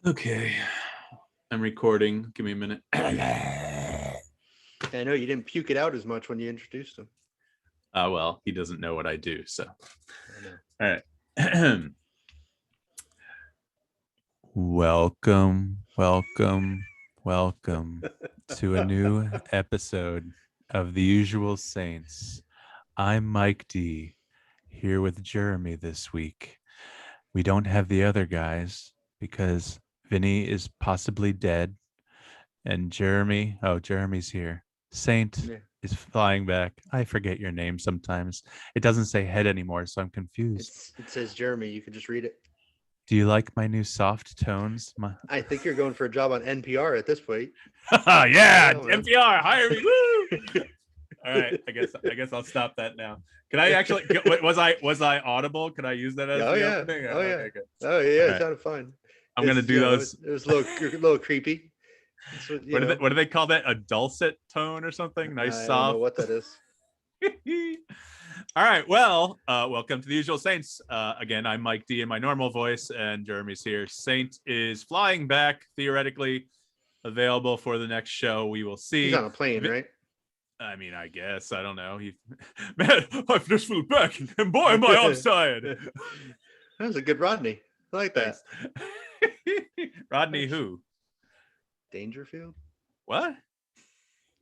Okay. I'm recording. Give me a minute. I know you didn't puke it out as much when you introduced him. Well, he doesn't know what I do, so. I know. All right. Welcome to a new episode of The Usual Saints. I'm Mike D, here with Jeremy this week. We don't have the other guys because Vinny is possibly dead, and Jeremy's here. Saint is flying back. I forget your name sometimes. It doesn't say head anymore, so I'm confused. It says Jeremy. You can just read it. Do you like my new soft tones? I think you're going for a job on NPR at this point. Yeah, NPR, hire me. Woo! All right, I guess I'll stop that now. Can I actually? Was I audible? Can I use that as the opening? Oh yeah. Okay, good. Oh yeah. It sounded fine. I'm gonna do those. It was a little creepy. What do they call that? A dulcet tone or something? Nice, soft. I don't know what that is. All right. Well, welcome to The Usual Saints. Again, I'm Mike D in my normal voice, and Jeremy's here. Saint is flying back, theoretically available for the next show. We will see. He's on a plane, right? I mean, I guess. I don't know. Man, I've just flew back, and boy, am I outside. That was a good Rodney. I like that. Rodney who? Dangerfield? What?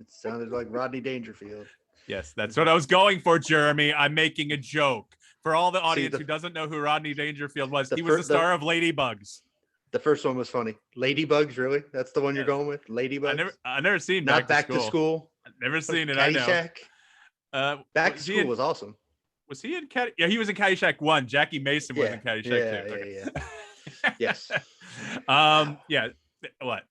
It sounded like Rodney Dangerfield. Yes, that's what I was going for, Jeremy. I'm making a joke. For all the audience who doesn't know who Rodney Dangerfield was, he was the star of Ladybugs. The first one was funny. Ladybugs, really? That's the one you're going with? Ladybugs? I never seen Not Back to School. I've never seen it. Caddyshack? I know. Back to School was awesome. Was he in Caddyshack? Yeah, he was in Caddyshack 1. Jackie Mason was in Caddyshack 2. Yeah. Yes. Yeah. What?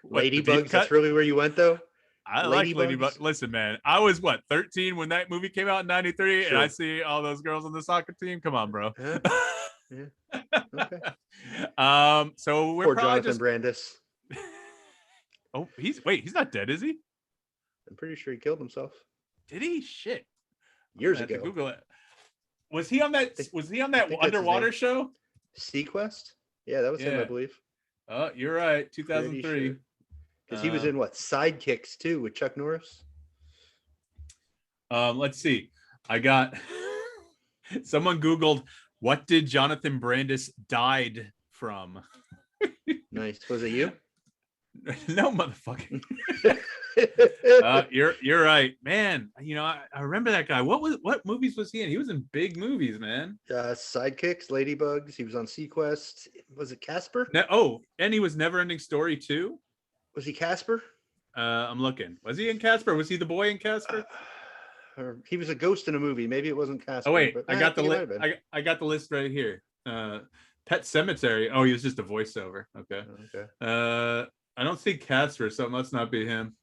Ladybugs, that's really where you went, though? I like Ladybugs. Listen, man, I was 13 when that movie came out in 93, and I see all those girls on the soccer team. Come on, bro. Yeah. Okay. So we're Poor probably Jonathan Brandis. Oh, he's not dead, is he? I'm pretty sure he killed himself. Did he? Shit. Years ago. Google it. Was he on that underwater show? Sequest? Yeah, that was him, I believe. Oh, you're right. 2003. Because he was in Sidekicks too with Chuck Norris. Let's see. I got someone Googled what did Jonathan Brandis died from? Nice. Was it you? No, motherfucker. You're right, man. You know, I remember that guy. What movies was he in? He was in big movies, man. Sidekicks, Ladybugs. He was on Sequest. Was it Casper? And he was Never Ending Story too. Was he Casper? I'm looking. Was he in Casper? Was he the boy in Casper? Or he was a ghost in a movie. Maybe it wasn't Casper. Oh wait, I got the list. I got the list right here. Pet Cemetery. Oh, he was just a voiceover. Okay. I don't see Casper, so it must not be him.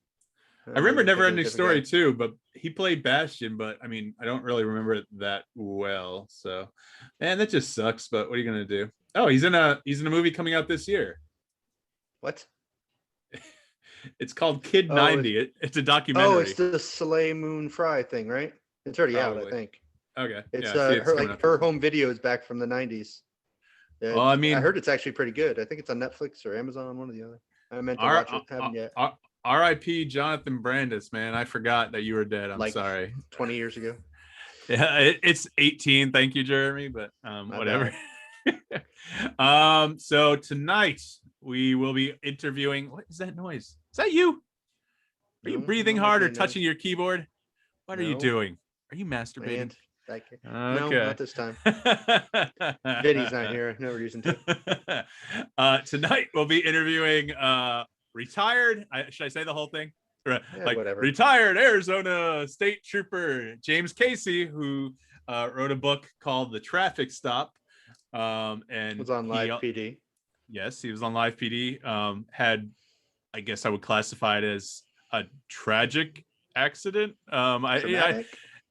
I remember Never Ending Story too, but he played Bastion. But I mean, I don't really remember it that well. So, man, that just sucks. But what are you gonna do? Oh, he's in a movie coming out this year. What? It's called Kid 90. It's a documentary. Oh, it's the Soleil Moon Frye thing, right? It's already out, I think. Okay. It's her home video is back from the 90s. Yeah, well, I heard it's actually pretty good. I think it's on Netflix or Amazon, one or the other. I meant to watch it, haven't yet. R.I.P. Jonathan Brandis, man. I forgot that you were dead. I'm sorry. 20 years ago. Yeah, it's 18. Thank you, Jeremy. But whatever. So tonight we will be interviewing. What is that noise? Is that you? Are you breathing hard or touching your keyboard? What are you doing? Are you masturbating? Okay. No, not this time. Vinny's not here. No reason to. Tonight we'll be interviewing retired. Should I say the whole thing? Whatever. Retired Arizona State Trooper James Casey, who wrote a book called The Traffic Stop. And was on Live PD. Yes, he was on Live PD. Had, I guess I would classify it as a tragic accident.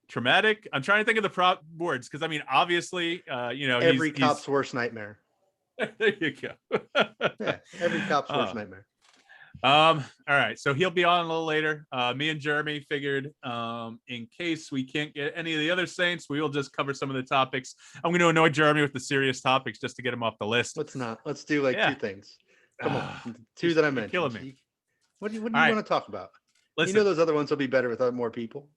Traumatic. I'm trying to think of the words because I mean, obviously, every cop's worst nightmare. There you go. Yeah, every cop's worst nightmare. All right, so he'll be on a little later. Me and Jeremy figured in case we can't get any of the other Saints, we will just cover some of the topics. I'm going to annoy Jeremy with the serious topics just to get him off the list. Let's do 2 things. Come on, two that I mentioned. Killing me. What do you want to talk about? Listen, you know those other ones will be better without more people.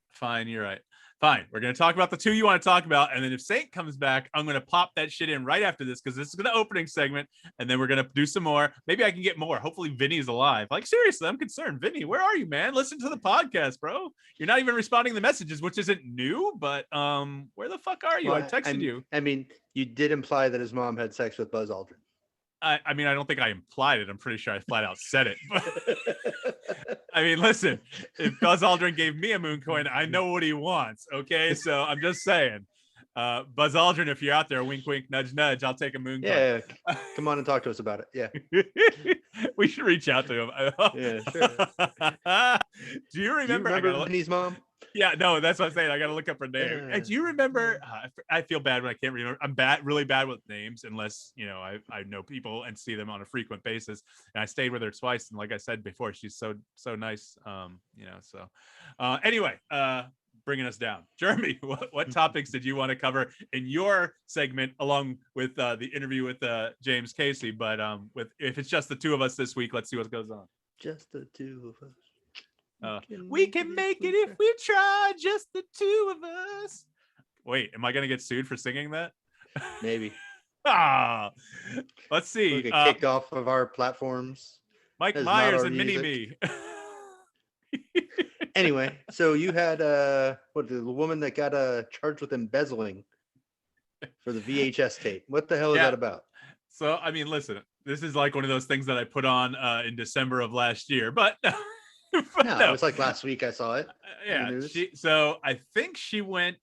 Fine, you're right. Fine, we're going to talk about the two you want to talk about, and then if Saint comes back, I'm going to pop that shit in right after this because this is the opening segment, and then we're going to do some more. Maybe I can get more. Hopefully Vinny's alive. Like, seriously, I'm concerned. Vinny, where are you, man? Listen to the podcast, bro. You're not even responding to the messages, which isn't new, but where the fuck are you? Well, I texted you. I mean, you did imply that his mom had sex with Buzz Aldrin. I mean, I don't think I implied it. I'm pretty sure I flat out said it. But I mean, listen, if Buzz Aldrin gave me a moon coin, I know what he wants. Okay, so I'm just saying, Buzz Aldrin, if you're out there, wink, wink, nudge, nudge, I'll take a moon coin. Yeah, come on and talk to us about it. Yeah, we should reach out to him. Yeah, sure. Do you remember Vinny's mom? Yeah, no, that's what I'm saying. I got to look up her name. Hey, do you remember? I feel bad when I can't remember. I'm really bad with names unless, you know, I know people and see them on a frequent basis. And I stayed with her twice. And like I said before, she's so nice. You know, so anyway, bringing us down. Jeremy, what topics did you want to cover in your segment along with the interview with James Casey? But if it's just the two of us this week, let's see what goes on. Just the two of us. We can make it if we try, just the two of us. Wait, am I going to get sued for singing that? Maybe. Let's see. We'll get kicked off of our platforms. Mike Myers and Mini-Me. Anyway, so you had the woman that got charged with embezzling for the VHS tape. What the hell is that about? So, I mean, listen, this is like one of those things that I put on in December of last year, but... no, it was like last week I saw it. Yeah. So I think she went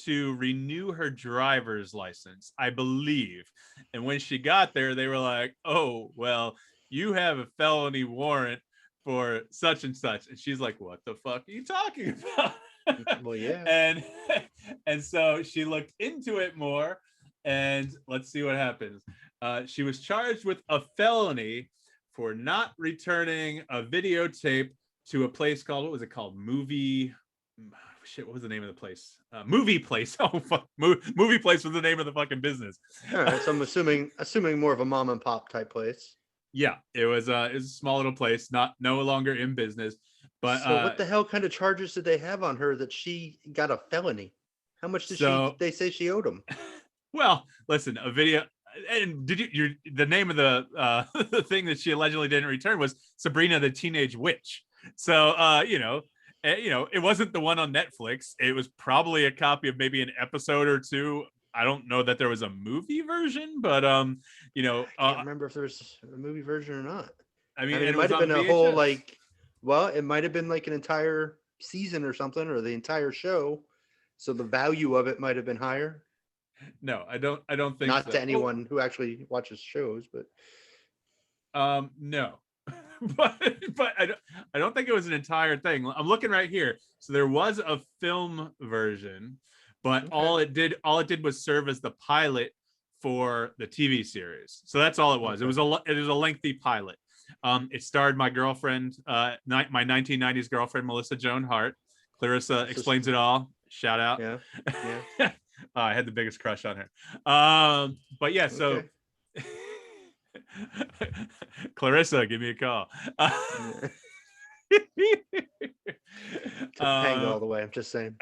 to renew her driver's license, I believe. And when she got there, they were like, oh, well, you have a felony warrant for such and such. And she's like, what the fuck are you talking about? Well, yeah. And so she looked into it more. And let's see what happens. She was charged with a felony for not returning a videotape to a place called, what was it called? Movie What was the name of the place? Movie Place. Oh, fuck. Movie Place was the name of the fucking business. All right, so I'm assuming more of a mom and pop type place. Yeah, it was a small little place, no longer in business. But so what the hell kind of charges did they have on her that she got a felony? How much did they say she owed them? Well, listen, a video. And the name of the the thing that she allegedly didn't return was Sabrina the Teenage Witch. So it wasn't the one on Netflix. It was probably a copy of maybe an episode or two. I don't know that there was a movie version, but I can't remember if there's a movie version or not. I mean it might have been a whole it might have been like an entire season or something, or the entire show. So the value of it might have been higher. No, I don't think not so. To anyone who actually watches shows, but no. but I don't think it was an entire thing. I'm looking right here. So there was a film version, but okay. all it did was serve as the pilot for the TV series. So that's all it was. Okay. It was a lengthy pilot. It starred my girlfriend, my 1990s girlfriend, Melissa Joan Hart. Clarissa Explains It All. Shout out. Yeah. I had the biggest crush on her. But yeah, so okay. Clarissa, give me a call. Topanga all the way. I'm just saying.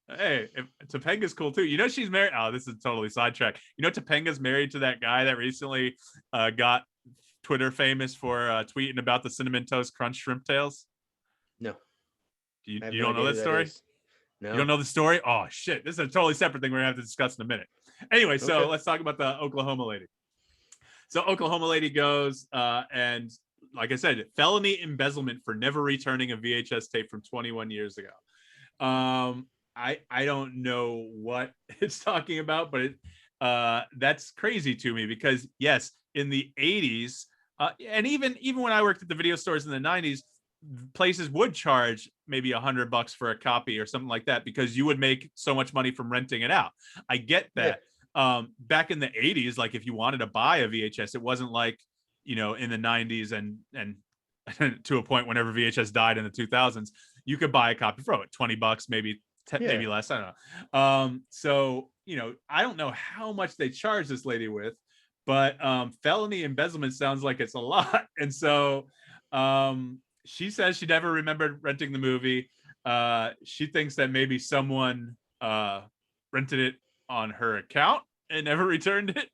Hey, Topanga's cool too. You know she's married. Oh, this is totally sidetracked. You know Topanga's married to that guy that recently got Twitter famous for tweeting about the Cinnamon Toast Crunch shrimp tails. No. You don't know that story? No. You don't know the story? Oh shit! This is a totally separate thing we're gonna have to discuss in a minute. Anyway, so let's talk about the Oklahoma lady. So Oklahoma lady goes and, like I said, felony embezzlement for never returning a VHS tape from 21 years ago. I don't know what it's talking about, but that's crazy to me because yes, in the 80s, and even when I worked at the video stores in the 90s, places would charge maybe $100 for a copy or something like that because you would make so much money from renting it out. I get that. Yeah. Back in the 80s, like if you wanted to buy a VHS, it wasn't like, in the 90s and to a point whenever VHS died in the 2000s, you could buy a copy for it, $20, maybe maybe less. I don't know. So, I don't know how much they charge this lady with, but felony embezzlement sounds like it's a lot. And so she says she never remembered renting the movie. She thinks that maybe someone rented it on her account and never returned it.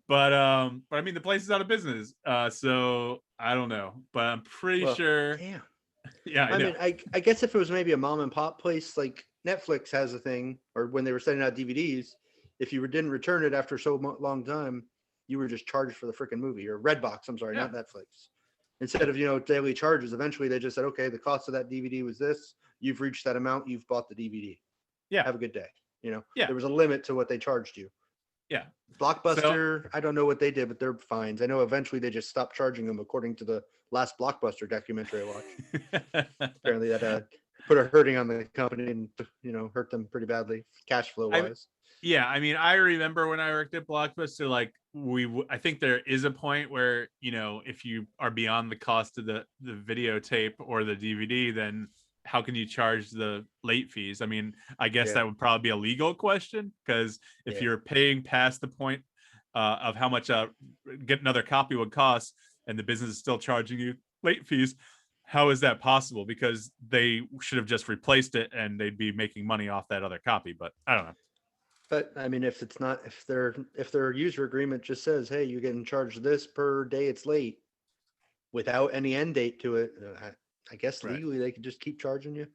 But I mean, the place is out of business. So I don't know, but I'm pretty sure. Damn. Yeah, I mean, I guess if it was maybe a mom and pop place, like Netflix has a thing, or when they were sending out DVDs, if you didn't return it after so long time, you were just charged for the freaking movie. Or Redbox, I'm sorry, not Netflix. Instead of, daily charges, eventually they just said, okay, the cost of that DVD was this. You've reached that amount. You've bought the DVD. Yeah. Have a good day. Yeah. There was a limit to what they charged you. Yeah. Blockbuster, I don't know what they did, but they're fines. I know eventually they just stopped charging them, according to the last Blockbuster documentary I watched. Apparently that put a hurting on the company and, hurt them pretty badly, cash flow wise. Yeah, I mean, I remember when I worked at Blockbuster, like I think there is a point where, if you are beyond the cost of the videotape or the DVD, then how can you charge the late fees? I mean, I guess that would probably be a legal question, because if you're paying past the point of how much get another copy would cost, and the business is still charging you late fees, how is that possible? Because they should have just replaced it and they'd be making money off that other copy. But I don't know. But I mean, if their user agreement just says, hey, you're getting charged this per day it's late, without any end date to it, I guess legally they could just keep charging you.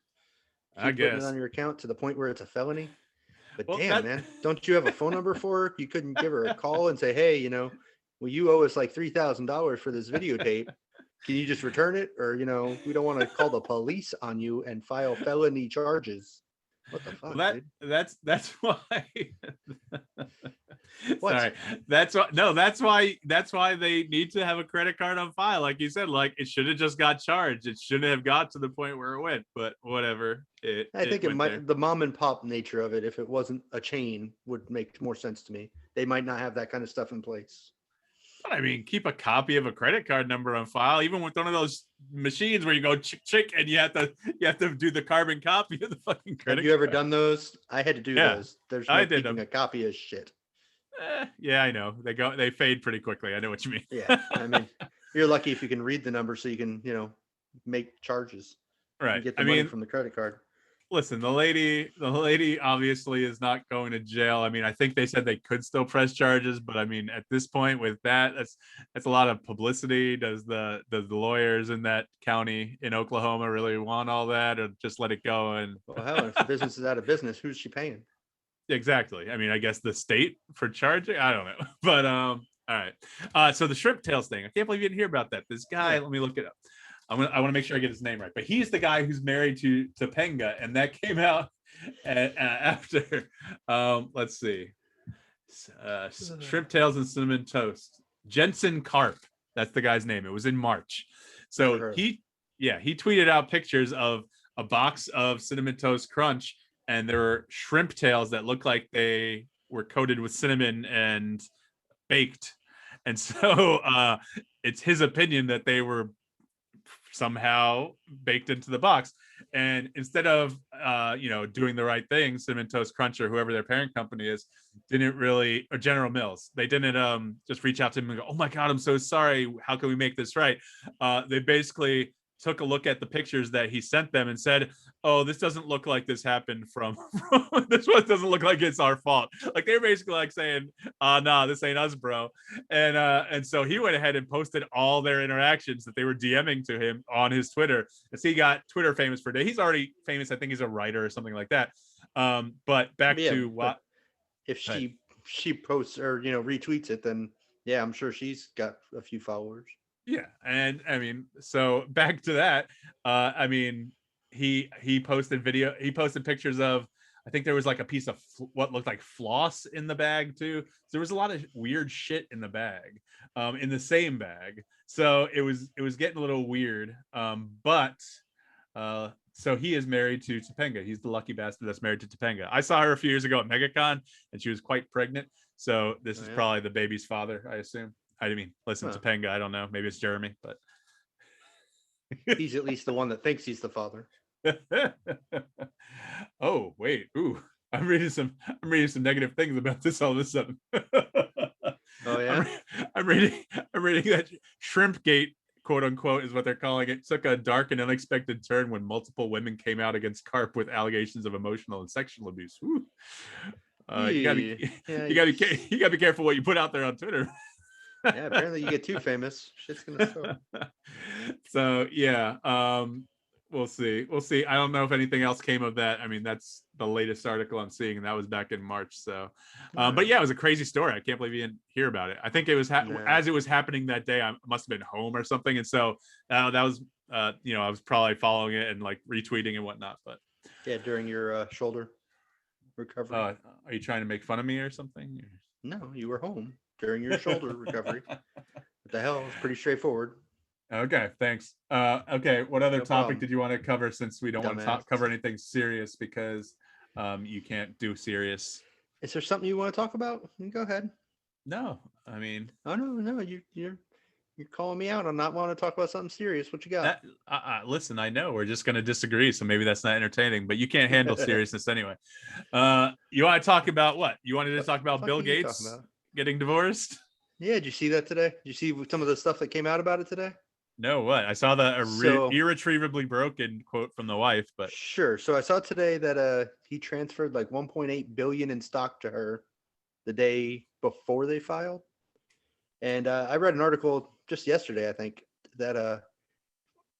Keep putting it on your account to the point where it's a felony. But damn, man, don't you have a phone number for her? You couldn't give her a call and say, hey, well, you owe us like $3,000 for this videotape. Can you just return it? Or, we don't want to call the police on you and file felony charges. What the fuck, well, dude? That's why. What? Sorry. That's why they need to have a credit card on file. Like you said, like it should have just got charged. It shouldn't have got to the point where it went, but whatever. I think it might, the mom and pop nature of it, if it wasn't a chain, would make more sense to me. They might not have that kind of stuff in place. But I mean, keep a copy of a credit card number on file, even with one of those machines where you go chick, and you have to do the carbon copy of the fucking credit. Have you ever done those? I had to do those. There's no keeping a copy of shit. Yeah, I know. They fade pretty quickly. I know what you mean. Yeah, I mean, you're lucky if you can read the number so you can, make charges. Right. And get the money from the credit card. Listen, the lady obviously is not going to jail. I mean, I think they said they could still press charges, but I mean, at this point with that's a lot of publicity. Does the lawyers in that county in Oklahoma really want all that, or just let it go? And well, hell, if the business is out of business, who's she paying? Exactly. I mean, I guess the state for charging. I don't know, but all right. So the shrimp tails thing. I can't believe you didn't hear about that. This guy. Let me look it up. I want to make sure I get his name right, but he's the guy who's married to Topanga, and that came out after. Let's see, shrimp tails and cinnamon toast. Jensen Karp, that's the guy's name. It was in March, so he tweeted out pictures of a box of cinnamon toast crunch, and there were shrimp tails that looked like they were coated with cinnamon and baked, and so it's his opinion that they were somehow baked into the box. And instead of doing the right thing, Cinnamon Toast Crunch or whoever their parent company is didn't really, or General Mills, they didn't just reach out to him and go, oh my god, I'm so sorry, how can we make this right? They basically took a look at the pictures that he sent them and said, oh, this doesn't look like this happened from this one doesn't look like it's our fault. Like they're basically like saying, nah, this ain't us, bro. And so he went ahead and posted all their interactions that they were DMing to him on his Twitter. And so he got Twitter famous for a day. He's already famous. I think he's a writer or something like that. But back to what if she posts or retweets it, then yeah, I'm sure she's got a few followers. Yeah, and I mean, so back to that. I mean, he posted pictures of, I think there was like a piece of what looked like floss in the bag too. So there was a lot of weird shit in the bag, in the same bag. So it was getting a little weird. So he is married to Topanga. He's the lucky bastard that's married to Topanga. I saw her a few years ago at MegaCon, and she was quite pregnant. So this is probably the baby's father, I assume. I mean, listen, Topanga, I don't know. Maybe it's Jeremy, but he's at least the one that thinks he's the father. Oh, wait. Ooh, I'm reading some negative things about this all of a sudden. Oh I'm, yeah. I'm reading. I'm reading that Shrimp Gate, quote unquote, is what they're calling it, took a dark and unexpected turn when multiple women came out against Karp with allegations of emotional and sexual abuse. You gotta Yeah. be, Yeah. you gotta be careful what you put out there on Twitter. Yeah. Apparently, you get too famous, shit's gonna start. So yeah, we'll see. We'll see. I don't know if anything else came of that. I mean, that's the latest article I'm seeing, and that was back in March. So, All but right. yeah, it was a crazy story. I can't believe you didn't hear about it. I think it was Nah. as it was happening that day. I must have been home or something, and so that was I was probably following it and like retweeting and whatnot. But Yeah. During your shoulder recovery. are you trying to make fun of me or something? No, you were home during your shoulder recovery. What the hell? It's pretty straightforward. Okay, thanks. Okay, what other No topic problem. did you want to cover since we don't want to Dumbass. cover anything serious because you can't do serious? Is there something you want to talk about? You go ahead. No, I mean Oh no, you're calling me out on not wanting to talk about something serious. What you got? that. Listen, I know we're just going to disagree, so maybe that's not entertaining. But you can't handle seriousness anyway. You want to talk about what? You wanted to What talk about fuck Bill are you talking Gates about? getting divorced? Yeah, did you see that today? Did you see some of the stuff that came out about it today? No, what? I saw the So irretrievably broken quote from the wife, but sure. So I saw today that he transferred like 1.8 billion in stock to her the day before they filed. And I read an article just yesterday, I think, that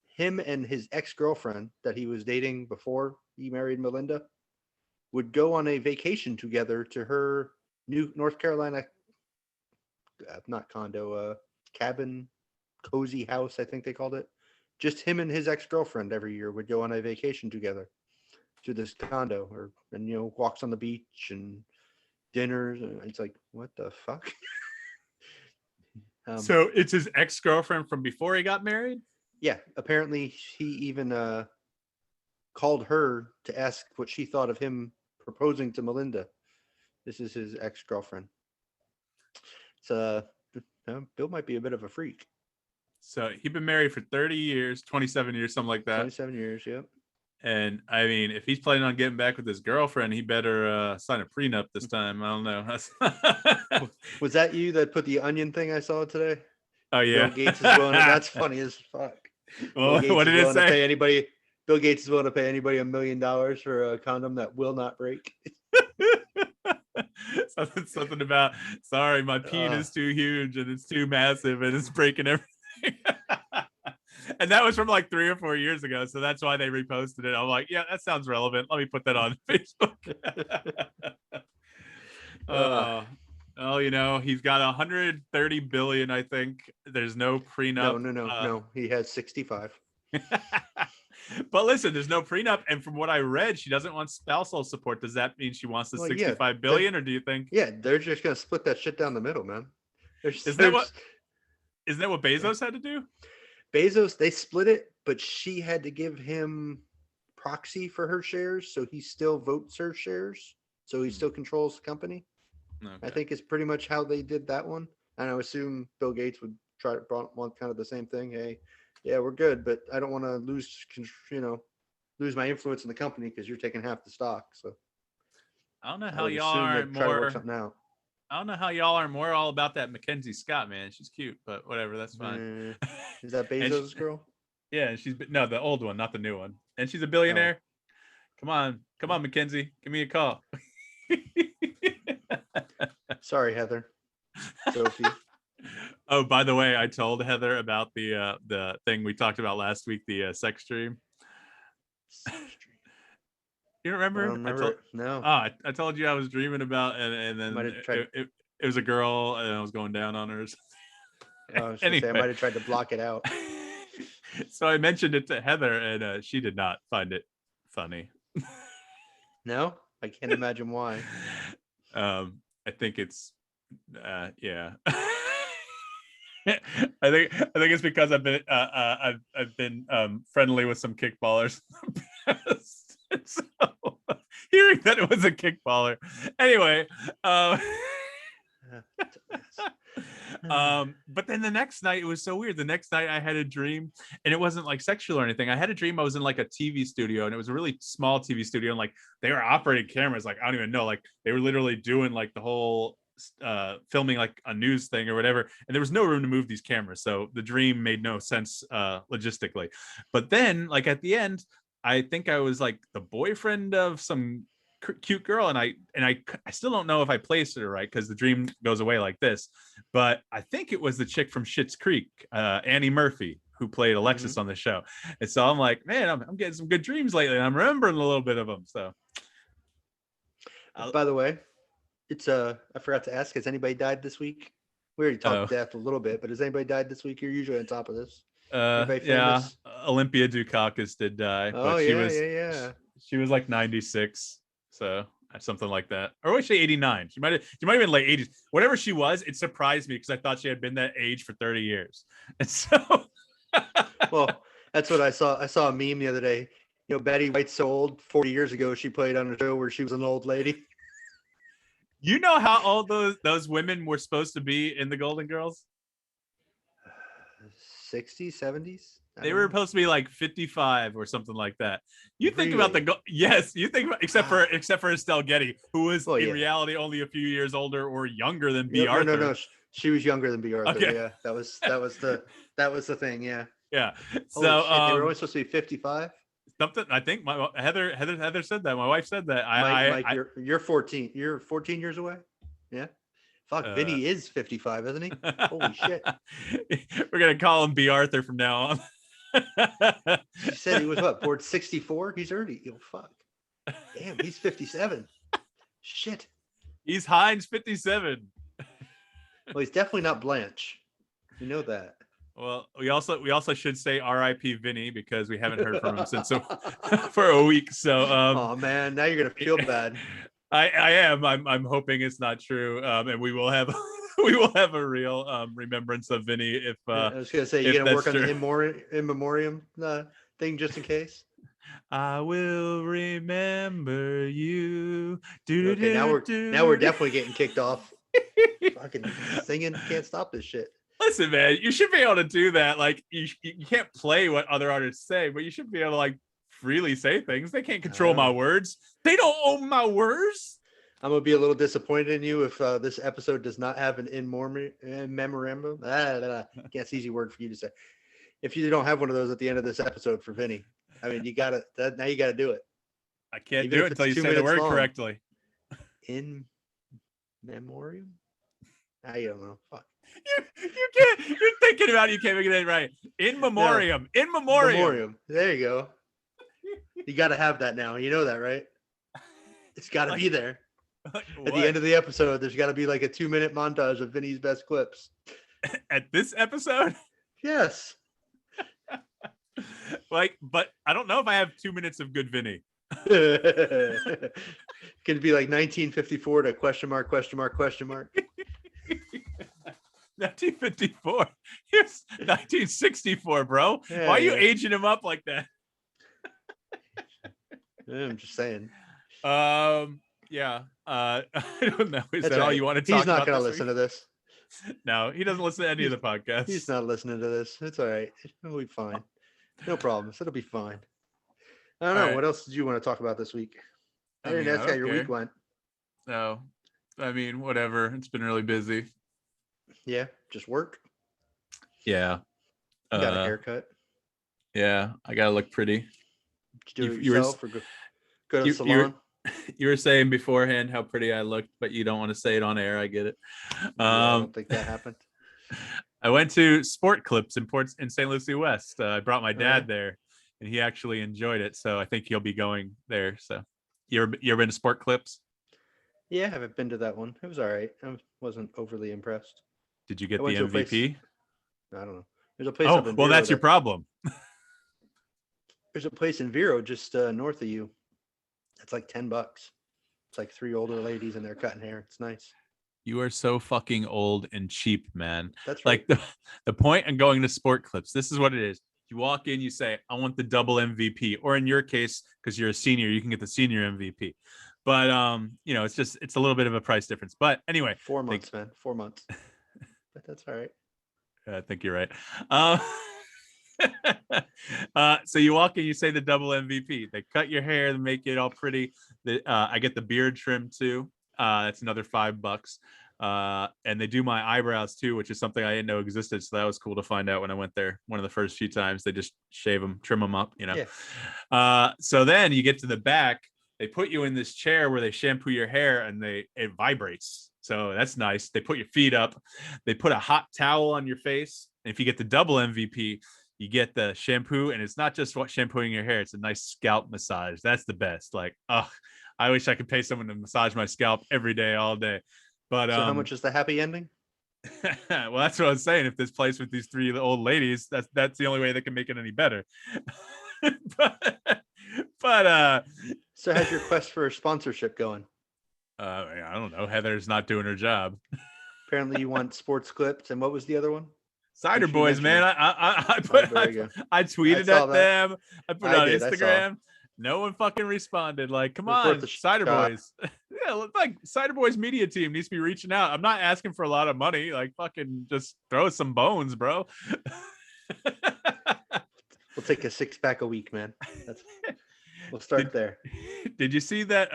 him and his ex-girlfriend that he was dating before he married Melinda would go on a vacation together to her new North Carolina, not condo, cabin, cozy house, I think they called it. Just him and his ex-girlfriend every year would go on a vacation together to this condo, or and walks on the beach and dinners. And it's like, what the fuck? um, so it's his ex-girlfriend from before he got married. yeah, apparently he even called her to ask what she thought of him proposing to Melinda. This is his ex-girlfriend. So Bill might be a bit of a freak. So he'd been married for 30 years, 27 years, something like that. 27 years, yep. And I mean, if he's planning on getting back with his girlfriend, he better sign a prenup this time. I don't know. Was that you that put the onion thing I saw today? Oh Bill yeah. Gates is willing to, that's funny as fuck. Bill Well, Gates what is did it willing to say? pay anybody. Bill Gates is willing to pay anybody $1 million for a condom that will not break. something about sorry, my Uh, penis too huge and it's too massive and it's breaking everything. And that was from like 3 or 4 years ago, so that's why they reposted it. I'm like, yeah, that sounds relevant. Let me put that on Facebook. uh, Oh, he's got 130 billion. I think there's no prenup. no. He has 65. But listen, there's no prenup, and from what I read, she doesn't want spousal support. Does that mean she wants the Well, yeah, 65 billion, or do you think? yeah, they're just gonna split that shit down the middle, man. Isn't that what? Isn't that what Bezos had to do? Bezos? They split it, but she had to give him proxy for her shares, so he still votes her shares, so he still controls the company. Okay. I think it's pretty much how they did that one. And I assume Bill Gates would try to want kind of the same thing. Hey, yeah, we're good, but I don't want to lose my influence in the company because you're taking half the stock. So I don't know I how would y'all assume are they'd try to work more. something out. I don't know how y'all are more all about that Mackenzie Scott, man. She's cute, but whatever, that's fine. Is that And Bezos' girl? yeah, no, the old one, not the new one. And she's a Oh, billionaire. Come on, Mackenzie, give me a call. sorry, Heather. Sophie. Oh, by the way, I told Heather about the thing we talked about last week, the sex dream. You I remember? don't remember it. No. I told you I was dreaming about, and I might then have tried. it was a girl, and I was going down on her. I was gonna say I Anyway, might have tried to block it out. so I mentioned it to Heather, and she did not find it funny. No, I can't imagine why. I think it's, yeah. I think it's because I've been friendly with some kickballers. So, hearing that it was a kickballer. Anyway, but then the next night it was so weird. The next night I had a dream, and it wasn't like sexual or anything. I had a dream I was in like a TV studio, and it was a really small TV studio, and like they were operating cameras, like I don't even know, like they were literally doing like the whole filming like a news thing or whatever, and there was no room to move these cameras, so the dream made no sense logistically. But then like at the end, I think I was like the boyfriend of some cute girl, and I still don't know if I placed it right because the dream goes away like this, but I think it was the chick from Schitt's Creek, Annie Murphy, who played Alexis on the show. And so I'm like, man, I'm getting some good dreams lately, and I'm remembering a little bit of them. So by the way, it's I forgot to ask, has anybody died this week? We already talked death a little bit, but has anybody died this week? You're usually on top of this. Anybody famous? Olympia Dukakis did die, Oh but yeah. She was like 96, so something like that. Or was she 89? She might have been late 80s. Whatever she was, it surprised me because I thought she had been that age for 30 years. And so well, that's what I saw. I saw a meme the other day. You know, Betty White's so old. 40 years ago, she played on a show where she was an old lady. You know how old those women were supposed to be in the Golden Girls? 60s, 70s? They were supposed to be like 55 or something like that. You think about yes, you think about, except for Estelle Getty, who was in reality only a few years older or younger than B. Arthur. No. She was younger than B. Arthur. Okay. Yeah, that was the thing. Yeah. Yeah. So they were only supposed to be 55. Something. I think Heather said that. My wife said that. Mike, you're 14. You're 14 years away. Yeah. Fuck, Vinny is 55, isn't he? Holy shit. We're gonna call him B. Arthur from now on. She said he was born 64. He's already. Fuck. Damn, he's 57. Shit. He's Heinz 57. Well, he's definitely not Blanche. You know that. Well, we also should say R.I.P. Vinny because we haven't heard from him since for a week. So, oh man, now you're gonna feel bad. I am. I'm hoping it's not true, and we will have a real remembrance of Vinny. If I was gonna say, you're gonna work on the in memoriam thing just in case. I will remember you. Okay, now we're definitely getting kicked off. Fucking singing, can't stop this shit. Listen, man, you should be able to do that. Like, you can't play what other artists say, but you should be able to like freely say things. They can't control my words. They don't own my words. I'm gonna be a little disappointed in you if this episode does not have an in memorandum. That's an easy word for you to say. If you don't have one of those at the end of this episode for Vinny, I mean, you gotta do it. I can't do it until you say the word correctly. In memoriam? I don't know. Fuck. You can't. You're thinking about it. You can't get it right. In memoriam. No. In memoriam. There you go. You got to have that now. You know that, right? It's got to be there. At the end of the episode, there's got to be like a 2-minute montage of Vinny's best clips. At this episode? Yes. But I don't know if I have 2 minutes of good Vinny. Could it be like 1954 to question mark? 1954. Here's 1964, bro. Yeah, why are you aging him up like that? I'm just saying. Yeah. I don't know. Is that all you want to talk about? He's not going to listen to this. No, he doesn't listen to any of the podcasts. He's not listening to this. It's all right. It'll be fine. No problems. It'll be fine. I don't know. Right. What else did you want to talk about this week? I didn't ask how your week went. No. I mean, whatever. It's been really busy. Yeah, just work. Yeah. You got a haircut. Yeah, I gotta look pretty. Did you do it yourself or go to the salon? You were saying beforehand how pretty I looked, but you don't want to say it on air. I get it. I don't think that happened. I went to Sport Clips in St. Lucie West. I brought my dad there, and he actually enjoyed it. So I think he'll be going there. So you ever been to Sport Clips? Yeah, I haven't been to that one. It was all right. I wasn't overly impressed. Did you get the MVP? I don't know. There's a place. Oh, well, that's your problem. There's a place in Vero just north of you. It's like $10. It's like 3 older ladies and they're cutting hair. It's nice. You are so fucking old and cheap, man. That's right. Like the point in going to Sport Clips, this is what it is. You walk in, you say, I want the double MVP. Or in your case, because you're a senior, you can get the senior MVP. But it's a little bit of a price difference. But anyway. 4 months, man. 4 months. But that's all right. I think you're right. So you walk in, you say the double MVP. They cut your hair, they make it all pretty. I get the beard trim too. That's another $5. And they do my eyebrows too, which is something I didn't know existed. So that was cool to find out when I went there. One of the first few times, they just shave them, trim them up, Yeah. So then you get to the back. They put you in this chair where they shampoo your hair, and it vibrates. So that's nice. They put your feet up. They put a hot towel on your face. And if you get the double MVP, you get the shampoo, and it's not just what shampooing your hair. It's a nice scalp massage. That's the best. Like, I wish I could pay someone to massage my scalp every day, all day. But so how much is the happy ending? well, that's what I was saying. If this place with these three old ladies, that's the only way they can make it any better. but so how's your quest for a sponsorship going? I don't know. Heather's not doing her job. Apparently, you want sports clips, and what was the other one? Cider Boys, man. I tweeted at them. I put it on Instagram. No one fucking responded. Like, come on, Cider Boys. Yeah, like Cider Boys media team needs to be reaching out. I'm not asking for a lot of money. Like, fucking just throw us some bones, bro. We'll take a 6-pack a week, man. We'll start there. Did you see that?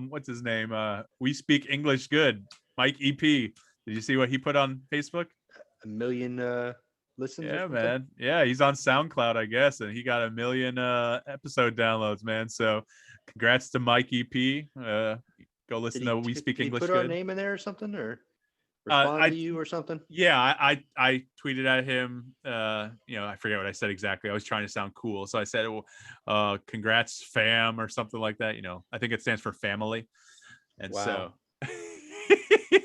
What's his name? We Speak English Good, Mike EP. Did you see what he put on Facebook? 1 million listens. Yeah, man. Yeah, he's on SoundCloud, I guess, and he got 1 million episode downloads, man. So, congrats to Mike EP. Go listen to We Speak English Good. Put our name in there or something, or respond to you or something? Yeah, I tweeted at him. I forget what I said exactly. I was trying to sound cool, so I said, "Congrats, fam," or something like that. I think it stands for family. And wow. So,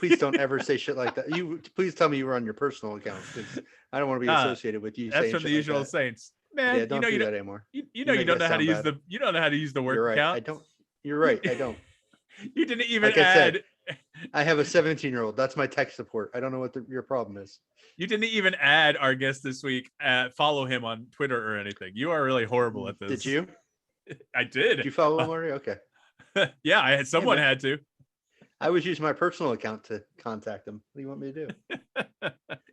please don't ever say shit like that. Please tell me you were on your personal account, because I don't want to be associated with you. That's from the Usual like Saints, man. Yeah, don't do that anymore. You don't know how to use you don't know how to use the work account. I don't. You're right. I don't. You didn't even add. I have a 17-year-old. That's my tech support. I don't know what your problem is. You didn't even add our guest this week. Follow him on Twitter or anything. You are really horrible at this. Did you? I did. Did you follow him already? Okay. Yeah, I had. Someone had to. I was using my personal account to contact him. What do you want me to do?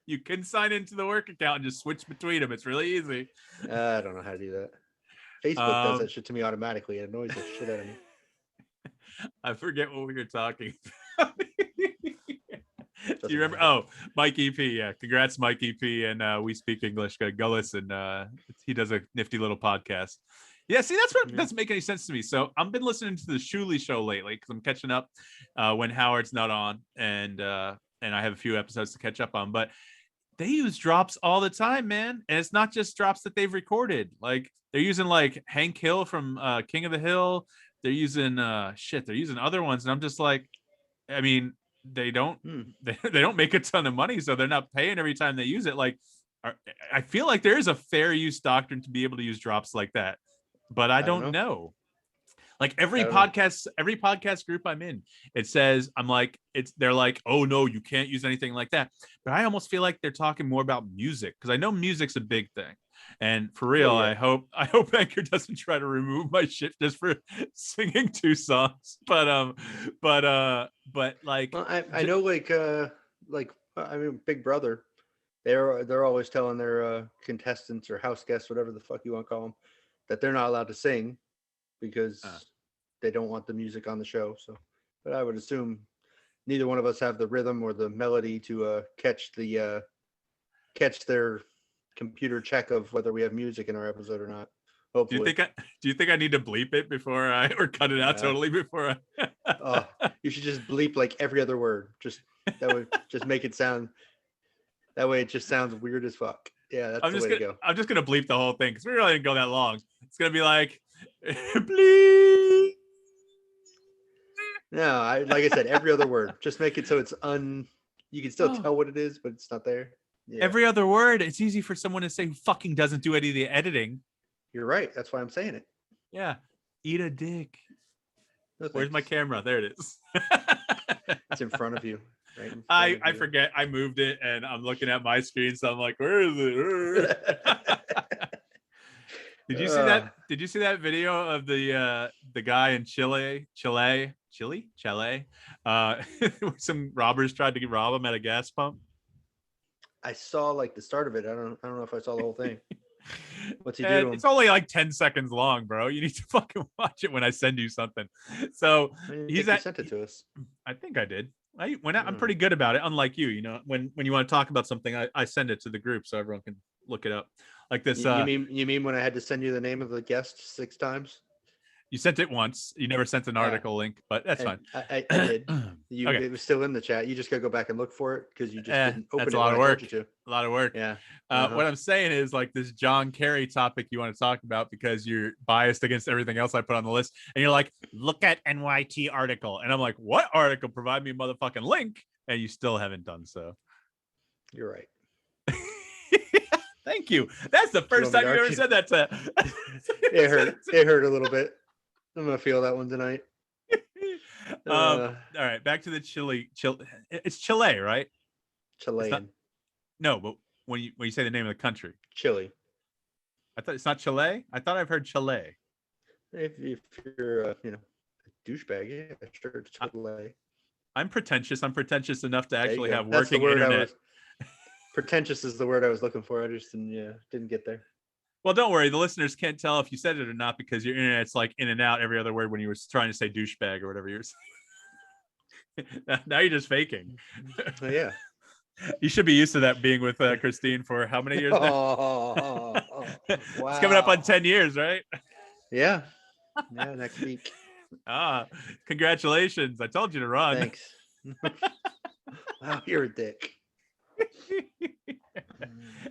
You can sign into the work account and just switch between them. It's really easy. I don't know how to do that. Facebook does that shit to me automatically. It annoys the shit out of me. I forget what we were talking about. Do you remember? Oh, Mike EP. Yeah. Congrats, Mike EP. And We Speak English. Go listen. He does a nifty little podcast. Yeah, see, that's what doesn't make any sense to me. So I've been listening to the Shuley show lately because I'm catching up when Howard's not on, and I have a few episodes to catch up on. But they use drops all the time, man, and it's not just drops that they've recorded. Like they're using like Hank Hill from King of the Hill. They're using they're using other ones, and I'm just like, I mean, they don't they don't make a ton of money, so they're not paying every time they use it. Like, I feel like there is a fair use doctrine to be able to use drops like that. But I don't know. Like every podcast group I'm in, it says they're like, oh no, you can't use anything like that. But I almost feel like they're talking more about music, because I know music's a big thing. And for real, I hope Anchor doesn't try to remove my shit just for singing 2 songs. But like, well, I know I mean, Big Brother, they're always telling their contestants or house guests, whatever the fuck you want to call them, that they're not allowed to sing because they don't want the music on the show. So, but I would assume neither one of us have the rhythm or the melody to catch their computer check of whether we have music in our episode or not. Hopefully. Do you think I need to bleep it or cut it out totally before I? You should just bleep like every other word. That would just make it sound. That way, it just sounds weird as fuck. Yeah, that's the way to go. I'm just gonna bleep the whole thing because we really didn't go that long. It's gonna be like bleep. No, like I said, every other word. Just make it so it's you can still tell what it is, but it's not there. Yeah. Every other word. It's easy for someone to say who fucking doesn't do any of the editing. You're right. That's why I'm saying it. Yeah. Eat a dick. No, where's my camera? There it is. It's in front of you. Right I forget. I moved it and I'm looking at my screen, so I'm like, where is it? Did you see that? Did you see that video of the guy in Chile? Some robbers tried to rob him at a gas pump. I saw like the start of it. I don't know if I saw the whole thing. What's he doing? It's only like 10 seconds long, bro. You need to fucking watch it when I send you something. So you sent it to us. I think I did. I'm pretty good about it. Unlike you, when you want to talk about something, I send it to the group so everyone can look it up. Like this. You mean when I had to send you the name of the guest 6 times? You sent it once. You never sent an article link, but that's fine. I did. Okay. It was still in the chat. You just gotta go back and look for it because you just didn't open that's it a lot when of I work. told you to. A lot of work. Yeah. What I'm saying is like this John Kerry topic you want to talk about because you're biased against everything else I put on the list, and you're like, look at NYT article, and I'm like, what article? Provide me a motherfucking link, and you still haven't done so. You're right. Thank you. That's the first time you ever said that to. It hurt. It hurt a little bit. I'm gonna feel that one tonight. All right, back to the Chile. It's Chile, right? Chilean. No, but when you say the name of the country, Chile. I thought it's not Chile. I thought I've heard Chile. If you're a douchebag, yeah, sure, it's Chile. I'm pretentious. I'm pretentious enough to actually have working internet. Pretentious is the word I was looking for. I just didn't get there. Well, don't worry. The listeners can't tell if you said it or not because your internet's like in and out every other word when you were trying to say douchebag or whatever you were saying. Now you're just faking. Yeah. You should be used to that being with Christine for how many years now? Wow. It's coming up on 10 years, right? Yeah. Yeah, next week. Congratulations. I told you to run. Thanks. Wow, you're a dick.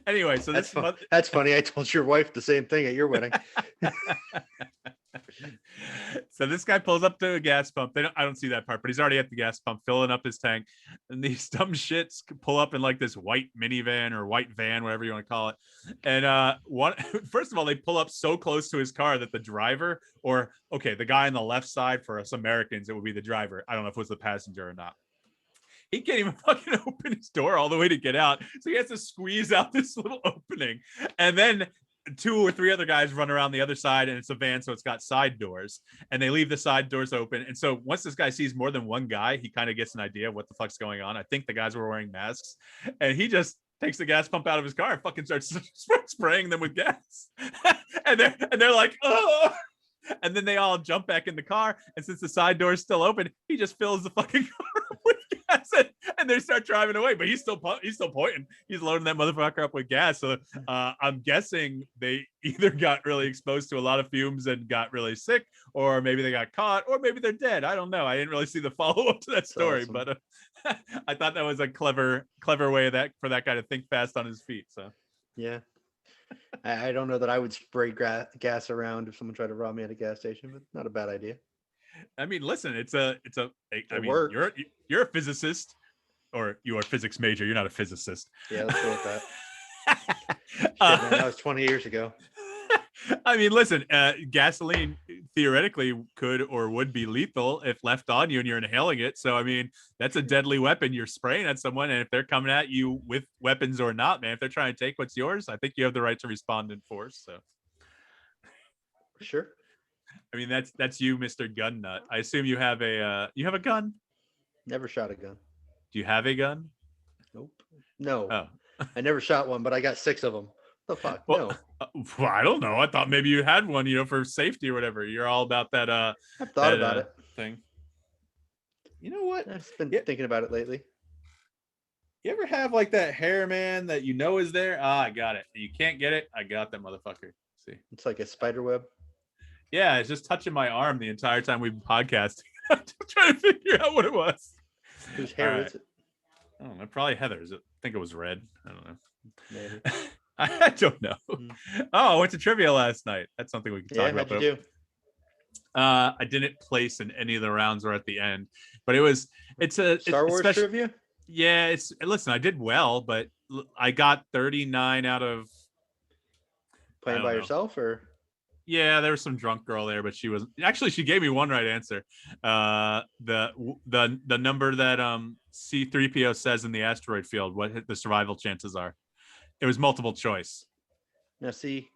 Anyway, so that's funny. I told your wife the same thing at your wedding. So this guy pulls up to a gas pump. I don't see that part, but he's already at the gas pump filling up his tank. And these dumb shits pull up in like this white minivan or white van, whatever you want to call it. And first of all, they pull up so close to his car that the driver, or the guy on the left side, for us Americans, it would be the driver. I don't know if it was the passenger or not. He can't even fucking open his door all the way to get out. So he has to squeeze out this little opening. And then 2 or 3 other guys run around the other side, and it's a van, so it's got side doors. And they leave the side doors open. And so once this guy sees more than one guy, he kind of gets an idea of what the fuck's going on. I think the guys were wearing masks. And he just takes the gas pump out of his car and fucking starts spraying them with gas. and they're like, oh. And then they all jump back in the car. And since the side door is still open, he just fills the fucking car up with gas, and they start driving away. But he's still pointing. He's loading that motherfucker up with gas. So I'm guessing they either got really exposed to a lot of fumes and got really sick, or maybe they got caught, or maybe they're dead. I don't know. I didn't really see the follow up to that story, awesome. But I thought that was a clever way for that guy to think fast on his feet. So yeah. I don't know that I would spray gas around if someone tried to rob me at a gas station, but not a bad idea. I mean, listen, you're a physicist, or you are a physics major. You're not a physicist. Yeah, let's go with that. Shit, man, that was 20 years ago. I mean, listen, gasoline theoretically could or would be lethal if left on you and you're inhaling it. So, I mean, that's a deadly weapon you're spraying at someone. And if they're coming at you with weapons or not, man, if they're trying to take what's yours, I think you have the right to respond in force. So, sure. I mean, that's you, Mr. Gun Nut. I assume you have a gun? Never shot a gun. Do you have a gun? Nope. No. Oh. I never shot one, but I got 6 of them. The fuck? Well, no. I don't know. I thought maybe you had one, for safety or whatever. You're all about that. I've thought about it. Thing. You know what? I've been thinking about it lately. You ever have like that hair, man, that is there? I got it. You can't get it. I got that motherfucker. See, it's like a spider web. Yeah, it's just touching my arm the entire time we've been podcasting. I'm just trying to figure out what it was. Whose hair is it? I don't know. Probably Heather's. I think it was red. I don't know. Maybe. I don't know. Oh, I went to trivia last night. That's something we can talk about. How'd you do? I didn't place in any of the rounds or at the end, but it's a Star Wars trivia. Yeah, listen, I did well, but I got 39 out of playing by yourself, or yeah, there was some drunk girl there, but she gave me one right answer. The number that C3PO says in the asteroid field, what the survival chances are. It was multiple choice. Now, see,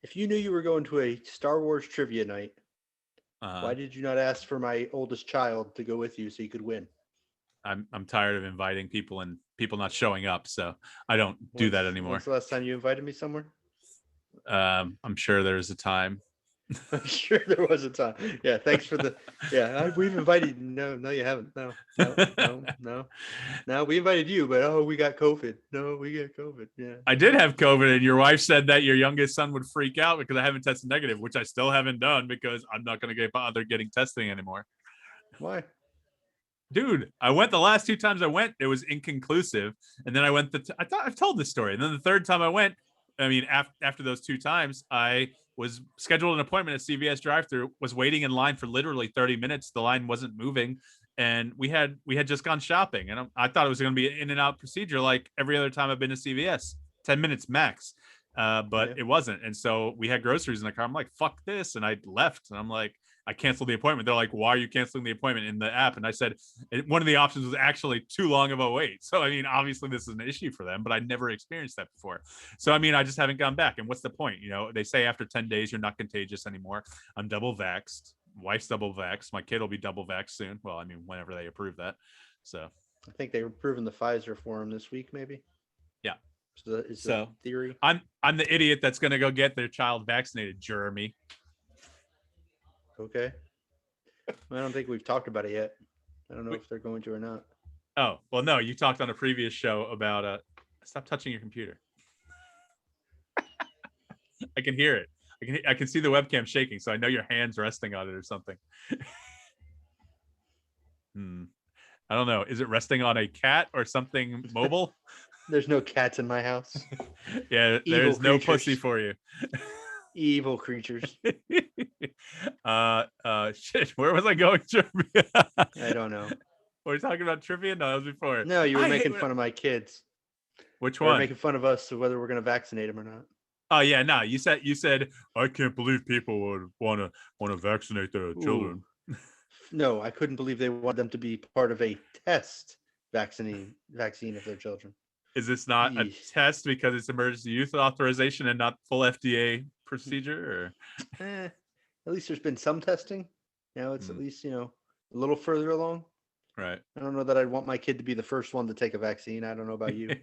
if you knew you were going to a Star Wars trivia night, why did you not ask for my oldest child to go with you so you could win? I'm tired of inviting people and people not showing up, so I don't do that anymore. When's the last time you invited me somewhere? I'm sure there's a time. I'm sure there was a time. Yeah, thanks for the. Yeah, we've invited. No, you haven't. No. No, we invited you, but we got COVID. No, we got COVID. Yeah. I did have COVID, and your wife said that your youngest son would freak out because I haven't tested negative, which I still haven't done because I'm not going to get bothered getting testing anymore. Why? Dude, I went the last 2 times I went, it was inconclusive, and then I went. I thought I've told this story, and then the third time I went, I mean, after those 2 times, I was scheduled an appointment at CVS drive-through, was waiting in line for literally 30 minutes. The line wasn't moving, and we had just gone shopping, and I thought it was going to be an in and out procedure like every other time I've been to CVS, 10 minutes max. But it wasn't, and so we had groceries in the car. I'm like, fuck this, and I left, and I'm like, I canceled the appointment. They're like, why are you canceling the appointment in the app? And I said, one of the options was actually too long of a wait. So, I mean, obviously this is an issue for them, but I never experienced that before. So, I mean, I just haven't gone back. And what's the point? You know, they say after 10 days, you're not contagious anymore. I'm double vaxxed. Wife's double vaxxed. My kid will be double vaxxed soon. Well, I mean, whenever they approve that. So, I think they were proving the Pfizer for him this week, maybe. Yeah. Is the theory. I'm the idiot that's going to go get their child vaccinated, Jeremy. Okay. I don't think we've talked about it yet. I don't know if they're going to or not. Oh, well, no, you talked on a previous show about stop touching your computer. I can hear it. I can see the webcam shaking, so I know your hand's resting on it or something. I don't know. Is it resting on a cat or something mobile? There's no cats in my house. Yeah, there's no pussy for you. Evil creatures. Shit, where was I going, Jeremy? I don't know. Were we talking about trivia? No, that was before. No, you were making fun of my kids. Which one? You were making fun of us, so whether we're going to vaccinate them or not. Oh yeah, no. You said I can't believe people would want to vaccinate their children. No, I couldn't believe they wanted them to be part of a test vaccine of their children. Is this not a test because it's emergency use authorization and not full FDA procedure? Or? At least there's been some testing. Now it's at least, a little further along. Right. I don't know that I'd want my kid to be the first one to take a vaccine. I don't know about you.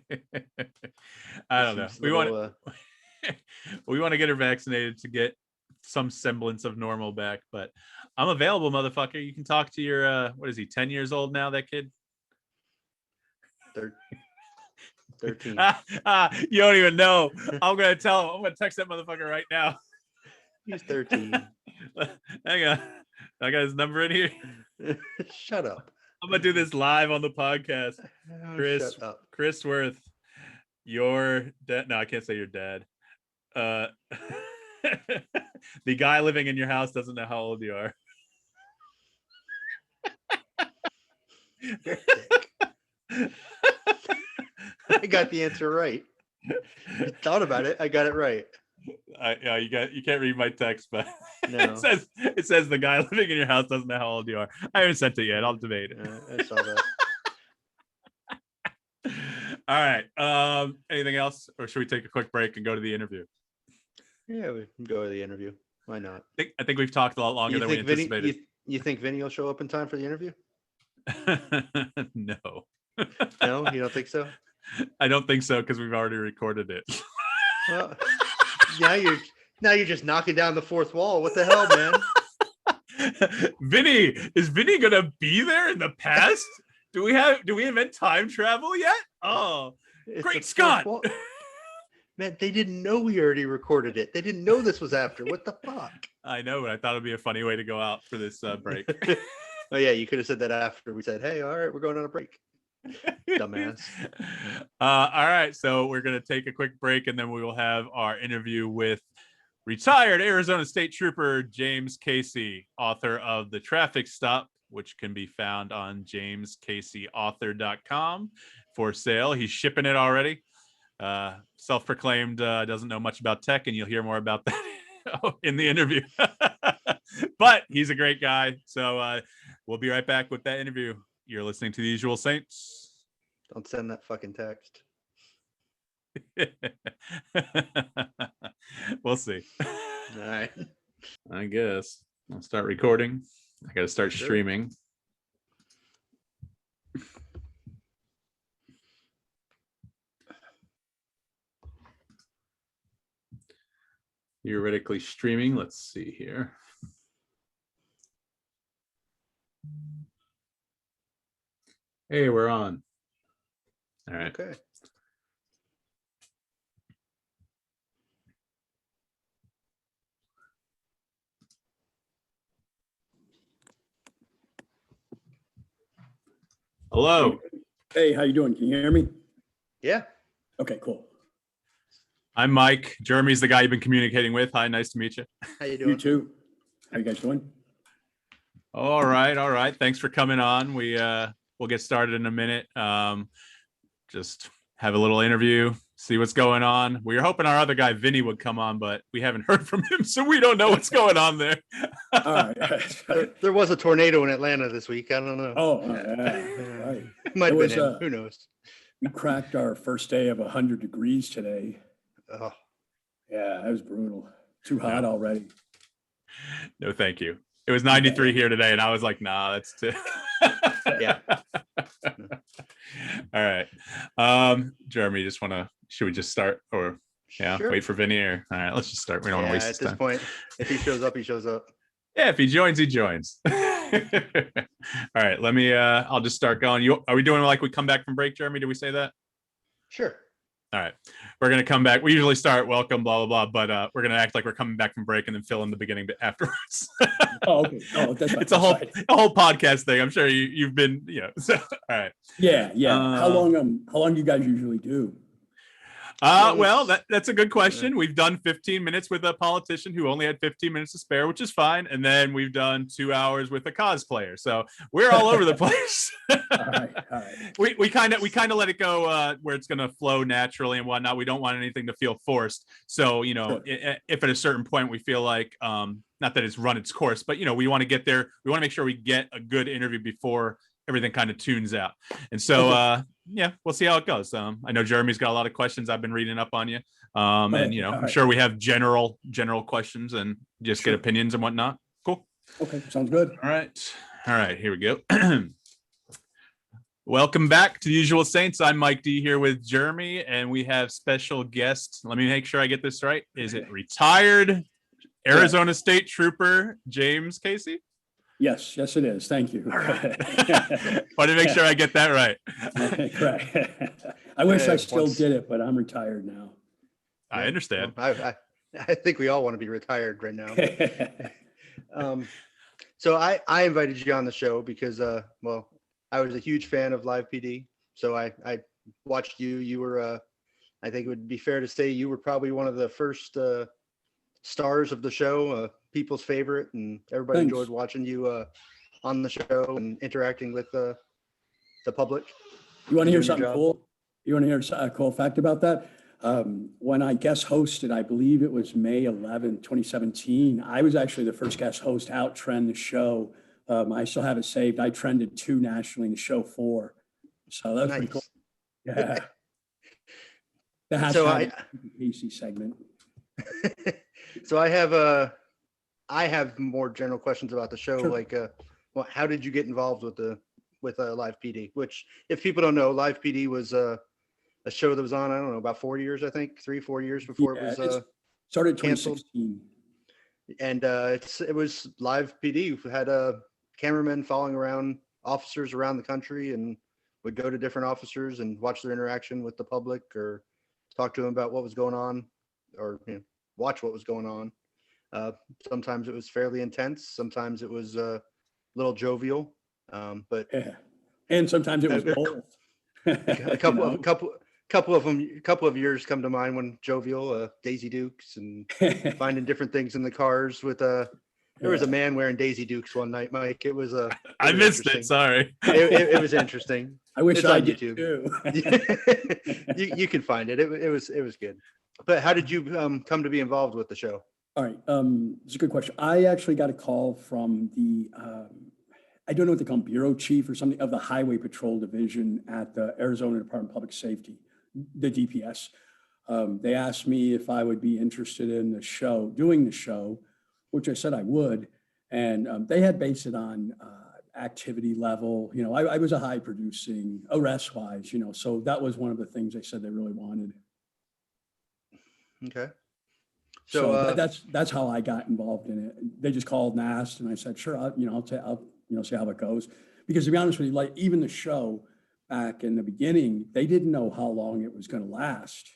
I don't know. We want to get her vaccinated to get some semblance of normal back, but I'm available, motherfucker. You can talk to your what is he, 10 years old now, that kid? 13. You don't even know. I'm gonna text that motherfucker right now. He's 13. Hang on. I got his number in here. Shut up. I'm gonna do this live on the podcast. Shut up. Chris Worth, your dad. No, I can't say your dad. The guy living in your house doesn't know how old you are. I got the answer right. You thought about it. I got it right. You can't read my text, but no. it says the guy living in your house doesn't know how old you are. I haven't sent it yet. I'll debate it. I saw that. All right. Anything else, or should we take a quick break and go to the interview? Yeah, we can go to the interview. Why not? I think we've talked a lot longer than we anticipated. You think Vinny will show up in time for the interview? No. No, you don't think so? I don't think so because we've already recorded it. Well, now you're just knocking down the fourth wall. What the hell, man? Vinny, is Vinny gonna be there in the past? Do we invent time travel yet? Oh, it's great Scott! Man, they didn't know we already recorded it. They didn't know this was after. What the fuck? I know, but I thought it'd be a funny way to go out for this break. Oh yeah, you could have said that after we said, "Hey, all right, we're going on a break." Dumbass. All right, so we're gonna take a quick break, and then we will have our interview with retired Arizona State Trooper James Casey, author of The Traffic Stop, which can be found on jamescaseyauthor.com for sale. He's shipping it already. Self-proclaimed doesn't know much about tech, and you'll hear more about that in the interview. But he's a great guy. So we'll be right back with that interview. You're listening to The Usual Saints. Don't send that fucking text. We'll see. All right. I guess I'll start recording. I got to start streaming. theoretically streaming. Let's see here. Hey, we're on. All right. Okay. Hello. Hey, how you doing? Can you hear me? Yeah. Okay, cool. I'm Mike. Jeremy's the guy you've been communicating with. Hi, nice to meet you. How you You doing? too. How you guys doing? All right. Thanks for coming on. We'll get started in a minute. Just have a little interview, see what's going on. We were hoping our other guy Vinny would come on, but we haven't heard from him, so we don't know what's going on there. All right. There was a tornado in Atlanta this week. I don't know. Oh, yeah. Right. It might It have was, been him. Who knows? We cracked our first day of 100 degrees today. Oh, Yeah, that was brutal. Too hot already. No, thank you. It was 93 here today, and I was like, nah, that's too. yeah. All right. Jeremy, should we just start or Sure. wait for Vinny or all right, let's just start. We don't want to waste at this time. point, if he shows up, he shows up. Yeah, if he joins, he joins. All right, I'll just start going. Are we doing like we come back from break, Jeremy? Did we say that? Sure. All right, we're gonna come back. We usually start welcome, blah blah blah, but we're gonna act like we're coming back from break and then fill in the beginning bit afterwards. Oh, okay. Oh, that's fine. It's a whole podcast thing. I'm sure you've been, so all right. Yeah. How long do you guys usually do? Well, that's a good question. We've done 15 minutes with a politician who only had 15 minutes to spare, which is fine. And then we've done 2 hours with a cosplayer. So we're all over the place. All right. We kind of let it go where it's going to flow naturally and whatnot. We don't want anything to feel forced. So, Sure. if at a certain point we feel like, not that it's run its course, but, we want to get there. We want to make sure we get a good interview before everything kind of tunes out. And so, we'll see how it goes. I know Jeremy's got a lot of questions. I've been reading up on you. I'm sure we have general questions and just get opinions and whatnot. Cool. Okay. Sounds good. All right. Here we go. Welcome back to the Usual Saints. I'm Mike D here with Jeremy, and we have special guest. Let me make sure I get this right. Is it retired Arizona State Trooper James Casey? Yes, it is. Thank you. Want to make sure I get that right. Correct. I wish I still did it, but I'm retired now. I understand. Well, I think we all want to be retired right now. So I invited you on the show because, I was a huge fan of Live PD. So I watched you. You were, I think it would be fair to say you were probably one of the first stars of the show, people's favorite, and everybody enjoyed watching you on the show and interacting with the public. You want to hear something cool? You want to hear a cool fact about that? When I guest hosted, I believe it was May 11, 2017, I was actually the first guest host to out-trend the show. I still have it saved. I trended 2 nationally in the show 4. So that's pretty cool. Yeah. The hashtag Casey segment. So I have more general questions about the show. Sure. Like, how did you get involved with Live PD? Which, if people don't know, Live PD was a show that was on, I don't know, about 4 years, I think, 3-4 years before it was started canceled. 2016. And it was Live PD who had cameramen following around officers around the country and would go to different officers and watch their interaction with the public or talk to them about what was going on or watch what was going on. Sometimes it was fairly intense. Sometimes it was a little jovial. But and sometimes it was both. a couple of years come to mind when jovial, Daisy Dukes and finding different things in the cars with there was a man wearing Daisy Dukes one night, Mike. It was I missed it. Sorry. It was interesting. I wish I did YouTube too. you can find it. It was good. But how did you come to be involved with the show? All right. It's a good question. I actually got a call from the, I don't know what they call them, bureau chief or something of the Highway Patrol Division at the Arizona Department of Public Safety, the DPS. They asked me if I would be interested in the show, doing the show, which I said I would. And they had based it on activity level. I was a high producing arrest wise, so that was one of the things they said they really wanted. Okay. So, That's how I got involved in it. They just called and asked, and I said, sure, I'll see how it goes. Because to be honest with you, like even the show back in the beginning, they didn't know how long it was going to last.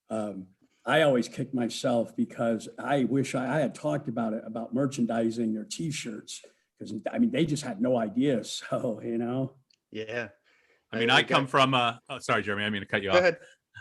I always kick myself because I wish I had talked about it, about merchandising their T-shirts, because I mean they just had no idea. So yeah. I mean, I come from sorry, Jeremy, I mean to cut you Go off. ahead.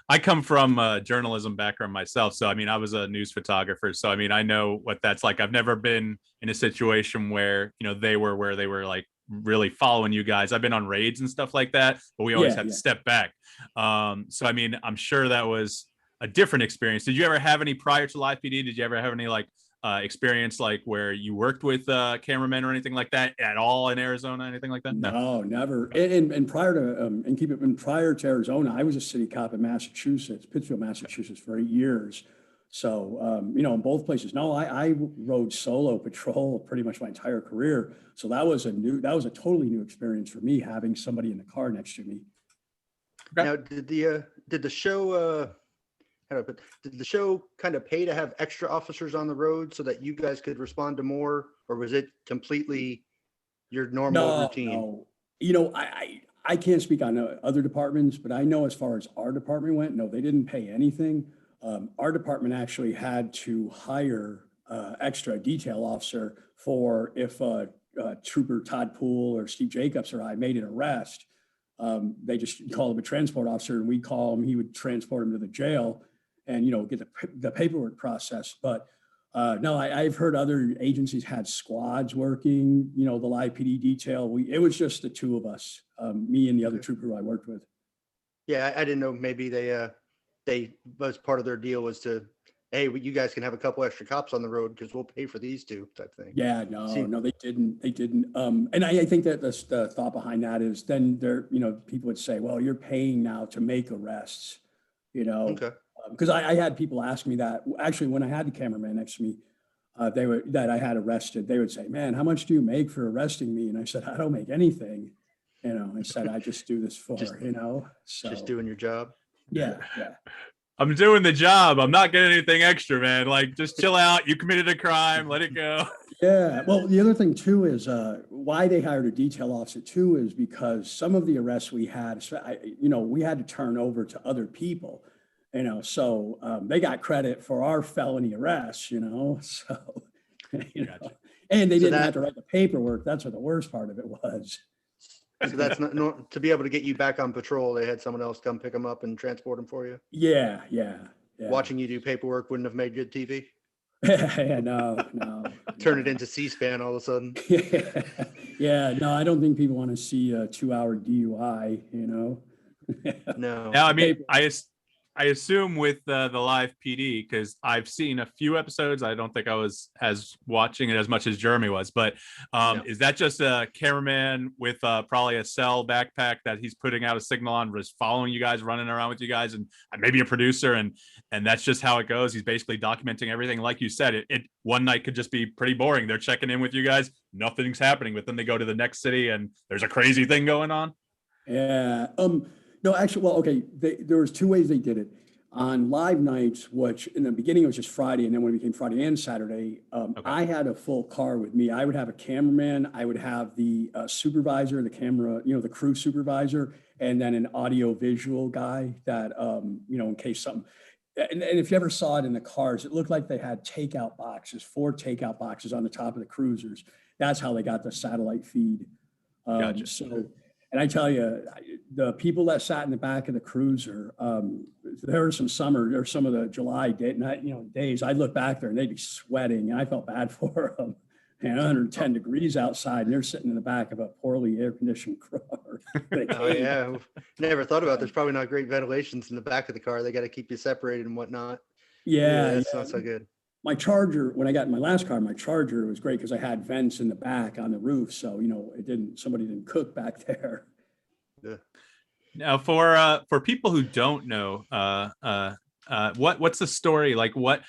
I come from a journalism background myself. So, I mean, I was a news photographer. So, I mean, I know what that's like. I've never been in a situation where, they were like really following you guys. I've been on raids and stuff like that, but we always had to step back. So, I mean, I'm sure that was a different experience. Did you ever have any prior to Live PD? Did you ever have any like experience like where you worked with cameramen or anything like that at all in Arizona, anything like that? No, never. And prior to prior to Arizona, I was a city cop in Massachusetts, Pittsfield, Massachusetts, for 8 years. So in both places. No, I rode solo patrol pretty much my entire career. So that was a totally new experience for me, having somebody in the car next to me. Now, did the show did the show kind of pay to have extra officers on the road so that you guys could respond to more, or was it completely your normal routine? No. I can't speak on other departments, but I know as far as our department went, no, they didn't pay anything. Our department actually had to hire extra detail officer for if Trooper Todd Poole or Steve Jacobs or I made an arrest. They just call him a transport officer, and we call him. He would transport him to the jail, and get the paperwork process. But no, I've heard other agencies had squads working. The Live PD detail. It was just the two of us, me and the other trooper who I worked with. Yeah, I didn't know. Maybe they was part of their deal was to, hey, you guys can have a couple extra cops on the road because we'll pay for these two type thing. Yeah, no, they didn't. And I think that the thought behind that is then people would say, well, you're paying now to make arrests, Okay. Because I had people ask me that actually when I had the cameraman next to me, that I had arrested, they would say, man, how much do you make for arresting me? And I said, I don't make anything. I said, I just do this for, so Just doing your job. Yeah. I'm doing the job. I'm not getting anything extra, man. Like, just chill out. You committed a crime. Let it go. Yeah. Well, the other thing too is why they hired a detail officer too is because some of the arrests we had, we had to turn over to other people, so they got credit for our felony arrests, so, Gotcha. and they didn't have to write the paperwork. That's what the worst part of it was. So that's not to be able to get you back on patrol. They had someone else come pick them up and transport them for you. Yeah. Watching you do paperwork wouldn't have made good TV. Yeah, no. Turn it into C-SPAN all of a sudden. Yeah, no, I don't think people want to see a 2-hour DUI, No. Now, I mean, I assume with the Live PD, because I've seen a few episodes. I don't think I was as watching it as much as Jeremy was, but No. Is that just a cameraman with probably a cell backpack that he's putting out a signal on, just following you guys, running around with you guys, and maybe a producer, and that's just how it goes? He's basically documenting everything. Like you said, it one night could just be pretty boring. They're checking in with you guys, nothing's happening, but then they go to the next city and there's a crazy thing going on. Yeah. No, actually, well, okay. There was two ways they did it. On live nights, which in the beginning it was just Friday, and then when it became Friday and Saturday, I had a full car with me. I would have a cameraman, I would have the supervisor, the camera, the crew supervisor, and then an audio visual guy that, in case something. And if you ever saw it in the cars, it looked like they had takeout boxes, 4 takeout boxes on the top of the cruisers. That's how they got the satellite feed. Gotcha. So, and I tell you, the people that sat in the back of the cruiser, there were some of the July days. I'd look back there and they'd be sweating, and I felt bad for them. And 110 degrees outside, and they're sitting in the back of a poorly air-conditioned car. Oh yeah, never thought about. There's probably not great ventilations in the back of the car. They got to keep you separated and whatnot. Yeah, that's not so good. My Charger, when I got in my last car, my Charger was great because I had vents in the back on the roof, so somebody didn't cook back there. Yeah. Now, for people who don't know, what's the story like? What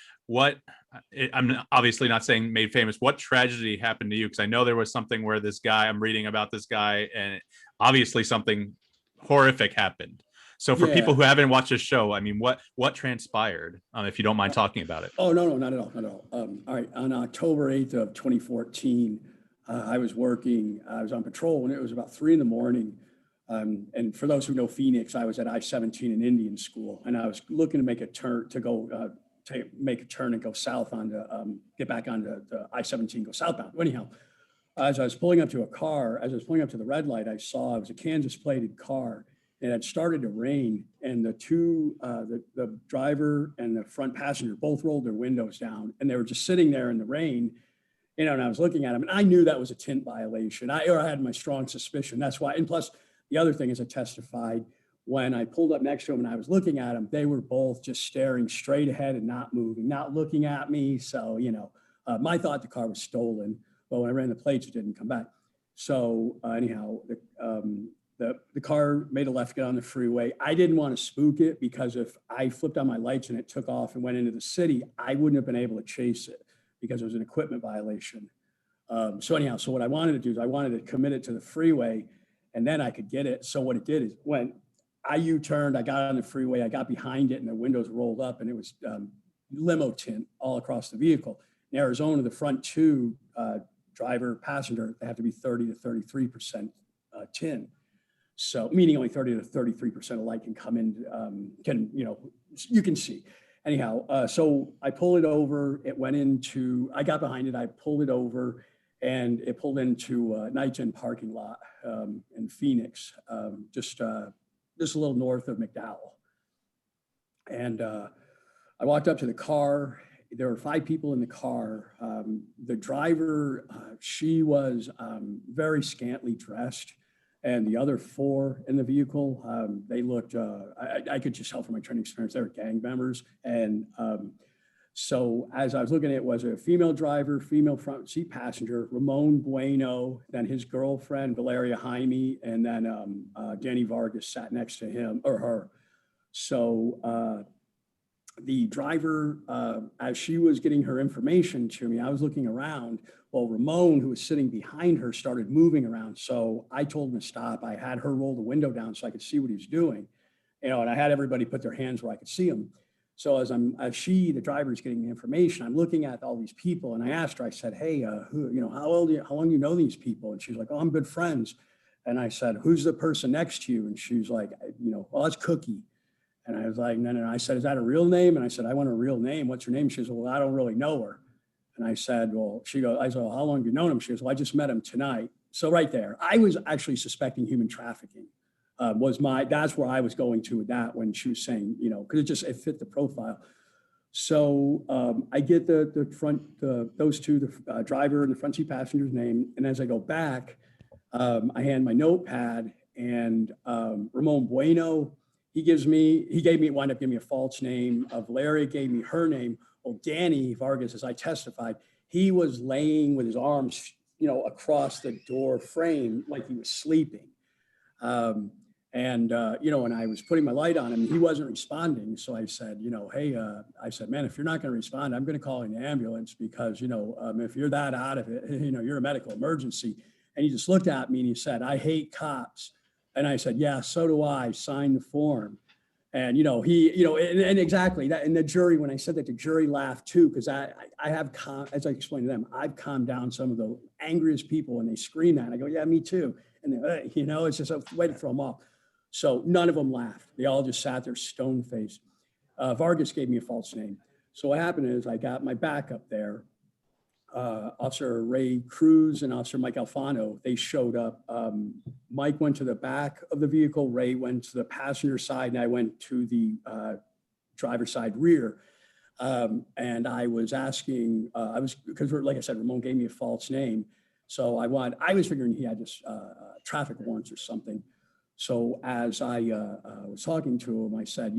I'm obviously not saying made famous. What tragedy happened to you? Because I know there was something where I'm reading about this guy, and obviously something horrific happened. So for people Yeah. who haven't watched the show, I mean, what transpired? If you don't mind talking about it. Oh, no, not at all, not at all. All right, on October 8th of 2014, I was on patrol, and it was about 3 a.m. And for those who know Phoenix, I was at I-17 in Indian School, and I was looking to make a turn and go south get back onto the I-17, go southbound. Anyhow, as I was pulling up to the red light, I saw it was a Kansas plated car. It had started to rain, and the driver and the front passenger both rolled their windows down, and they were just sitting there in the rain, and I was looking at them, and I knew that was a tint violation. I had my strong suspicion. That's why. And plus, the other thing is, I testified when I pulled up next to them and I was looking at them, they were both just staring straight ahead and not moving, not looking at me. So, my thought the car was stolen, but when I ran the plates, it didn't come back. So anyhow, the car made a left, get on the freeway. I didn't want to spook it, because if I flipped on my lights and it took off and went into the city, I wouldn't have been able to chase it because it was an equipment violation. So what I wanted to do is I wanted to commit it to the freeway, and then I could get it. So what it did is, when I U-turned, I got on the freeway, I got behind it, and the windows rolled up, and it was limo tint all across the vehicle. In Arizona, the front two, driver, passenger, they have to be 30 to 33% tint. So meaning only 30 to 33% of light can come in, you can see. Anyhow, so I pulled it over, I got behind it, I pulled it over, and it pulled into a Nighton parking lot in Phoenix, just a little north of McDowell. And I walked up to the car. There were 5 people in the car. The driver, she was very scantily dressed, and the other 4 in the vehicle, they looked, I could just tell from my training experience, they were gang members. And so as I was looking at it, was a female driver, female front seat passenger, Ramon Bueno, then his girlfriend, Valeria Jaime, and then Danny Vargas sat next to him or her. So the driver, as she was getting her information to me, I was looking around. Well, Ramon, who was sitting behind her, started moving around. So I told him to stop. I had her roll the window down so I could see what he was doing, and I had everybody put their hands where I could see him. So as the driver is getting the information, I'm looking at all these people, and I asked her, I said, hey, how long do you know these people? And she's like, oh, I'm good friends. And I said, who's the person next to you? And she's like, well, that's Cookie. And I was like, no. I said, is that a real name? And I said, I want a real name. What's her name? She said, well, I don't really know her. And I said, I said, well, how long have you known him? She goes, well, I just met him tonight. So right there, I was actually suspecting human trafficking. That's where I was going to with that when she was saying, because it fit the profile. So I get those two, the driver and the front seat passenger's name. And as I go back, I hand my notepad, and Ramon Bueno, wound up giving me a false name. Valeria gave me her name. Well, Danny Vargas, as I testified, he was laying with his arms, across the door frame like he was sleeping. And I was putting my light on him, he wasn't responding. So I said, hey, I said, man, if you're not going to respond, I'm going to call an ambulance, because, if you're that out of it, you're a medical emergency. And he just looked at me and he said, I hate cops. And I said, yeah, so do I. Sign the form. And, and exactly that. And the jury, when I said that, the jury laughed too, because I have, as I explained to them, I've calmed down some of the angriest people when they scream that. And I go, yeah, me too. And it's just a way to throw them off. So none of them laughed. They all just sat there stone faced. Vargas gave me a false name. So what happened is I got my backup there. Officer Ray Cruz and Officer Mike Alfano, they showed up. Mike went to the back of the vehicle. Ray went to the passenger side, and I went to the driver's side rear. And I was asking, because like I said, Ramon gave me a false name. So I was figuring he had just traffic warrants or something. So as I was talking to him, I said,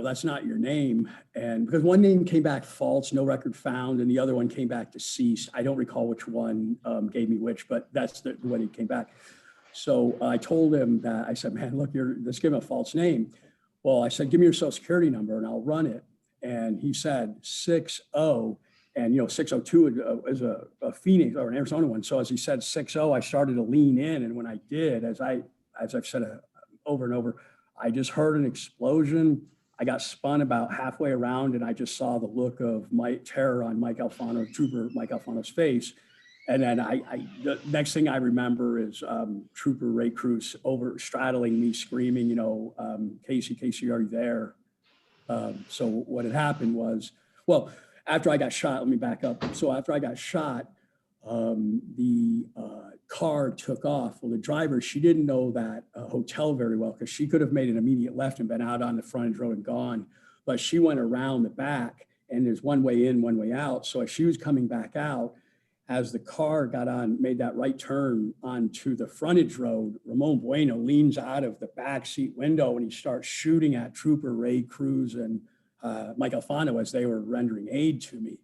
that's not your name. And because one name came back false, no record found, and the other one came back deceased. I don't recall which one gave me which, but that's the way it came back. So I told him that, I said, man, look, let's give him a false name. Well, I said, give me your social security number and I'll run it. And he said 60, and 602 is a Phoenix or an Arizona one. So as he said 60, I started to lean in. And when I did, as I've said over and over. I just heard an explosion. I got spun about halfway around, and I just saw the look of terror on Trooper Mike Alfano's face. And then the next thing I remember is Trooper Ray Cruz over straddling me, screaming, Casey, are you there? So what had happened was, well, after I got shot, let me back up. So after I got shot, the car took off. Well, the driver, she didn't know that hotel very well because she could have made an immediate left and been out on the frontage road and gone. But she went around the back, and there's one way in, one way out. So as she was coming back out, as the car made that right turn onto the frontage road, Ramon Bueno leans out of the back seat window and he starts shooting at Trooper Ray Cruz and Mike Alfano as they were rendering aid to me.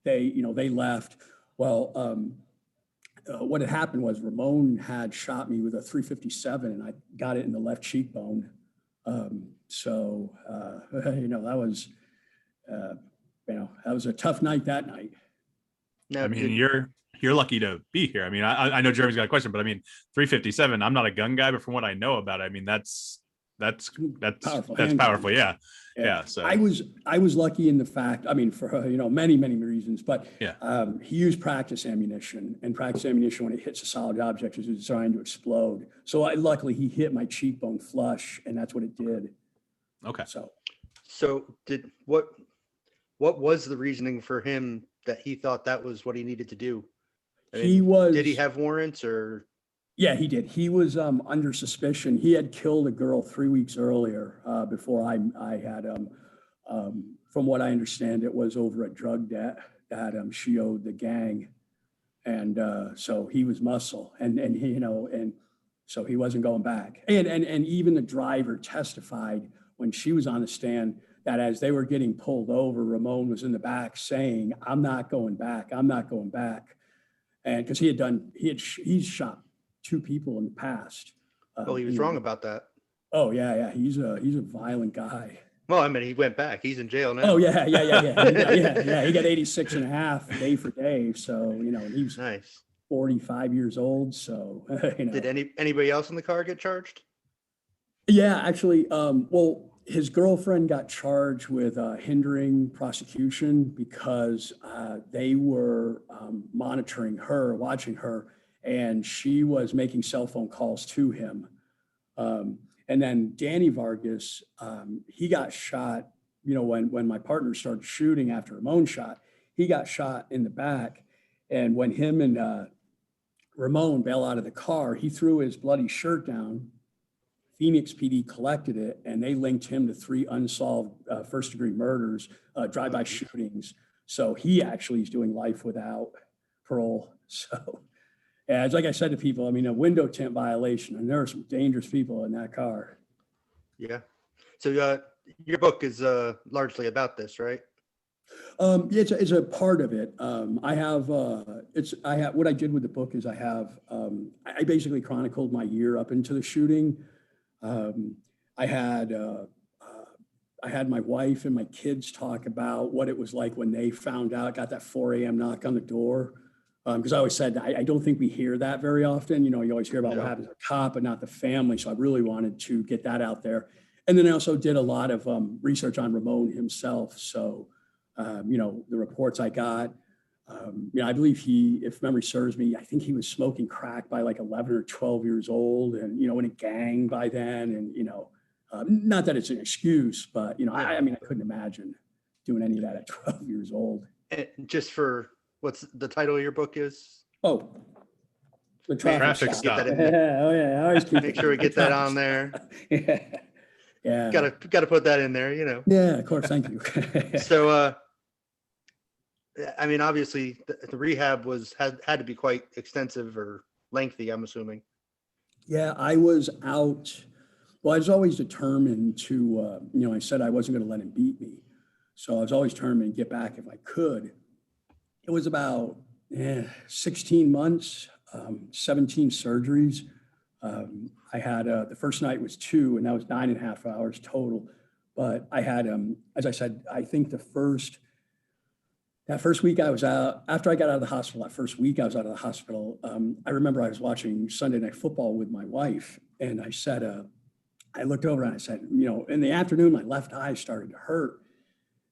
They left. Well, what had happened was Ramon had shot me with a .357 and I got it in the left cheekbone. That was a tough night that night. Now, I mean, you're lucky to be here. I mean, I know Jeremy's got a question, but I mean, 357. I'm not a gun guy, but from what I know about it, I mean, that's powerful. Yeah. So I was lucky in the fact, I mean, for many reasons, but he used practice ammunition, and practice ammunition, when it hits a solid object, is designed to explode. So luckily he hit my cheekbone flush, and that's what it did. Okay. So what was the reasoning for him that he thought that was what he needed to do? Did he have warrants or? Yeah, he did. He was under suspicion. He had killed a girl 3 weeks earlier before I had from what I understand, it was over a drug debt that she owed the gang. And so he was muscle and so he wasn't going back. And even the driver testified when she was on the stand that as they were getting pulled over, Ramon was in the back saying, I'm not going back. I'm not going back. And because he's shot 2 people in the past. He was wrong about that. Oh yeah. He's a violent guy. Well, I mean, he went back. He's in jail now. Oh yeah. He got 86 and a half day for day. So, he was nice. 45 years old. So, Did anybody else in the car get charged? Yeah, actually, his girlfriend got charged with hindering prosecution because they were monitoring her, watching her, and she was making cell phone calls to him. And then Danny Vargas, he got shot, when my partner started shooting after Ramon shot, he got shot in the back. And when him and Ramon bail out of the car, he threw his bloody shirt down. Phoenix PD collected it, and they linked him to 3 unsolved first-degree murders, drive-by shootings. So he actually is doing life without parole. So, as like I said to people, I mean, a window tint violation, and there are some dangerous people in that car. Yeah. So your book is largely about this, right? It's a part of it. I have what I did with the book is I basically chronicled my year up into the shooting. I had my wife and my kids talk about what it was like when they found out, got that 4 a.m. knock on the door. Because I always said, I don't think we hear that very often. You always hear about what happens to a cop, but not the family. So I really wanted to get that out there. And then I also did a lot of research on Ramon himself. So, the reports I got, I believe if memory serves me, I think he was smoking crack by like 11 or 12 years old and, in a gang by then. And, not that it's an excuse, but, I couldn't imagine doing any of that at 12 years old. And just for what's the title of your book is? Oh, the traffic stop. Oh yeah. I always make sure we get that on there. Yeah. Got to put that in there, Yeah, of course. Thank you. So, I mean, obviously the rehab had to be quite extensive or lengthy, I'm assuming. Yeah, I was out. Well, I was always determined to, I said I wasn't going to let him beat me. So I was always determined to get back if I could. It was about 16 months, 17 surgeries. I had, the first night was 2, and that was 9.5 hours total. But I had, as I said, I think the first That first week I was out, after I got out of the hospital, that first week I was out of the hospital, I remember I was watching Sunday Night Football with my wife, and I said, I looked over and I said, in the afternoon, my left eye started to hurt.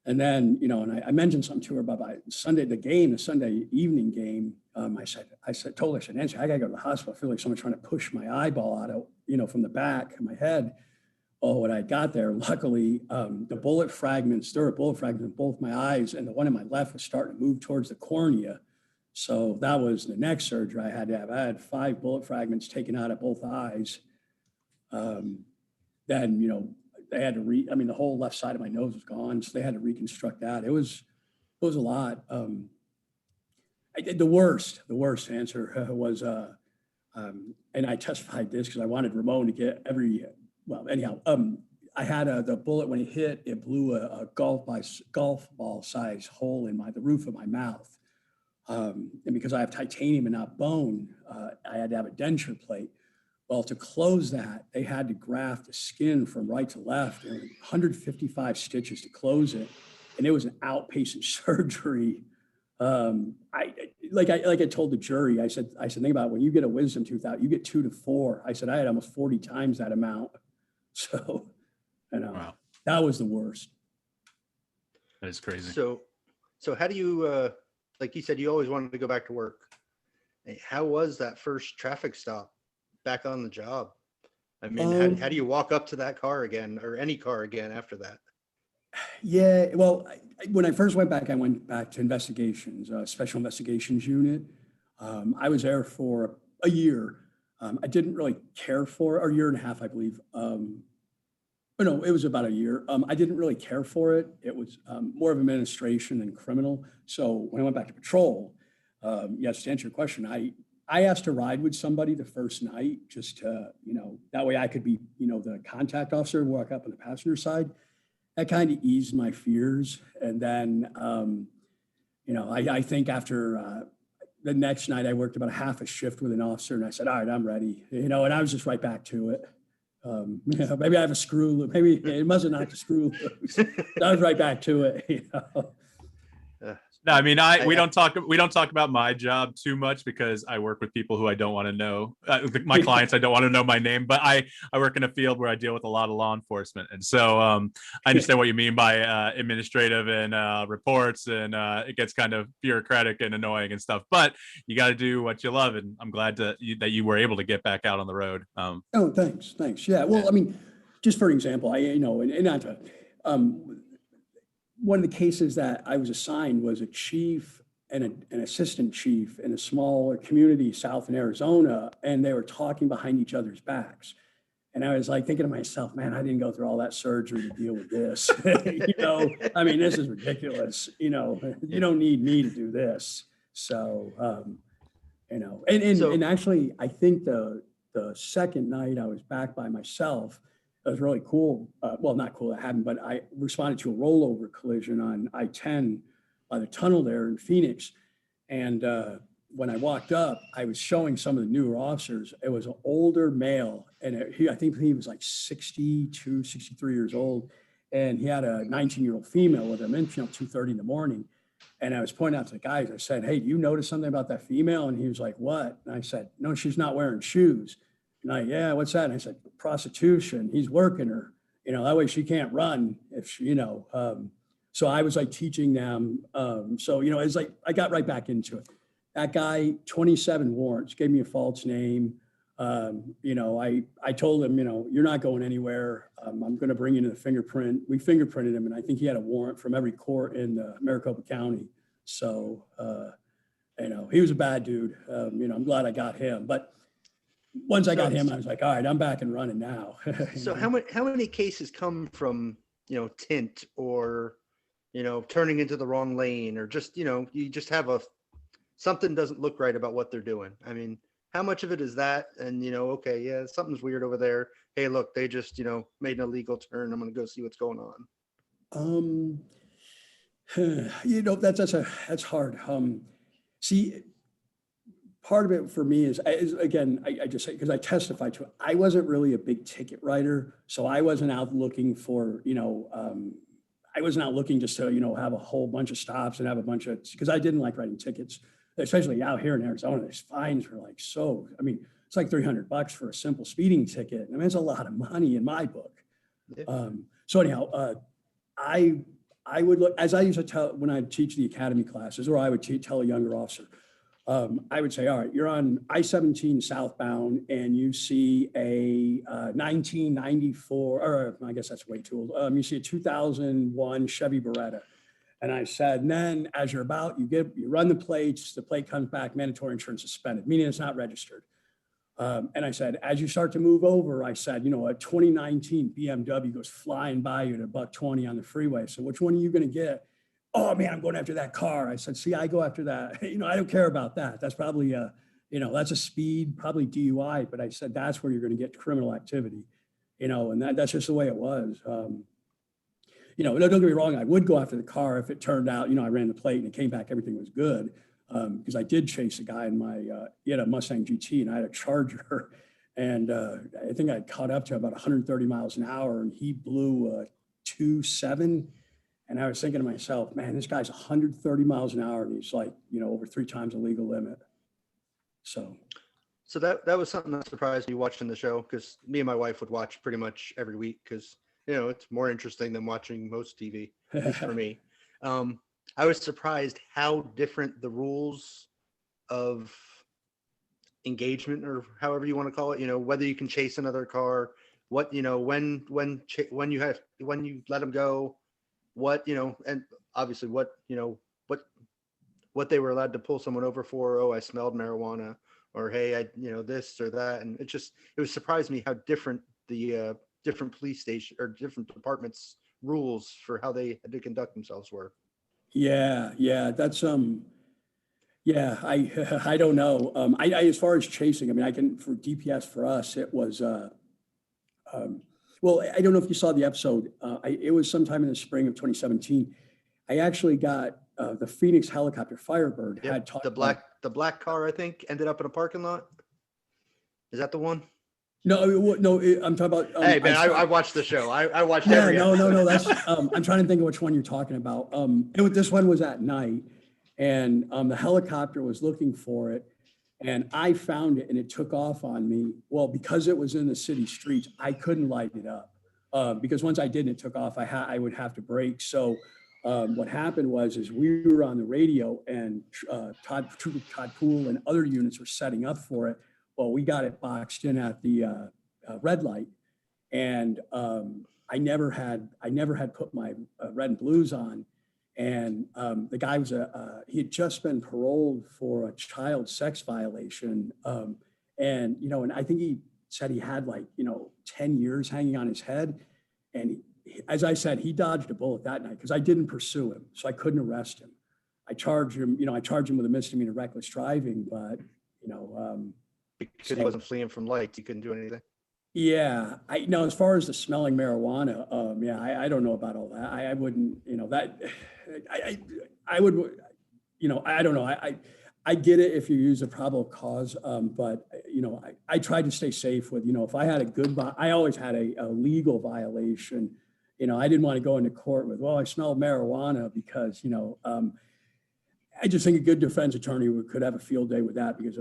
And then, and I mentioned something to her about the Sunday evening game. Told her, I said, Nancy, I gotta go to the hospital. I feel like someone's trying to push my eyeball out of, from the back of my head. Oh, when I got there, luckily, there were bullet fragments in both my eyes, and the one in my left was starting to move towards the cornea. So that was the next surgery I had to have. I had 5 bullet fragments taken out of both eyes. Then, they had to the whole left side of my nose was gone, so they had to reconstruct that. It was a lot. The worst answer was, and I testified this because I wanted Ramon to get I had the bullet when it hit, it blew a golf ball size hole in the roof of my mouth. And because I have titanium and not bone, I had to have a denture plate. Well, to close that, they had to graft the skin from right to left, and 155 stitches to close it. And it was an outpatient surgery. I told the jury, I said, think about it, when you get a wisdom tooth out, you get 2 to 4. I said, I had almost 40 times that amount. So, wow. That was the worst. That is crazy. So how do you, like you said, you always wanted to go back to work. How was that first traffic stop back on the job? I mean, how do you walk up to that car again, or any car again after that? Yeah, well, when I first went back to investigations, special investigations unit. I was there for a year. I didn't really care for, or a year and a half, I believe. No, it was about a year. I didn't really care for it. It was more of administration than criminal. So when I went back to patrol, yes, to answer your question, I asked to ride with somebody the first night, just to, that way I could be, the contact officer, walk up on the passenger side. That kind of eased my fears. And then, I think after the next night, I worked about a half a shift with an officer, and I said, all right, I'm ready. And I was just right back to it. Maybe I have a screw. Maybe it mustn't knocked the screw loose. I was right back to it. No, I mean, we don't talk about my job too much because I work with people who I don't want to know. My clients, I don't want to know my name, but I work in a field where I deal with a lot of law enforcement, and so I understand what you mean by administrative and reports, and it gets kind of bureaucratic and annoying and stuff. But you got to do what you love, and I'm glad that you were able to get back out on the road. Oh, thanks. Yeah. Well, I mean, just for example, and not to. One of the cases that I was assigned was a chief and an assistant chief in a small community south in Arizona, and they were talking behind each other's backs. And I was like thinking to myself, man, I didn't go through all that surgery to deal with this. I mean, this is ridiculous. You don't need me to do this. So, and actually, I think the second night I was back by myself. It was really cool. Well, not cool, that happened, but I responded to a rollover collision on I-10 by the tunnel there in Phoenix. And when I walked up, I was showing some of the newer officers. It was an older male, and I think he was like 62, 63 years old. And he had a 19-year-old female with him in 2:30 in the morning. And I was pointing out to the guys, I said, hey, do you notice something about that female? And he was like, what? And I said, no, she's not wearing shoes. And yeah, what's that? And I said, prostitution. He's working her, that way she can't run if she, so I was like teaching them. So, it's like, I got right back into it. That guy, 27 warrants, gave me a false name. I told him, you're not going anywhere. I'm going to bring you to the fingerprint. We fingerprinted him, and I think he had a warrant from every court in Maricopa County. So, he was a bad dude. I'm glad I got him, but once I got him, I was like, all right, I'm back and running now. So how many cases come from, tint or, turning into the wrong lane, or just, you just have something doesn't look right about what they're doing? I mean, how much of it is that? And, okay, yeah, something's weird over there. Hey, look, they just, made an illegal turn. I'm going to go see what's going on. That's hard. See, part of it for me is again, I just say, because I testified to it, I wasn't really a big ticket writer. So I wasn't out looking for, I was not looking just to, have a whole bunch of stops and have a bunch of, because I didn't like writing tickets, especially out here in Arizona. There's fines for like, it's like $300 for a simple speeding ticket. I mean, it's a lot of money in my book. Yeah. So anyhow, I would look, as I used to tell when I teach the academy classes, or I would tell a younger officer, I would say, all right, you're on I-17 southbound and you see a 1994, or I guess that's way too old. You see a 2001 Chevy Beretta. And I said, and then as you're about, you run the plates, the plate comes back, mandatory insurance suspended, meaning it's not registered. And I said, as you start to move over, I said, a 2019 BMW goes flying by you at $120 on the freeway. So which one are you going to get? Oh man, I'm going after that car. I said, see, I go after that. I don't care about that. That's probably that's a speed, probably DUI. But I said, that's where you're going to get criminal activity, and that's just the way it was. Don't get me wrong. I would go after the car if it turned out, I ran the plate and it came back, everything was good. Because I did chase a guy in my, he had a Mustang GT and I had a Charger. And I think I caught up to about 130 miles an hour and he blew 2.7. And I was thinking to myself, man, this guy's 130 miles an hour and he's like, over 3 times the legal limit. So that was something that surprised me watching the show, because me and my wife would watch pretty much every week because, it's more interesting than watching most TV, at least for me. I was surprised how different the rules of engagement, or however you want to call it, whether you can chase another car, what, when you let them go, what, and obviously what they were allowed to pull someone over for. Oh, I smelled marijuana, or hey, I this or that. And it was surprised me how different the different police station or different departments rules for how they had to conduct themselves were. Yeah, that's yeah, I don't know. I as far as chasing, I mean, for DPS for us, it was well, I don't know if you saw the episode. It was sometime in the spring of 2017. I actually got the Phoenix helicopter Firebird had talked the black car, I think, ended up in a parking lot. Is that the one? No, I'm talking about. Hey man, I watched the show. I watched every episode. No. That's I'm trying to think of which one you're talking about. This one was at night, and the helicopter was looking for it, and I found it, and it took off on me. Well, because it was in the city streets, I couldn't light it up because once I did, and it took off. I would have to brake. So what happened is we were on the radio, and Trooper Todd Poole and other units were setting up for it. Well, we got it boxed in at the red light, and I never had put my red and blues on, and the guy was he had just been paroled for a child sex violation, and I think he said he had 10 years hanging on his head, and as I said, he dodged a bullet that night because I didn't pursue him, so I couldn't arrest him. I charged him with a misdemeanor reckless driving, but because he wasn't fleeing from lights, he couldn't do anything. Yeah, as far as the smelling marijuana, I don't know about all that. I wouldn't, that I would, I don't know. I get it if you use a probable cause, but I tried to stay safe with, if I had I always had a legal violation. I didn't want to go into court with, well, I smelled marijuana because, I just think a good defense attorney could have a field day with that because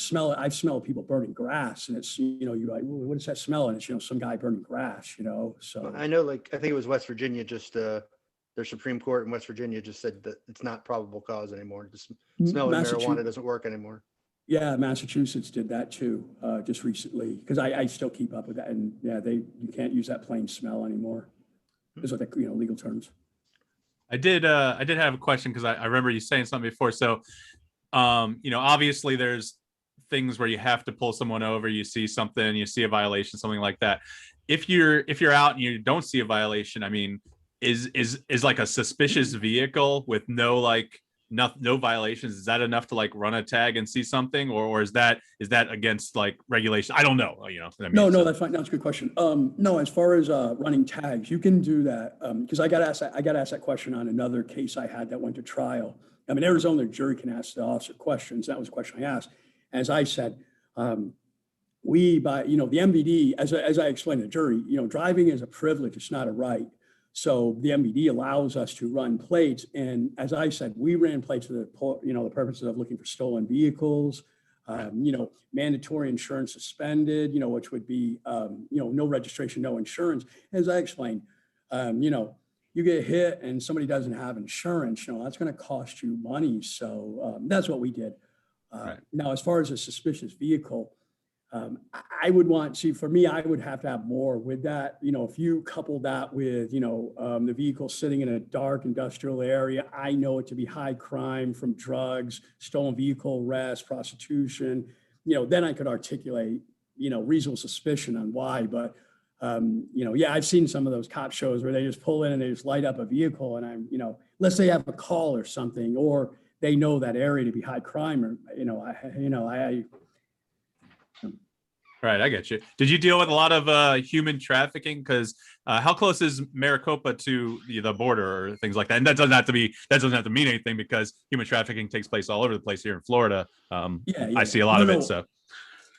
smell it. I've smelled people burning grass, and it's you're like, well, what does that smell? And it's some guy burning grass, So I know, I think it was West Virginia. Just their Supreme Court in West Virginia just said that it's not probable cause anymore. Just smelling marijuana doesn't work anymore. Yeah, Massachusetts did that too, just recently because I still keep up with that, and you can't use that plain smell anymore. Those are the legal terms. I did have a question because I remember you saying something before. So, obviously there's things where you have to pull someone over, you see something, you see a violation, something like that. If you're out and you don't see a violation, I mean, is like a suspicious vehicle with no violations, is that enough to run a tag and see something, or is that against regulation? I don't know. No, that's fine. That's a good question. No, as far as running tags, you can do that because I got asked that question on another case I had that went to trial. I mean, Arizona, the jury can ask the officer questions. That was a question I asked. As I said, the MVD, as I explained to the jury, driving is a privilege. It's not a right. So the MVD allows us to run plates. And as I said, we ran plates for the purposes of looking for stolen vehicles, mandatory insurance suspended, which would be, no registration, no insurance. As I explained, you get hit and somebody doesn't have insurance, that's going to cost you money. So that's what we did. Now, as far as a suspicious vehicle, I would for me, I would have to have more with that. If you couple that with, the vehicle sitting in a dark industrial area, I know it to be high crime from drugs, stolen vehicle arrest, prostitution, then I could articulate, reasonable suspicion on why. But, I've seen some of those cop shows where they just pull in and they just light up a vehicle and unless they have a call or something, or they know that area to be high crime or, Right, I get you. Did you deal with a lot of human trafficking? Because how close is Maricopa to the border or things like that? And that doesn't have to mean anything because human trafficking takes place all over the place here in Florida. I see a lot of it. So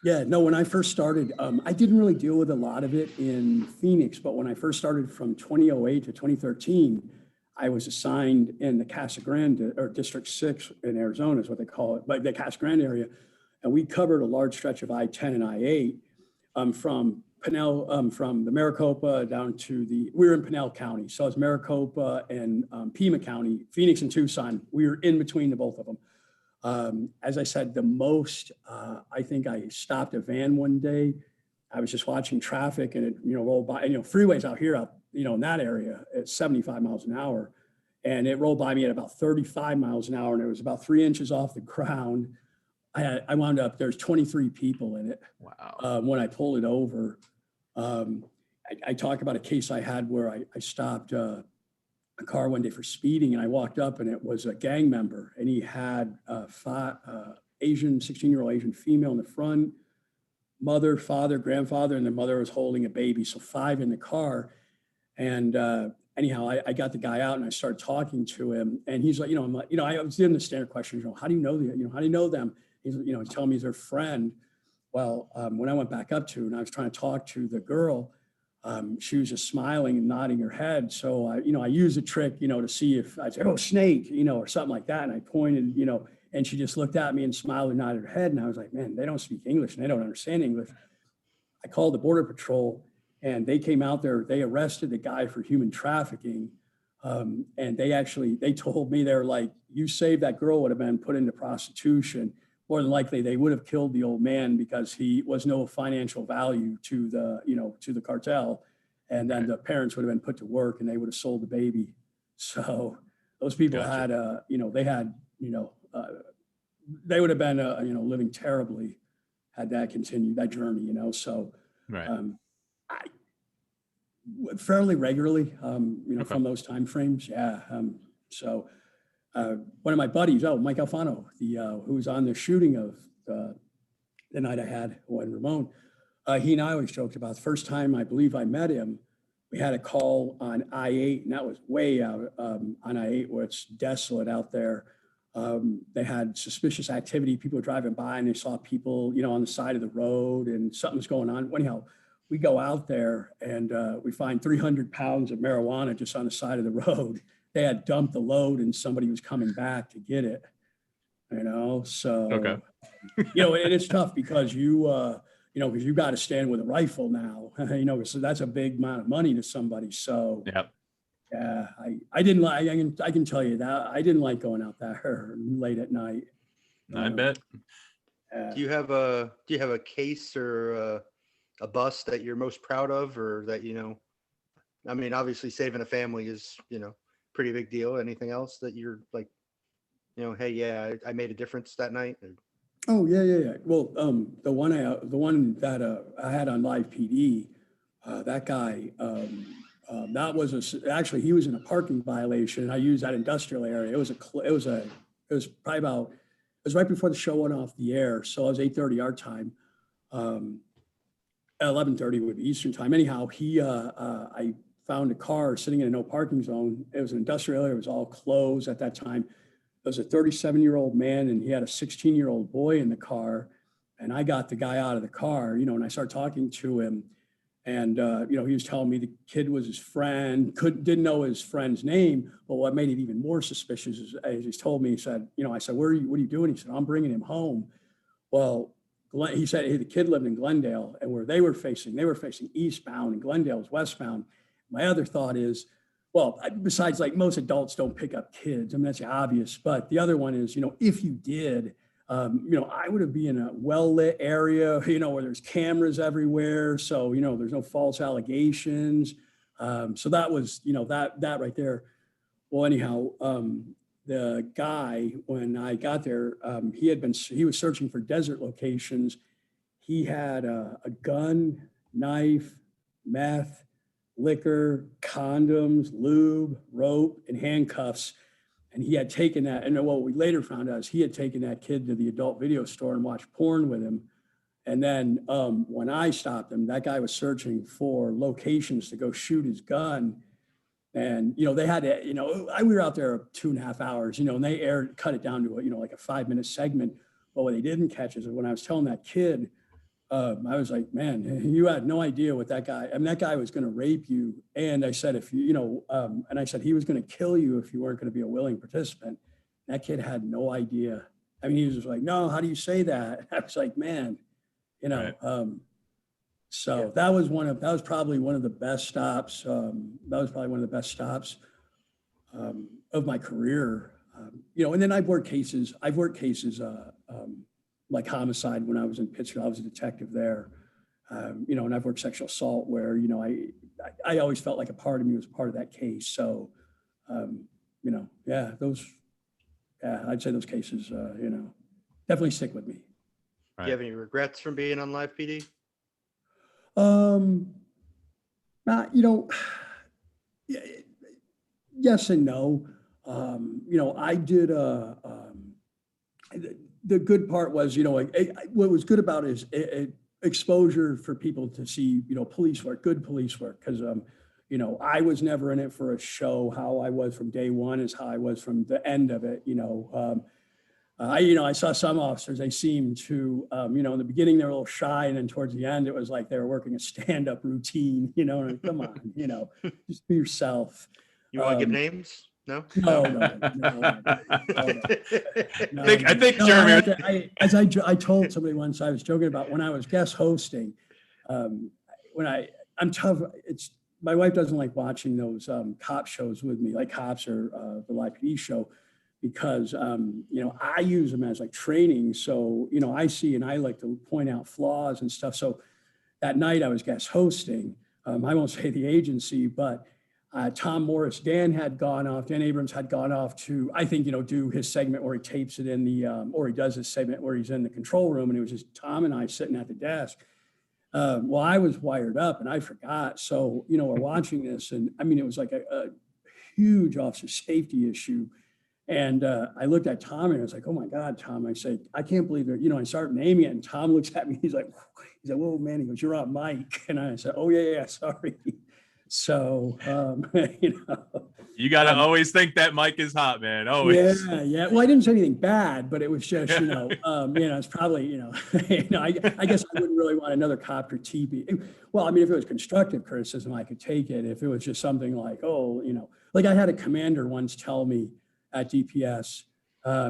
yeah, no. When I first started, I didn't really deal with a lot of it in Phoenix. But when I first started from 2008 to 2013, I was assigned in the Casa Grande or District 6 in Arizona is what they call it, but the Casa Grande area. And we covered a large stretch of I-10 and I-8 from from the Maricopa down to we were in Pinal County. So it's Maricopa and Pima County, Phoenix and Tucson. We were in between the both of them. As I said, the most, I think I stopped a van one day. I was just watching traffic and it, rolled by, freeways out here, in that area at 75 miles an hour. And it rolled by me at about 35 miles an hour and it was about 3 inches off the ground. I wound up, there's 23 people in it. Wow. When I pulled it over. I talk about a case I had where I stopped a car one day for speeding and I walked up and it was a gang member and he had a 16-year-old Asian female in the front, mother, father, grandfather, and the mother was holding a baby. So 5 in the car. And anyhow, I got the guy out and I started talking to him and he's like, I was in the standard questions, how do you know how do you know them? He's, telling me he's their friend. Well, when I went back up to and I was trying to talk to the girl, she was just smiling and nodding her head. So I used a trick, to see if I'd say, oh, snake, or something like that. And I pointed, and she just looked at me and smiled and nodded her head. And I was like, man, they don't speak English and they don't understand English. I called the Border Patrol and they came out there. They arrested the guy for human trafficking. And they told me, they're like, you saved that girl would have been put into prostitution. More than likely, they would have killed the old man because he was no financial value to the cartel. And then the parents would have been put to work and they would have sold the baby. So those people had, they would have been, living terribly had that continued, that journey, So I fairly regularly, from those timeframes. Yeah. One of my buddies, Mike Alfano, who was on the shooting of the night I had when Ramon, he and I always joked about the first time I believe I met him, we had a call on I-8 and that was way out on I-8 where it's desolate out there. They had suspicious activity. People were driving by and they saw people, on the side of the road and something's going on. Anyhow, we go out there and we find 300 pounds of marijuana just on the side of the road. They had dumped the load and somebody was coming back to get it, so, okay. And it's tough because because you got to stand with a rifle now, so that's a big amount of money to somebody. So, yeah, I didn't like, I can tell you that I didn't like going out there late at night. I bet. Do you have a case or a bust that you're most proud of or that, I mean, obviously saving a family is, pretty big deal. Anything else that you're like, hey, yeah, I made a difference that night? Oh yeah. Well, the one that I had on live PD, that guy, that was actually he was in a parking violation. I used that industrial area. It was probably about, it was right before the show went off the air. So it was 8:30 our time. 11:30 would be Eastern time. Anyhow, I found a car sitting in a no parking zone. It was an industrial area. It was all closed at that time. It was a 37-year-old man and he had a 16-year-old boy in the car. And I got the guy out of the car, and I started talking to him. And, he was telling me the kid was his friend, didn't know his friend's name. But what made it even more suspicious is, as he's told me, he said, I said, what are you doing? He said, I'm bringing him home. Well, he said, hey, the kid lived in Glendale, and where they were facing eastbound and Glendale was westbound. My other thought is, well, besides, like, most adults don't pick up kids. I mean, that's obvious. But the other one is, if you did, I would have been in a well-lit area, where there's cameras everywhere. So, there's no false allegations. So that was, that right there. Well, anyhow, the guy, when I got there, he was searching for desert locations. He had a gun, knife, meth, liquor, condoms, lube, rope, and handcuffs. And he had taken that, and what we later found out is he had taken that kid to the adult video store and watched porn with him. And then when I stopped him, that guy was searching for locations to go shoot his gun. And, they had to, we were out there 2.5 hours, and they cut it down to, like a 5-minute segment. But what they didn't catch is when I was telling that kid, I was like, man, you had no idea what that guy, that guy was going to rape you. And I said, if you, and I said, he was going to kill you if you weren't going to be a willing participant. That kid had no idea. I mean, he was just like, no, how do you say that? I was like, man, right. So that was probably one of the best stops. Of my career. And then I've worked cases like homicide when I was in Pittsburgh. I was a detective there, and I've worked sexual assault where, I always felt like a part of me was part of that case. So, I'd say those cases, definitely stick with me. Right. Do you have any regrets from being on Live PD? Yes and no. I did, the good part was, what was good about it is exposure for people to see, police work, good police work. Cause, I was never in it for a show. How I was from day one is how I was from the end of it. I saw some officers, they seemed to, in the beginning, they were a little shy. And then towards the end, it was like they were working a stand-up routine, and come on, just be yourself. You want to give names? No? No. I think Jeremy. I told somebody once, I was joking about when I was guest hosting, I'm tough. My wife doesn't like watching those cop shows with me, like Cops or the Live PD show, because, I use them as like training. So, I see, and I like to point out flaws and stuff. So that night I was guest hosting, I won't say the agency, but Tom Morris, Dan Abrams had gone off to, I think, do his segment where he tapes it in the, or he does his segment where he's in the control room, and it was just Tom and I sitting at the desk. Well, I was wired up and I forgot. So, we're watching this, and I mean, it was like a huge officer safety issue. And I looked at Tom and I was like, oh my God, Tom. I said, I can't believe it. I started naming it, and Tom looks at me. He's like, whoa, man. He goes, you're on mic. And I said, oh yeah, sorry. So, you got to always think that mic is hot, man. Always. Yeah. Well, I didn't say anything bad, but it was just, it's probably, I guess I wouldn't really want another cop critique. Well, I mean, if it was constructive criticism, I could take it. If it was just something like, like I had a commander once tell me at DPS,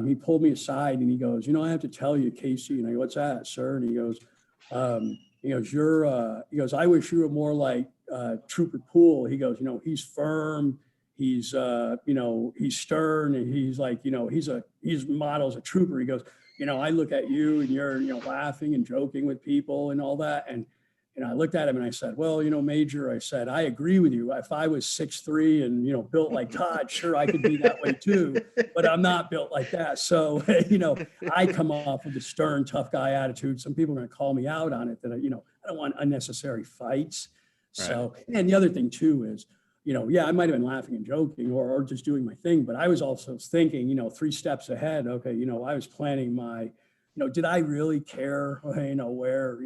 he pulled me aside and he goes, I have to tell you, Casey. And I go, what's that, sir? And he goes, I wish you were more like Trooper Poole. He goes, he's firm, he's he's stern, and he's like, he's models a trooper. He goes, I look at you and you're, laughing and joking with people and all that. And, I looked at him and I said, well, Major, I said, I agree with you. If I was 6'3" and, built like Todd, sure, I could be that way too, but I'm not built like that. So, I come off with a stern, tough guy attitude. Some people are going to call me out on it that, I don't want unnecessary fights. So, and the other thing too is, I might've been laughing and joking or just doing my thing, but I was also thinking, 3 steps ahead. Okay. I was planning my, did I really care, where,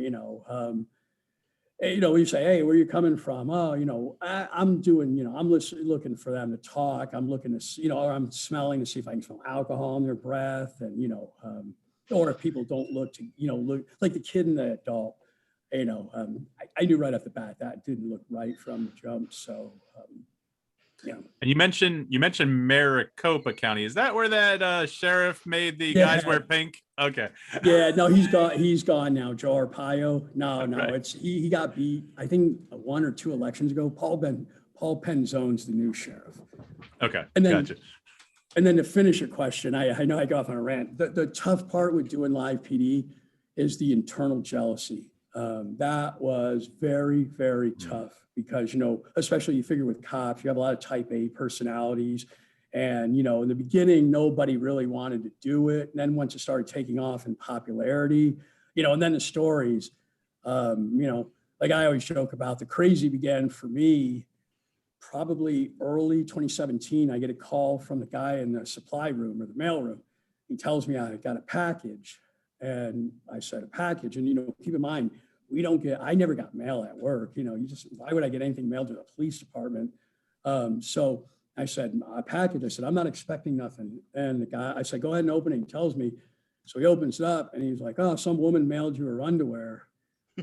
you say, hey, where are you coming from? Oh, I'm doing, I'm looking for them to talk. I'm looking to, or I'm smelling to see if I can smell alcohol in their breath. And, or if people don't look to, look like the kid and the adult, I knew right off the bat that didn't look right from the jump. So, yeah. And you mentioned Maricopa County. Is that where that sheriff made the guys wear pink? Okay. Yeah, no, he's gone. He's gone now. Joe Arpaio. No, Right. it's he got beat. I think 1 or 2 elections ago. Paul Penzone's the new sheriff. Okay. And then, gotcha. And then to finish your question, I know I got off on a rant. The tough part with doing live PD is the internal jealousy. That was very, very tough because, especially you figure with cops, you have a lot of type A personalities. And, in the beginning, nobody really wanted to do it. And then once it started taking off in popularity, and then the stories, like I always joke about, the crazy began for me probably early 2017. I get a call from the guy in the supply room or the mail room. He tells me I got a package. And I said, a package. And, keep in mind, I never got mail at work. Why would I get anything mailed to the police department? So I said, a package. I said, I'm not expecting nothing. And the guy, I said, go ahead and open it. He tells me. So he opens it up and he's like, oh, some woman mailed you her underwear.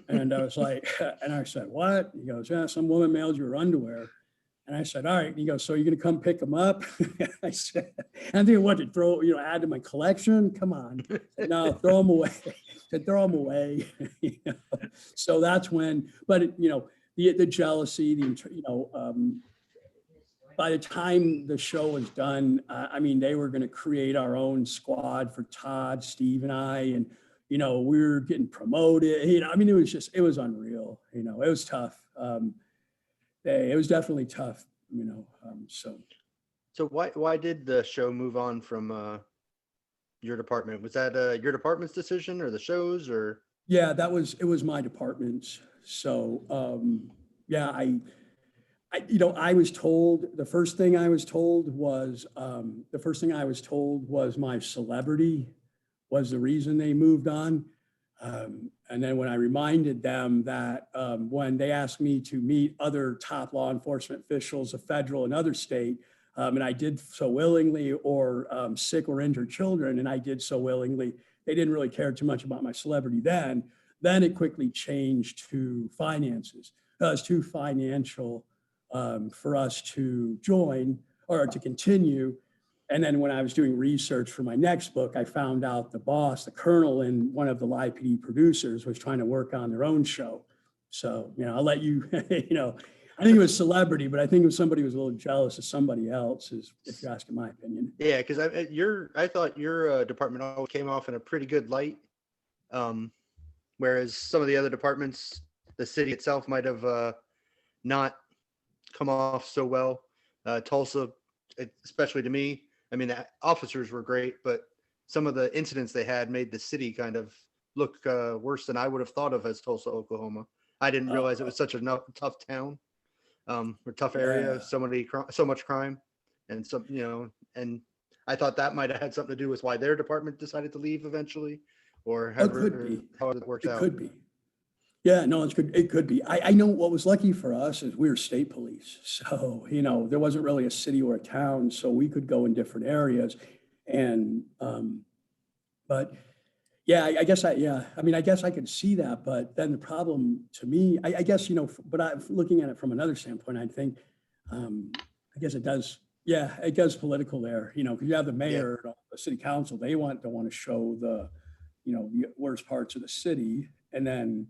And I was like, and I said, what? He goes, yeah, some woman mailed you her underwear. And I said, all right. And he goes, so you're going to come pick them up? I said, I'm thinking what to add to my collection? Come on. Said, no, throw them away. I said, throw them away. So that's when, but the jealousy, by the time the show was done, they were going to create our own squad for Todd, Steve, and I, and we were getting promoted. It was unreal. It was tough. It was definitely tough. So why did the show move on from your department? Was that your department's decision or the show's or? Yeah, it was my department's. So yeah, I was told, the first thing I was told was my celebrity was the reason they moved on. And then when I reminded them that when they asked me to meet other top law enforcement officials of federal and other state, and I did so willingly, or sick or injured children, and I did so willingly, they didn't really care too much about my celebrity then. Then it quickly changed to finances. It was too financial for us to join or to continue. And then when I was doing research for my next book, I found out the boss, the colonel, and one of the live PD producers was trying to work on their own show. So, I'll let you, I think it was celebrity, but I think it was somebody who was a little jealous of somebody else, if you're asking my opinion. Yeah, because I thought your department always came off in a pretty good light, whereas some of the other departments, the city itself might have not come off so well. Tulsa, especially to me, the officers were great, but some of the incidents they had made the city kind of look worse than I would have thought of as Tulsa, Oklahoma. I didn't realize it was such a tough town, or tough area, Yeah. so much crime, and and I thought that might have had something to do with why their department decided to leave eventually, or It could be. how it works out. It could be. Yeah, no, it could be. I know what was lucky for us is we were state police. So, there wasn't really a city or a town, so we could go in different areas. And, but yeah, I guess I guess I could see that. But then the problem to me, I guess, but I'm looking at it from another standpoint, I think, I guess it does. Yeah, it does political there, because you have the mayor, the city council, they don't want to show the worst parts of the city. And then,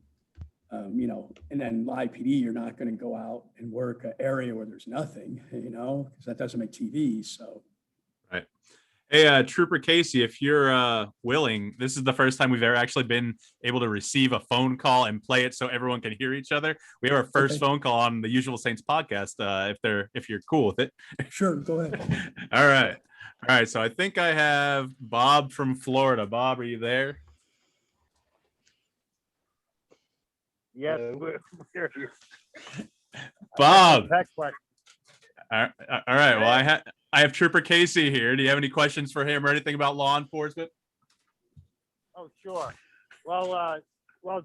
and then live PD, you're not going to go out and work an area where there's nothing, because that doesn't make TV. So, right. Hey, Trooper Casey, if you're willing, this is the first time we've ever actually been able to receive a phone call and play it so everyone can hear each other. We have our first phone call on the Usual Saints podcast. If you're cool with it. Sure, go ahead. All right. So I think I have Bob from Florida. Bob, are you there? Yes, Bob. All right. Well, I have Trooper Casey here. Do you have any questions for him or anything about law enforcement? Oh, sure. Well,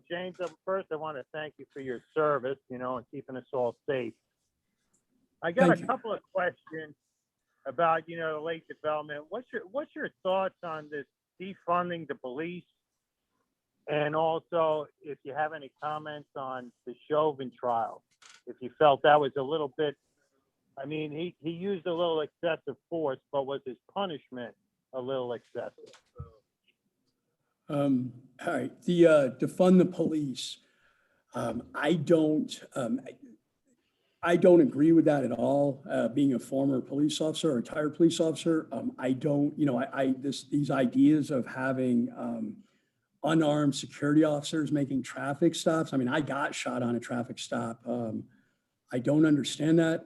James, first I want to thank you for your service, and keeping us all safe. I got a couple of questions about, the late development. What's your thoughts on this defunding the police? And also, if you have any comments on the Chauvin trial, if you felt that was a little bit, I mean, he used a little excessive force, but was his punishment a little excessive? All right, the defund the police. I don't, I don't agree with that at all. Being a former police officer, or retired police officer, I don't, these ideas of having unarmed security officers making traffic stops. I mean, I got shot on a traffic stop. I don't understand that.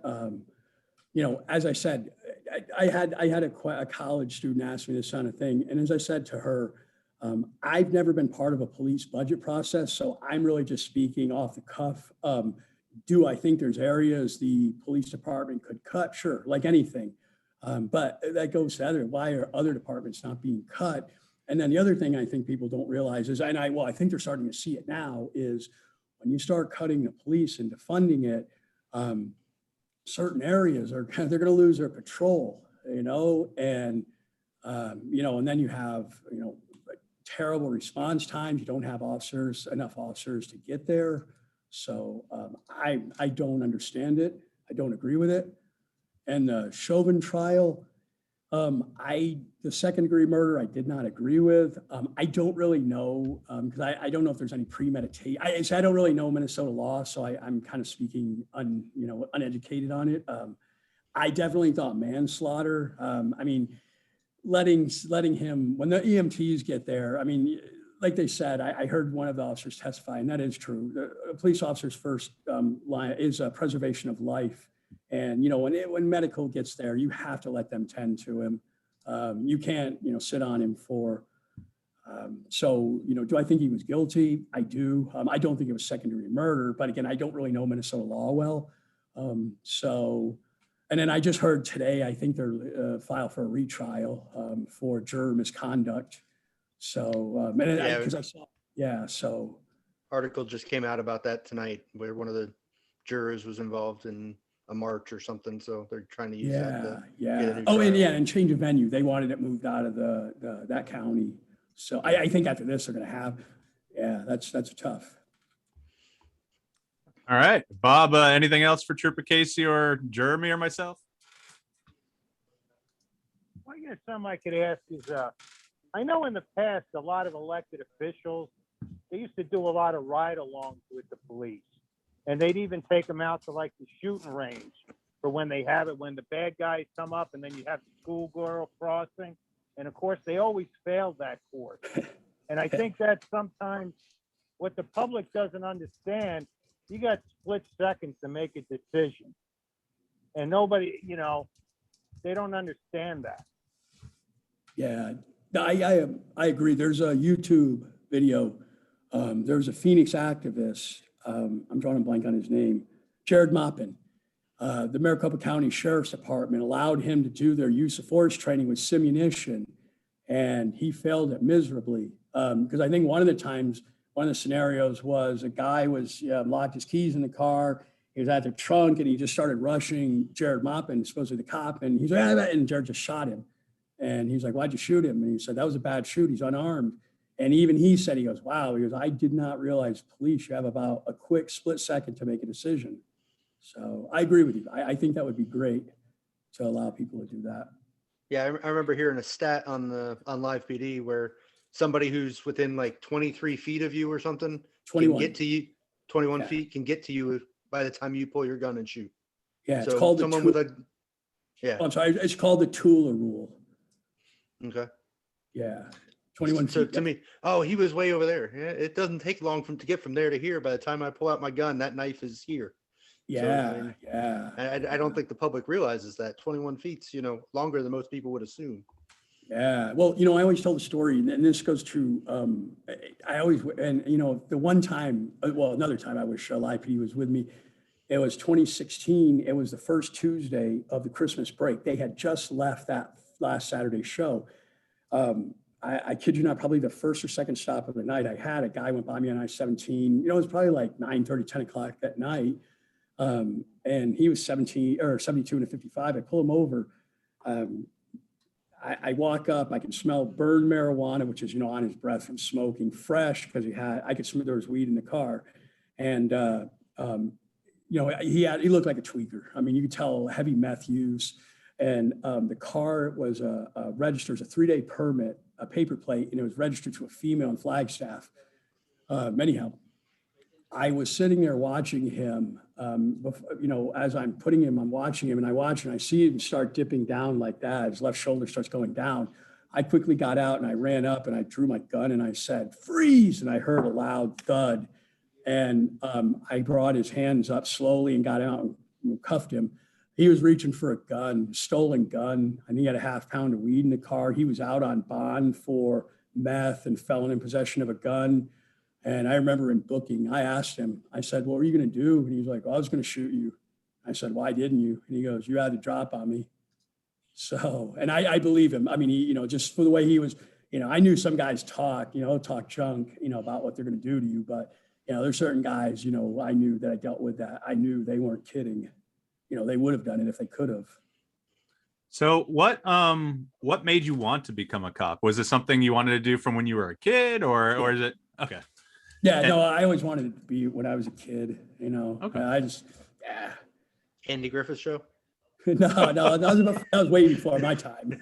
As I said, I had a college student ask me this kind of thing, and as I said to her, I've never been part of a police budget process, so I'm really just speaking off the cuff. Do I think there's areas the police department could cut? Sure, like anything. But that goes to why are other departments not being cut? And then the other thing I think people don't realize is, I think they're starting to see it now, is when you start cutting the police and defunding it, certain areas they're going to lose their patrol, and then you have, terrible response times. You don't have enough officers to get there. So I don't understand it. I don't agree with it. And the Chauvin trial, the second degree murder, I did not agree with. I don't really know, because I don't know if there's any premeditation. I don't really know Minnesota law, so I'm kind of speaking uneducated on it. I definitely thought manslaughter. I mean, letting him, when the EMTs get there, I mean, like they said, I heard one of the officers testify, and that is true. The police officer's first line is preservation of life. And, when medical gets there, you have to let them tend to him. You can't, sit on him for, so, do I think he was guilty? I do. I don't think it was second-degree murder, but again, I don't really know Minnesota law well. And then I just heard today, I think they're filed for a retrial for juror misconduct. So, because I saw, so. Article just came out about that tonight, where one of the jurors was involved in a march or something. So they're trying to use that to get a new trial. And change of venue. They wanted it moved out of that county. So I think after this, they're going to have, that's tough. All right, Bob, anything else for Trooper Casey or Jeremy or myself? Well, I guess something I could ask is, I know in the past, a lot of elected officials, they used to do a lot of ride-alongs with the police. And they'd even take them out to like the shooting range for when they have it, when the bad guys come up, and then you have the schoolgirl crossing. And of course, they always failed that course. And I think that sometimes what the public doesn't understand, you got split seconds to make a decision. And nobody, they don't understand that. Yeah, I agree. There's a YouTube video. There's a Phoenix activist. I'm drawing a blank on his name. Jared Maupin. The Maricopa County Sheriff's Department allowed him to do their use of force training with simunition, and he failed it miserably. Because I think one of the scenarios was a guy was locked his keys in the car. He was at the trunk, and he just started rushing Jared Maupin, supposedly the cop, and he's like, and Jared just shot him. And he's like, "Why'd you shoot him?" And he said, "That was a bad shoot. He's unarmed." And even he said, he goes, "Wow," he goes, "I did not realize police, you have about a quick split second to make a decision." So I agree with you. I think that would be great to allow people to do that. Yeah, I remember hearing a stat on Live PD where somebody who's within like 23 feet of you or something 21. can get to you. 21 feet can get to you by the time you pull your gun and shoot. Yeah, it's So called someone the with a I'm sorry, it's called the Tula rule. Okay. Yeah, 21 So feet. to me, he was way over there. Yeah, it doesn't take long to get from there to here. By the time I pull out my gun, that knife is here. Yeah, I don't think the public realizes that 21 feet's, longer than most people would assume. Yeah. Well, I always tell the story, and this goes to, the one time, another time I wish Live PD was with me. It was 2016. It was the first Tuesday of the Christmas break. They had just left that last Saturday show. I kid you not, probably the first or second stop of the night I had, a guy went by me on I-17. It was probably like 9:30, 10 o'clock that night. And he was 72 and a 55. I pull him over. I walk up, I can smell burned marijuana, which is, on his breath from smoking, fresh, because I could smell there was weed in the car. And, he looked like a tweaker. I mean, you could tell heavy meth use. And the car was registered as a 3-day permit, a paper plate, and it was registered to a female in Flagstaff. Anyhow, I was sitting there watching him, as I'm putting him, I'm watching him, and I see him start dipping down like that. His left shoulder starts going down. I quickly got out and I ran up and I drew my gun and I said, "Freeze!" And I heard a loud thud. And I brought his hands up slowly and got out and cuffed him. He was reaching for a gun, stolen gun, and he had a half pound of weed in the car. He was out on bond for meth and felon in possession of a gun. And I remember in booking, I asked him, I said, "What were you going to do?" And he was like, "Well, I was going to shoot you." I said, "Why didn't you?" And he goes, "You had the drop on me." So, and I believe him. I mean, he, just for the way he was, I knew some guys talk junk, about what they're going to do to you. But, there's certain guys, I knew that I dealt with that. I knew they weren't kidding. They would have done it if they could have. So what made you want to become a cop? Was it something you wanted to do from when you were a kid, or is it okay? Yeah, no, I always wanted to be when I was a kid, Okay. I just, yeah. Andy Griffith Show? No, that was way before my time.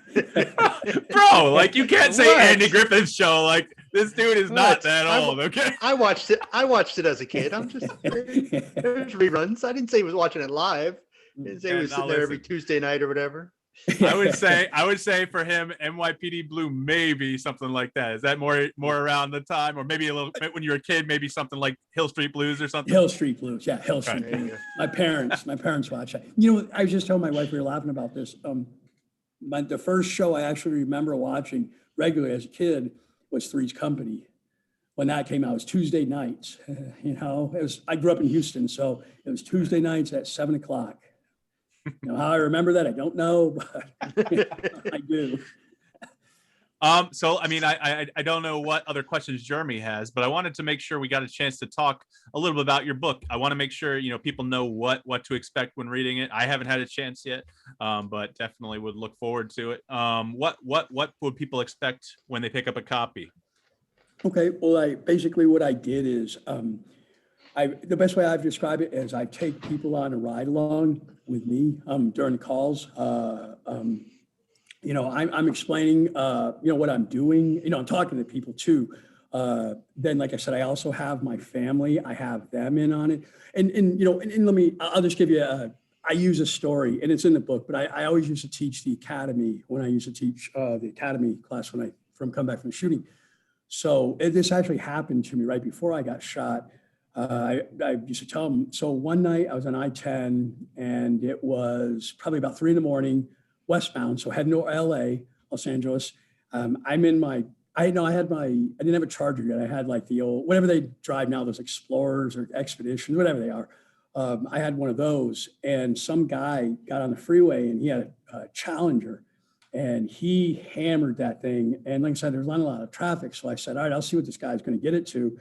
Bro, like you can't say What? Andy Griffith Show. Like this dude is not that old, okay? I watched it as a kid. I'm just there's reruns. I didn't say he was watching it live. I didn't say he was sitting there every Tuesday night or whatever. I would say for him, NYPD Blue, maybe something like that. Is that more around the time, or maybe a little bit when you were a kid, maybe something like Hill Street Blues or something? Hill Street Blues, yeah, Hill Street There you Blues. go. My parents watch that. I was just telling my wife, we were laughing about this. The first show I actually remember watching regularly as a kid was Three's Company. When that came out, it was Tuesday nights. I grew up in Houston, so it was Tuesday nights at 7:00. How I remember that, I don't know, but I do. So, I mean, I don't know what other questions Jeremy has, but I wanted to make sure we got a chance to talk a little bit about your book. I want to make sure, people know what to expect when reading it. I haven't had a chance yet, but definitely would look forward to it. What would people expect when they pick up a copy? Okay, well, what I did is, the best way I've described it is I take people on a ride along with me during the calls. I'm explaining, what I'm doing. I'm talking to people too. Then, like I said, I also have my family. I have them in on it. And I'll just give you I use a story, and it's in the book, but I always used to teach the academy when I used to teach the academy class come back from the shooting. So this actually happened to me right before I got shot. I used to tell them, so one night I was on I-10 and it was probably about 3 a.m, westbound. So heading to LA, Los Angeles. I didn't have a Charger yet. I had like the old, whatever they drive now, those Explorers or Expeditions, whatever they are. I had one of those, and some guy got on the freeway and he had a Challenger and he hammered that thing. And like I said, there's not a lot of traffic. So I said, all right, I'll see what this guy's going to get it to.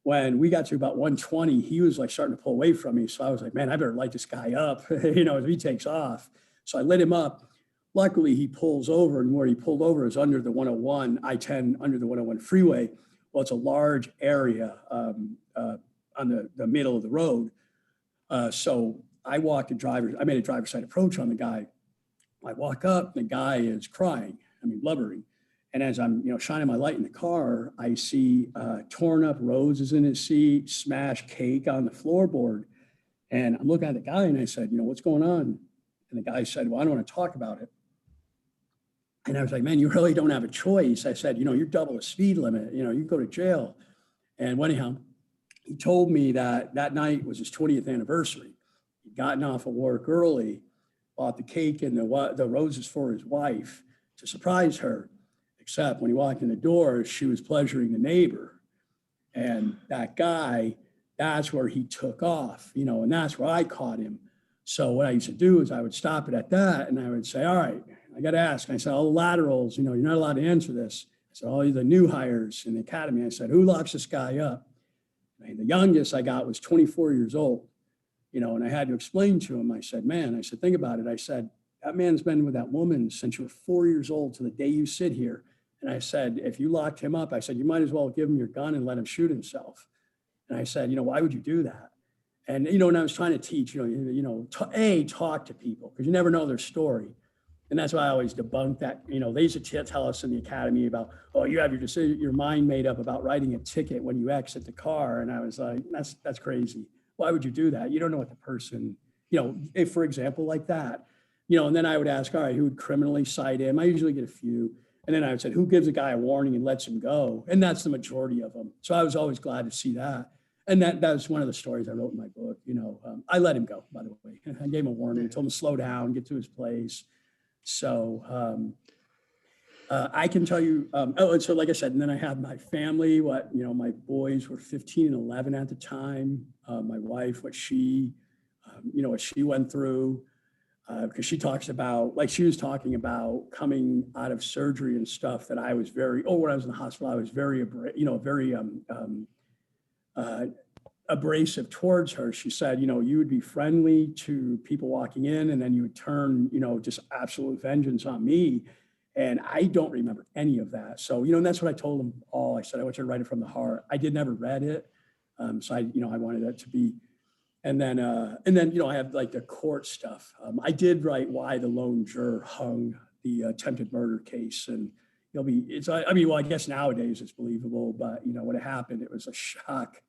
When we got to about 120, he was like starting to pull away from me. So I was like, man, I better light this guy up, as he takes off. So I lit him up. Luckily, he pulls over, and where he pulled over is under the 101, I-10, under the 101 freeway. Well, it's a large area on the middle of the road. So I made a driver's side approach on the guy. I walk up, the guy is crying, blubbering. And as I'm, shining my light in the car, I see torn up roses in his seat, smashed cake on the floorboard. And I'm looking at the guy and I said, what's going on? And the guy said, well, I don't want to talk about it. And I was like, man, you really don't have a choice. I said, you're double the speed limit. You go to jail. And anyhow, he told me that night was his 20th anniversary. He'd gotten off of work early, bought the cake and the roses for his wife to surprise her. Except when he walked in the door, she was pleasuring the neighbor. And that guy, that's where he took off, and that's where I caught him. So what I used to do is I would stop it at that and I would say, all right, I got to ask. And I said, all the laterals, you're not allowed to answer this. I said, all the new hires in the academy. I said, who locks this guy up? And the youngest I got was 24 years old, and I had to explain to him. I said, think about it. I said, that man's been with that woman since you were 4 years old to the day you sit here. And I said, if you locked him up, I said, you might as well give him your gun and let him shoot himself. And I said, why would you do that? And, and I was trying to teach, talk to people, because you never know their story. And that's why I always debunk that. They used to tell us in the academy about, oh, you have your mind made up about writing a ticket when you exit the car. And I was like, that's crazy. Why would you do that? You don't know what the person, if, for example, like that, and then I would ask, all right, who would criminally cite him? I usually get a few. And then I would say, who gives a guy a warning and lets him go? And that's the majority of them. So I was always glad to see that. And that was one of the stories I wrote in my book. I let him go, by the way. I gave him a warning. I told him to slow down, get to his place. So I can tell you, and so like I said, and then I had my family, my boys were 15 and 11 at the time. My wife, what she went through, because she talks about, like she was talking about coming out of surgery and stuff that I was when I was in the hospital, I was very abrasive towards her. She said, you would be friendly to people walking in, and then you would turn, just absolute vengeance on me. And I don't remember any of that. So, and that's what I told them all. I said, I want you to write it from the heart. I never read it. So I wanted that to be, and then, I have like the court stuff. I did write why the lone juror hung the attempted murder case. And I guess nowadays it's believable, but when it happened, it was a shock.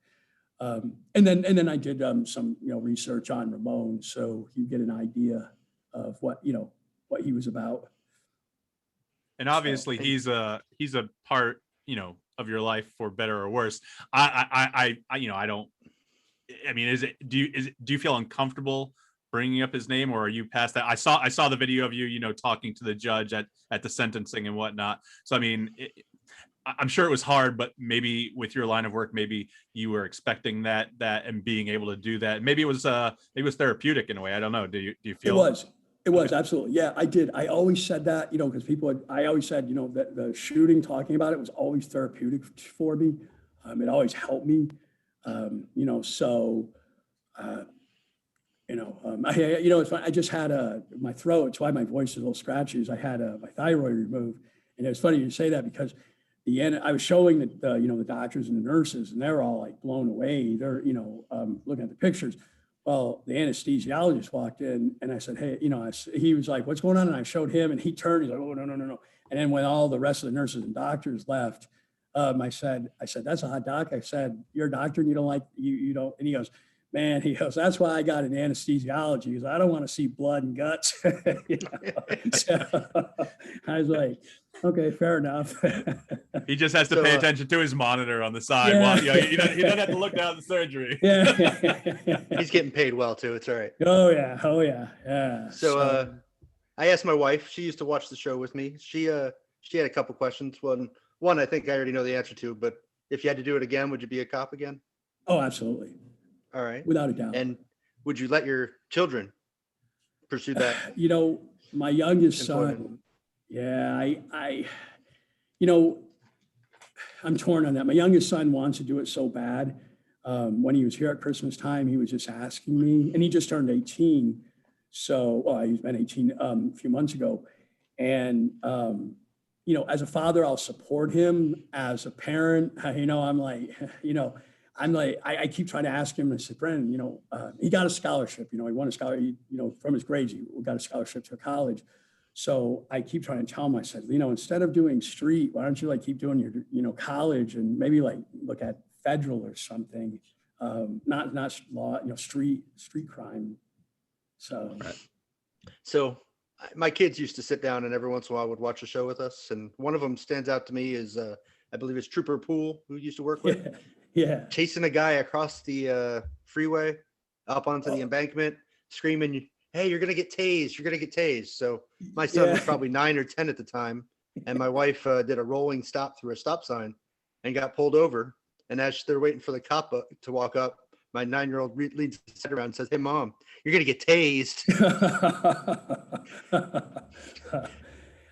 And then I did some research on Ramon, so you get an idea of what he was about. And obviously he's a part of your life, for better or worse. Do you feel uncomfortable bringing up his name, or are you past that? I saw the video of you talking to the judge at the sentencing and whatnot. So I'm sure it was hard, but maybe with your line of work, maybe you were expecting that and being able to do that. Maybe it was therapeutic in a way. I don't know. Do you feel it was absolutely. Yeah, I did. I always said that, because I always said, that the shooting, talking about it was always therapeutic for me. It always helped me. It's funny. I just had my throat. It's why my voice is a little scratchy. I had my thyroid removed. And it's funny you say that, because I was showing the doctors and the nurses, and they're all like blown away. They're, looking at the pictures. Well, the anesthesiologist walked in, and I said, hey, he was like, what's going on? And I showed him, and he turned, he's like, oh, no. And then when all the rest of the nurses and doctors left, I said, that's a hot doc. I said, you're a doctor and you don't like, you don't, and he goes, that's why I got an anesthesiology, because I don't want to see blood and guts. So I was like, okay, fair enough. He just has to pay attention to his monitor on the side. Yeah. While, he doesn't have to look down at the surgery. Yeah. He's getting paid well too. It's all right. Oh yeah. So I asked my wife. She used to watch the show with me. She had a couple questions. One I think I already know the answer to, but if you had to do it again, would you be a cop again? Oh, absolutely. All right. Without a doubt. And would you let your children pursue that? My youngest son, I'm torn on that. My youngest son wants to do it so bad. When he was here at Christmas time, he was just asking me, and he just turned 18. So, he's been 18 a few months ago. And, as a father, I'll support him. As a parent, I keep trying to ask him. I said, Brennan, he got a scholarship. He won a scholarship. From his grades, he got a scholarship to college. So I keep trying to tell him. I said, instead of doing street, why don't you keep doing your, college, and maybe look at federal or something, not law, street crime. So. Right. So my kids used to sit down and every once in a while would watch a show with us, and one of them stands out to me is I believe it's Trooper Poole, who used to work with. Yeah. Chasing a guy across the freeway up onto the embankment, screaming, hey, you're going to get tased. You're going to get tased. So my son was probably 9 or 10 at the time. And my wife did a rolling stop through a stop sign and got pulled over. And as they're waiting for the cop to walk up, my 9-year-old leads his head around and says, hey, Mom, you're going to get tased.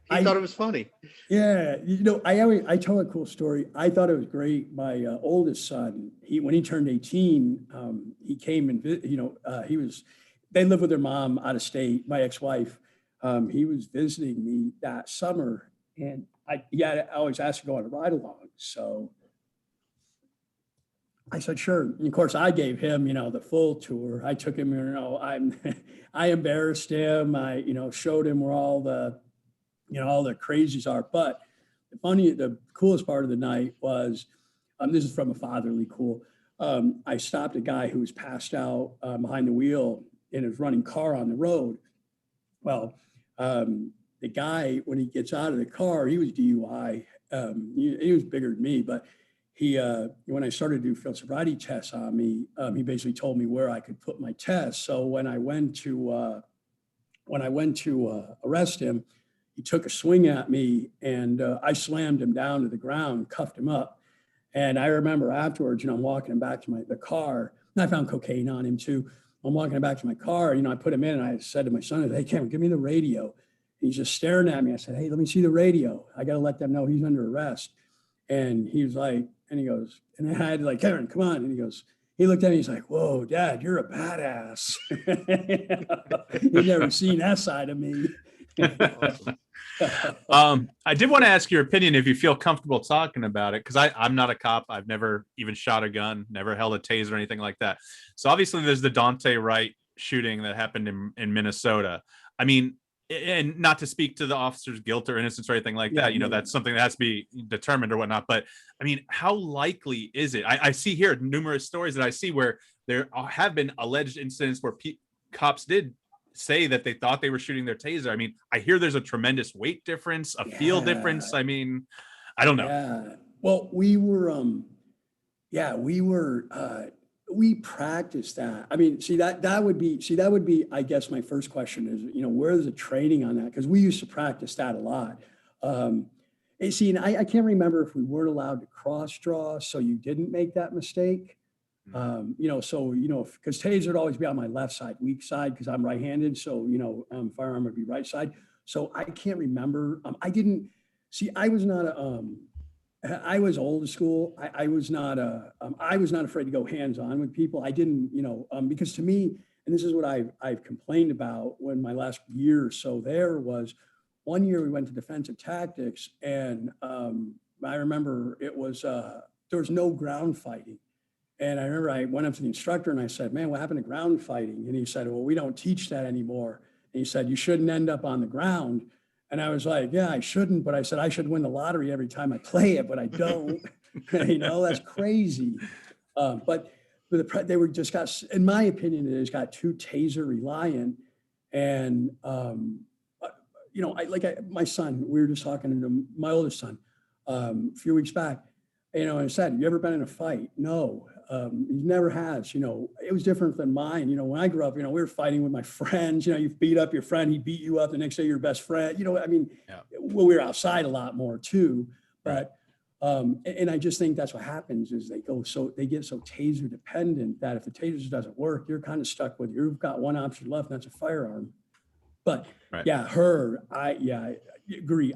He thought it was funny. Yeah. I tell a cool story. I thought it was great. My oldest son, when he turned 18, he came and, they lived with their mom out of state, my ex-wife. He was visiting me that summer, and I always asked to go on a ride along. So I said, sure. And of course, I gave him, the full tour. I took him, I embarrassed him. I, showed him where all the crazies are. But the coolest part of the night was, this is from a fatherly cool. I stopped a guy who was passed out behind the wheel in his running car on the road. Well, the guy, when he gets out of the car, he was DUI. He was bigger than me, but when I started to do field sobriety tests on me, he basically told me where I could put my tests. So when I went to arrest him, he took a swing at me, and I slammed him down to the ground, cuffed him up. And I remember afterwards, I'm walking him back to the car, and I found cocaine on him too. I'm walking him back to my car, I put him in, and I said to my son, hey, Cameron, give me the radio. And he's just staring at me. I said, hey, let me see the radio. I got to let them know he's under arrest. And he was like, and he goes, and I had like, Cameron, come on. And he looked at me, he's like, whoa, Dad, you're a badass. You've never seen that side of me. I did want to ask your opinion if you feel comfortable talking about it, because I'm not a cop. I've never even shot a gun, never held a taser or anything like that. So obviously there's the Dante Wright shooting that happened in Minnesota. I mean, and not to speak to the officer's guilt or innocence or anything like that, that's something that has to be determined or whatnot. But I mean, how likely is it? I see here numerous stories that I see where there have been alleged incidents where cops did say that they thought they were shooting their taser. I mean, I hear there's a tremendous weight difference, a feel difference. I mean, I don't know. Yeah. Well, we practiced that. I mean, that would be, I guess my first question is, where's the training on that? Because we used to practice that a lot. And I can't remember if we weren't allowed to cross draw, so you didn't make that mistake. Because taser would always be on my left side, weak side, because I'm right-handed. So, firearm would be right side. So I can't remember. I was old school. I was not afraid to go hands-on with people. I didn't, because to me, and this is what I've complained about when my last year or so there was, one year we went to defensive tactics, and I remember it was, there was no ground fighting. And I remember I went up to the instructor and I said, man, what happened to ground fighting? And he said, well, we don't teach that anymore. And he said, you shouldn't end up on the ground. And I was like, yeah, I shouldn't. But I said, I should win the lottery every time I play it, but I don't. That's crazy. But they were just got, in my opinion, they just got too taser reliant. And, my son, we were just talking to my oldest son a few weeks back, and I said, have you ever been in a fight? No. He never has. It was different than mine. When I grew up, we were fighting with my friends. You beat up your friend, he beat you up, the next day your best friend. We were outside a lot more too. But and I just think that's what happens is they get so taser dependent that if the taser doesn't work, you're kind of stuck with, you've got one option left, and that's a firearm. But I agree.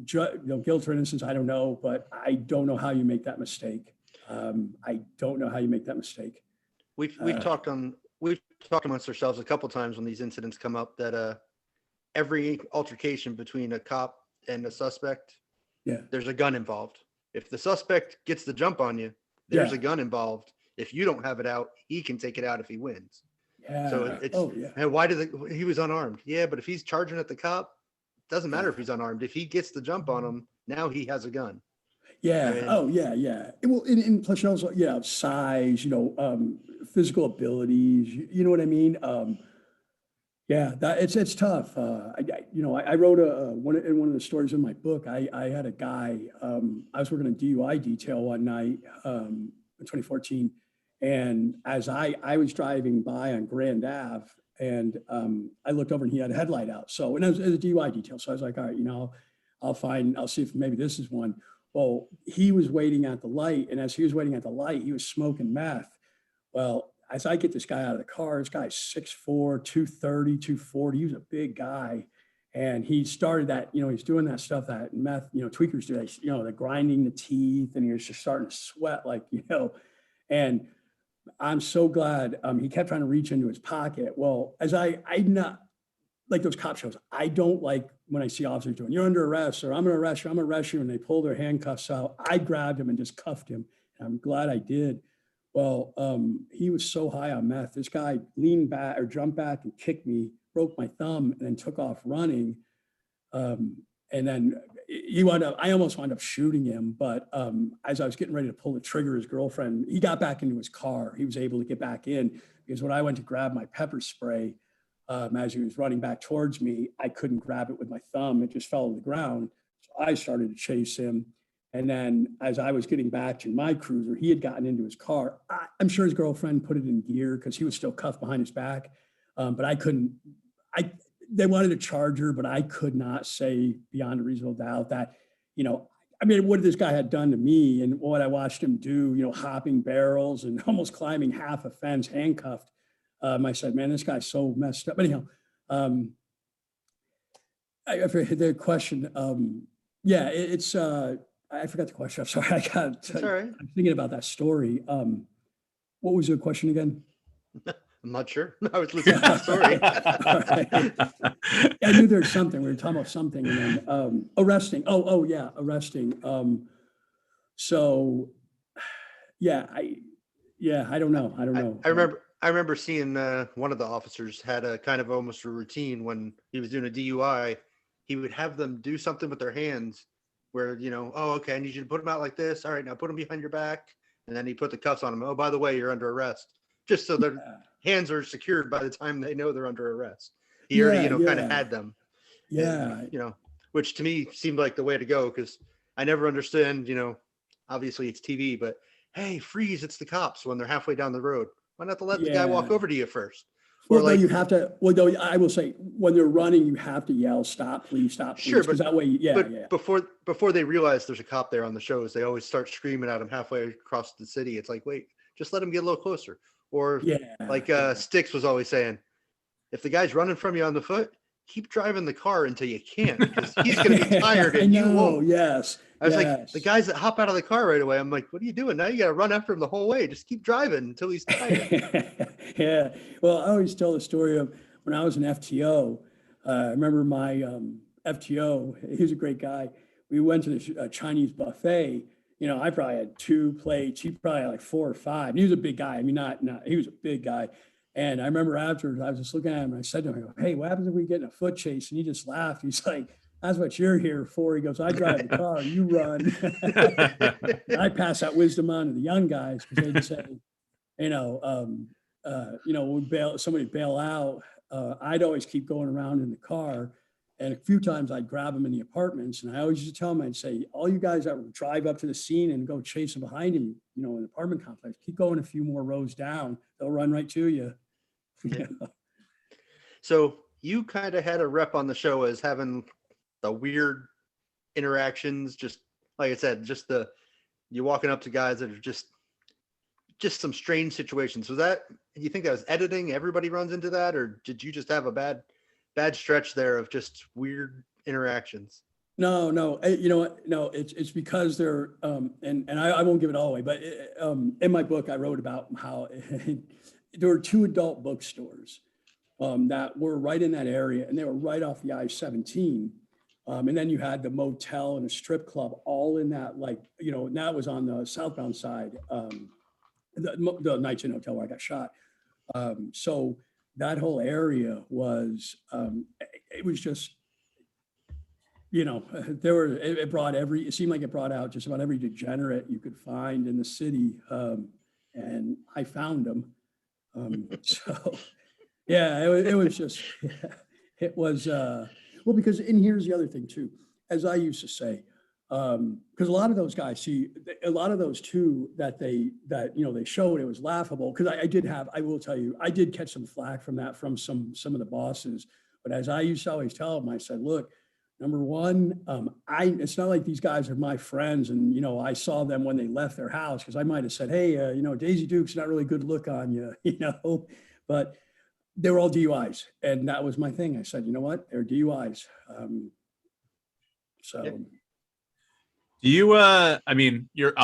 Guilt or innocence, I don't know, but I don't know how you make that mistake. I don't know how you make that mistake. We've talked amongst ourselves a couple times when these incidents come up that every altercation between a cop and a suspect, there's a gun involved. If the suspect gets the jump on you, there's a gun involved. If you don't have it out, he can take it out if he wins. Yeah. So it's and why he was unarmed? Yeah, but if he's charging at the cop, doesn't matter if he's unarmed. If he gets the jump on him, now he has a gun. Yeah. Well, in plus also, size, physical abilities, you know what I mean? It's tough. I wrote in one of the stories in my book, I had a guy, I was working a DUI detail one night, in 2014. And as I was driving by on Grand Ave, and I looked over and he had a headlight out. So, and it was a DUI detail. So I was like, all right, I'll see if maybe this is one. Well, he was waiting at the light. And as he was waiting at the light, he was smoking meth. Well, as I get this guy out of the car, this guy's 6'4", 230, 240. He was a big guy. And he started that, he's doing that stuff that meth, tweakers do, the grinding the teeth, and he was just starting to sweat and I'm so glad he kept trying to reach into his pocket. Well, as like those cop shows. I don't like when I see officers doing, you're under arrest, or I'm going to arrest you, I'm going to arrest you. And they pull their handcuffs out. I grabbed him and just cuffed him. And I'm glad I did. Well, he was so high on meth. This guy leaned back or jumped back and kicked me, broke my thumb, and then took off running. And then I almost wound up shooting him. But as I was getting ready to pull the trigger, his girlfriend, he got back into his car. He was able to get back in because when I went to grab my pepper spray, as he was running back towards me, I couldn't grab it with my thumb. It just fell to the ground. So I started to chase him. And then as I was getting back to my cruiser, he had gotten into his car. I'm sure his girlfriend put it in gear because he was still cuffed behind his back. But I couldn't, they wanted a charger, but I could not say beyond a reasonable doubt that, I mean, what this guy had done to me and what I watched him do, hopping barrels and almost climbing half a fence handcuffed. I said, man, this guy's so messed up. Anyhow, I forget the question. Yeah, it's, I forgot the question. I'm sorry. I'm thinking about that story. What was your question again? I'm not sure. I was listening to the story. Right. I knew there's something. We were talking about something, and then arresting. Oh, yeah, arresting. So, yeah, I don't know. I remember seeing one of the officers had a kind of almost a routine when he was doing a DUI. He would have them do something with their hands where, oh, okay, I need you to put them out like this. All right, now put them behind your back. And then he put the cuffs on them. Oh, by the way, you're under arrest. Just so their hands are secured by the time they know they're under arrest. He already, kind of had them. Yeah. And, which to me seemed like the way to go because I never understand, obviously it's TV, but hey, freeze, it's the cops when they're halfway down the road. Why not to let the guy walk over to you first? Or well, you have to. Well, though I will say, when they're running, you have to yell, "Stop, please, stop, please!" Sure, because that way, But before they realize there's a cop there on the shows, they always start screaming at him halfway across the city. It's like, wait, just let him get a little closer. Or Sticks was always saying, if the guy's running from you on the foot, keep driving the car until you can't because he's going to be tired and you won't. Yes. I was like, the guys that hop out of the car right away, I'm like, what are you doing? Now you got to run after him the whole way. Just keep driving until he's tired. Yeah. Well, I always tell the story of when I was an FTO. I remember my FTO, he was a great guy. We went to the Chinese buffet. I probably had 2 plates. He probably had like 4 or 5. And he was a big guy. I mean, not, he was a big guy. And I remember afterwards, I was just looking at him and I said to him, I go, hey, what happens if we get in a foot chase? And he just laughed. He's like, that's what you're here for. He goes, I drive the car, you run. I pass that wisdom on to the young guys because they'd say, somebody bail out. I'd always keep going around in the car. And a few times I'd grab them in the apartments. And I always used to tell them, I'd say, all you guys that drive up to the scene and go chase them behind him, in the apartment complex, keep going a few more rows down. They'll run right to you. Yeah. So you kind of had a rep on the show as having the weird interactions, just like I said, just you walking up to guys that are just some strange situations. Was that, do you think that was editing? Everybody runs into that, or did you just have a bad stretch there of just weird interactions? No, you know what? No, it's because they're, and I won't give it all away, but in my book, I wrote about how there were 2 adult bookstores that were right in that area, and they were right off the I-17. And then you had the motel and a strip club all in that, and that was on the southbound side, the Nights Inn Hotel where I got shot. So that whole area was, it was just, it seemed like it brought out just about every degenerate you could find in the city. And I found them. So yeah, it was just, it was, well, because, and here's the other thing too, as I used to say, because a lot of those guys, a lot of those too, that they showed, it was laughable. Because I will tell you, I did catch some flack from that, from some of the bosses. But as I used to always tell them, I said, look, number one, it's not like these guys are my friends. And, I saw them when they left their house, because I might've said, hey, Daisy Duke's not really good look on you, but they were all DUIs. And that was my thing. I said, you know what? They're DUIs. So. Do Do you, I mean, you're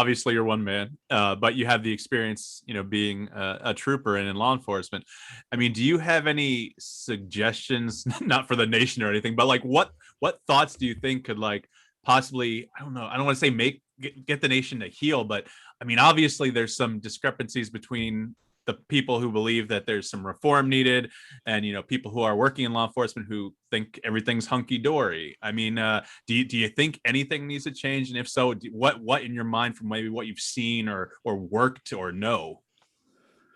one man, but you have the experience, being a trooper and in law enforcement. I mean, do you have any suggestions, not for the nation or anything, but like what thoughts do you think could like possibly, I don't know, I don't want to say get the nation to heal, but I mean, obviously there's some discrepancies between the people who believe that there's some reform needed and people who are working in law enforcement who think everything's hunky-dory. I mean, do you think anything needs to change, and if so, what in your mind from maybe what you've seen or worked or know?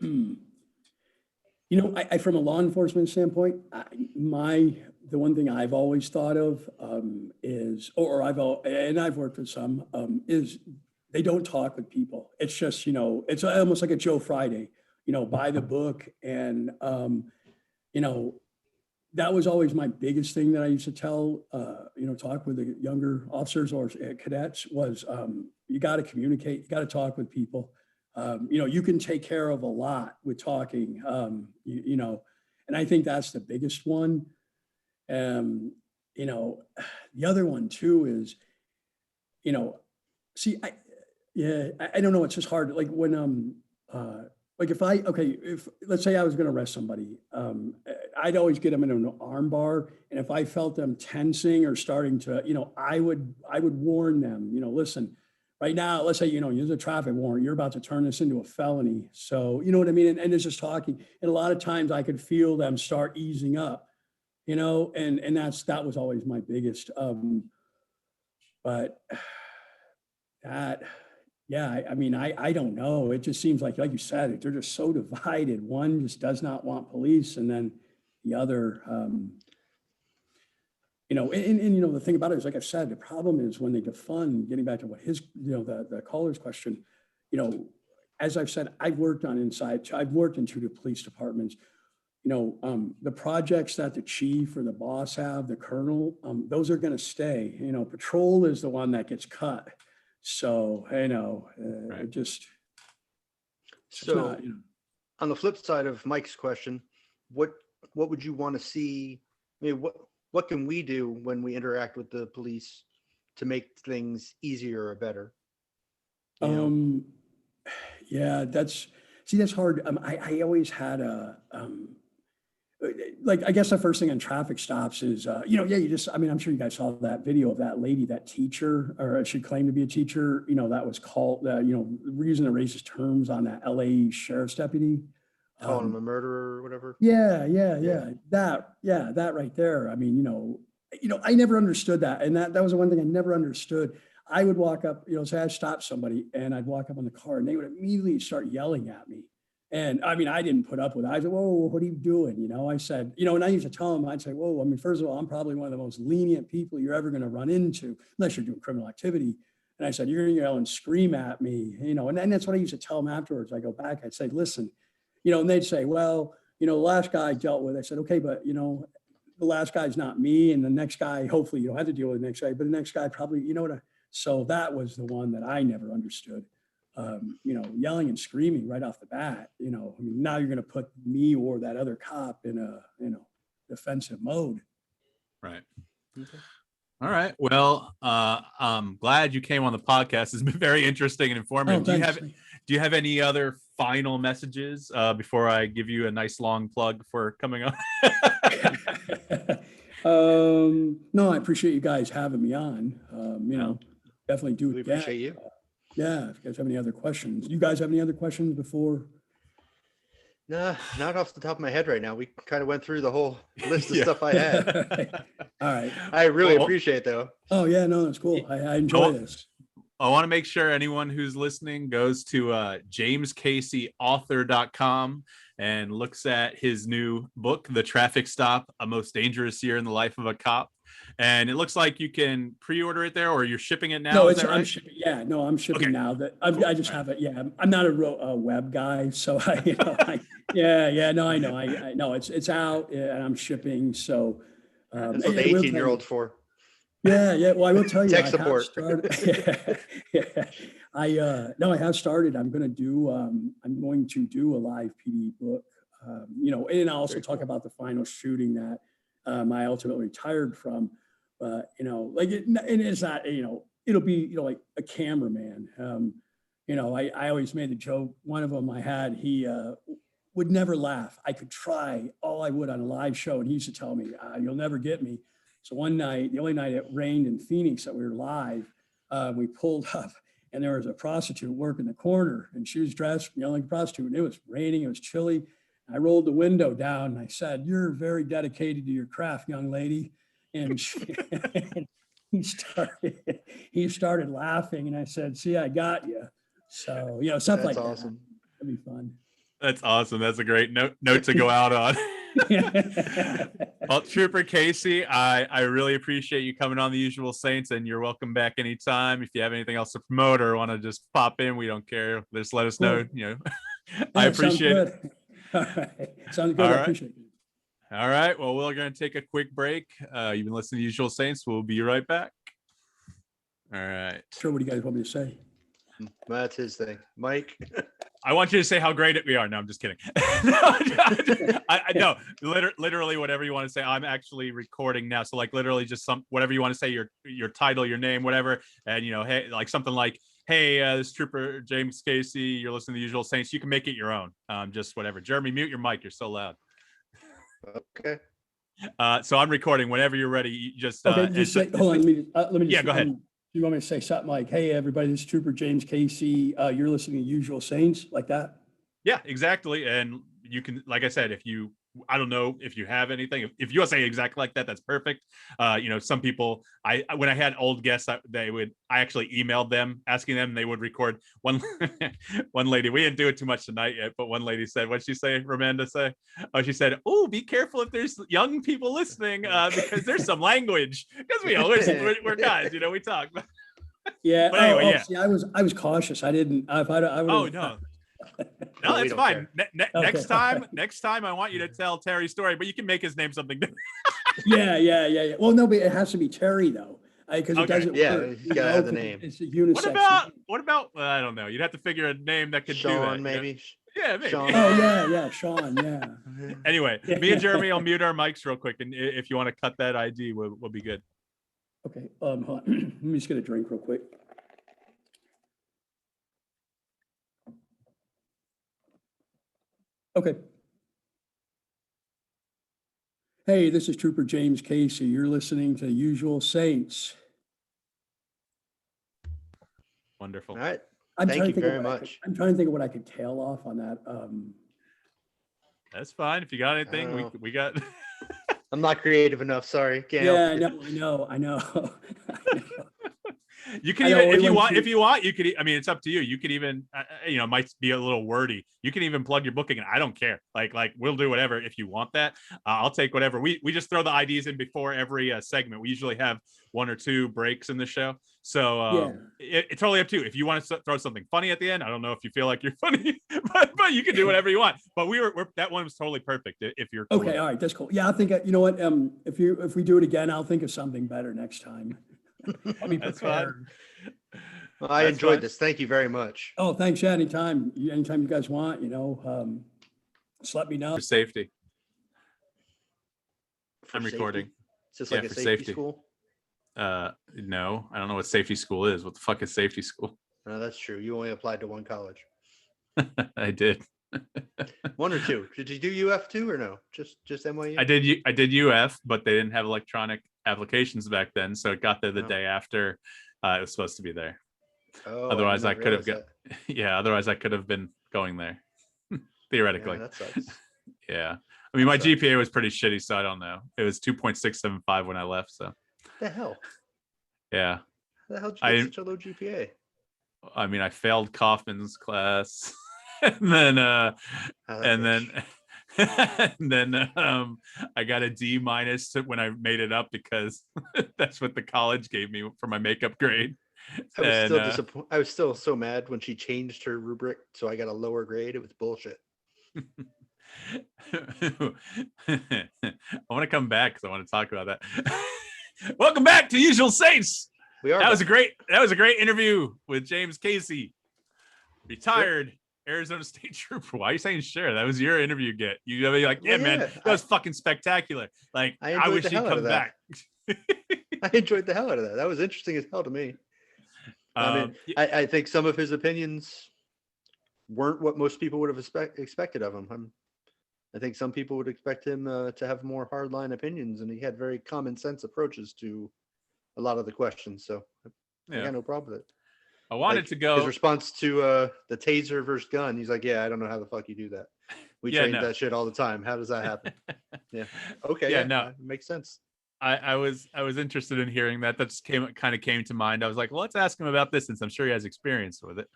I from a law enforcement standpoint, the one thing I've always thought of is, and I've worked with some, is they don't talk with people. It's just, it's almost like a Joe Friday, by the book. And, that was always my biggest thing that I used to tell, talk with the younger officers or cadets was, you got to communicate, you got to talk with people. You can take care of a lot with talking, and I think that's the biggest one. The other one too is, see, I don't know. It's just hard. Like when, like if let's say I was going to arrest somebody, I'd always get them in an arm bar. And if I felt them tensing or starting to, I would warn them, listen, right now, let's say, there's a traffic warrant, you're about to turn this into a felony. So, you know what I mean? And it's just talking. And a lot of times I could feel them start easing up, and that was always my biggest, but that, yeah, I mean, I don't know. It just seems like you said, they're just so divided. One just does not want police. And then the other, the thing about it is, like I've said, the problem is when they defund, getting back to what the caller's question, as I've said, I've worked in two police departments. The projects that the chief or the boss have, the colonel, those are going to stay. Patrol is the one that gets cut. So, Right. it just. So not, on the flip side of Mike's question, what would you want to see? I mean, what can we do when we interact with the police to make things easier or better? Yeah, that's hard. I always had I guess the first thing on traffic stops is, I'm sure you guys saw that video of that lady, that teacher, or she claimed to be a teacher, that was called, the reason it raises terms on that LA sheriff's deputy. Calling him a murderer or whatever. Yeah. That right there. I mean, I never understood that. And that was the one thing I never understood. I would walk up, say I'd stop somebody and I'd walk up on the car and they would immediately start yelling at me. And I mean, I didn't put up with it. I said, whoa, what are you doing? I said, and I used to tell them, I'd say, whoa, I mean, first of all, I'm probably one of the most lenient people you're ever going to run into, unless you're doing criminal activity. And I said, you're going to yell and scream at me, and that's what I used to tell them afterwards. I go back, I'd say, listen, and they'd say, well, the last guy I dealt with, I said, okay, but, the last guy's not me. And the next guy, hopefully you don't have to deal with the next guy, but the next guy probably, so that was the one that I never understood. Yelling and screaming right off the bat, I mean, now you're going to put me or that other cop in a, defensive mode. Right. Okay. All right. Well, I'm glad you came on the podcast. It's been very interesting and informative. Do you have any other final messages before I give you a nice long plug for coming on? No, I appreciate you guys having me on. Definitely do it We again. appreciate you. Yeah, if you guys have any other questions. You guys have any other questions before? Nah, not off the top of my head right now. We kind of went through the whole list of stuff I had. All right. I really appreciate it, though. Oh, yeah, no, that's cool. I enjoy this. I want to make sure anyone who's listening goes to jamescaseyauthor.com and looks at his new book, The Traffic Stop, A Most Dangerous Year in the Life of a Cop. And it looks like you can pre-order it there, or you're shipping it now. No, is that right? I'm shipping. Yeah, no, I'm shipping now. That I just have it. Yeah, I'm not a web guy, so I know. I know it's out and I'm shipping. So that's what the 18-year-old for. Yeah. Well, I will tell you, tech support. I have started. I'm going to do a live PD book. And I'll also talk about the final shooting that I ultimately retired from. And it's not, it'll be, like a cameraman. I always made the joke. One of them I had, he would never laugh. I could try all I would on a live show, and he used to tell me, "You'll never get me." So one night, the only night it rained in Phoenix that we were live, we pulled up, and there was a prostitute working the corner, and she was dressed, like a prostitute, and it was raining, it was chilly. I rolled the window down and I said, "You're very dedicated to your craft, young lady." And and he started laughing, and I said, "See, I got you." So, stuff like awesome. that. That'd be fun. That's awesome. That's a great note to go out on. Well, Trooper Casey, I really appreciate you coming on The Usual Saints, and you're welcome back anytime. If you have anything else to promote or want to just pop in, we don't care. Just let us know. I appreciate it. All right. Sounds good. All I right. appreciate it. All right. Well, we're going to take a quick break. You've been listening to Usual Saints. We'll be right back. All right. Sure. What do you guys want me to say? That's his thing. Mike. I want you to say how great we are. No, I'm just kidding. No, literally whatever you want to say. I'm actually recording now. So literally just whatever you want to say, your title, your name, whatever. And, hey, something like, "Hey, this is Trooper James Casey. You're listening to The Usual Saints." You can make it your own. Just whatever. Jeremy, mute your mic. You're so loud. Okay. So I'm recording. Whenever you're ready, you just Okay, just say, hold on. Let me just, yeah, go ahead. You want me to say something like, "Hey, everybody, this is Trooper James Casey. You're listening to Usual Saints," like that? Yeah, exactly. And you can, like I said, I don't know if you have anything. If you want to say exactly like that, that's perfect. Some people, when I had old guests, I actually emailed them, asking them, and they would record. One lady, we didn't do it too much tonight yet, but one lady said, what'd she say, Ramanda say? Oh, she said, "Oh, be careful if there's young people listening, because there's some language." Because we're guys, we talk. Yeah. But anyway, yeah. See, I was cautious. I didn't. I would. Oh no. No, that's fine. Okay. Next time, I want you to tell Terry's story, but you can make his name something different. Yeah. Well, no, but it has to be Terry though, because it doesn't. Yeah, work, you gotta have the name. It's a unisex. What about? I don't know. You'd have to figure a name that could do that. Sean, maybe. Yeah, maybe. Sean. Oh yeah, Sean. Yeah. Anyway, me and Jeremy will mute our mics real quick, and if you want to cut that ID, we'll be good. Okay. Hold on. Let me just get a drink real quick. Okay. Hey, this is Trooper James Casey. You're listening to Usual Saints. Wonderful. All right. I'm Thank trying you to think very of what much. I'm trying to think of what I could tail off on that. That's fine. If you got anything, we got. I'm not creative enough. Sorry. Can't Yeah, help you. I know. You can I know, even, or if you want, you could. I mean, it's up to you. You could even, might be a little wordy. You can even plug your booking, and I don't care. Like we'll do whatever if you want that. I'll take whatever. We just throw the IDs in before every segment. We usually have 1 or 2 breaks in the show, so it's totally up to you. If you want to throw something funny at the end, I don't know if you feel like you're funny, but you can do whatever you want. But that one was totally perfect. If you're cool Okay, all right, that's cool. Yeah, I think you know what? If we do it again, I'll think of something better next time. I'll be prepared. Well, I enjoyed this. Thank you very much. Oh, thanks. Yeah, anytime you guys want, just let me know. For safety. For I'm safety? recording. Is this like a for safety safety. school? No, I don't know what safety school is. What the fuck is safety school? No, that's true. You only applied to one college. I did. 1 or 2. Did you do UF too or no? Just NYU? I did UF, but they didn't have electronic applications back then, so it got there the day after it was supposed to be there. Oh, otherwise, I did not could have realize got. Yeah, otherwise I could have been going there theoretically. that. Yeah, that sucks. Yeah, I mean my sucks. GPA was pretty shitty, so I don't know. It was 2.675 when I left. So What the hell? yeah, How the hell did you get such a low GPA? I mean I failed Kaufman's class, and then I got a D- when I made it up because that's what the college gave me for my makeup grade. I was still disappointed. I was still so mad when she changed her rubric, so I got a lower grade. It was bullshit. I want to come back because I want to talk about that. Welcome back to Usual Saints. That was a great interview with James Casey, retired Arizona State Trooper. Why are you saying sure? That was your interview. You gotta be like, man, that was fucking spectacular. Like, I wish he'd come back. I enjoyed the hell out of that. That was interesting as hell to me. I mean, I think some of his opinions weren't what most people would have expected of him. I think some people would expect him to have more hardline opinions, and he had very common sense approaches to a lot of the questions. So I got no problem with it. I wanted to go. His response to the taser versus gun. He's like, "Yeah, I don't know how the fuck you do that. We train that shit all the time. How does that happen?" Yeah. Okay. Yeah. No, it makes sense. I was interested in hearing that. That just came to mind. I was like, well, let's ask him about this since I'm sure he has experience with it.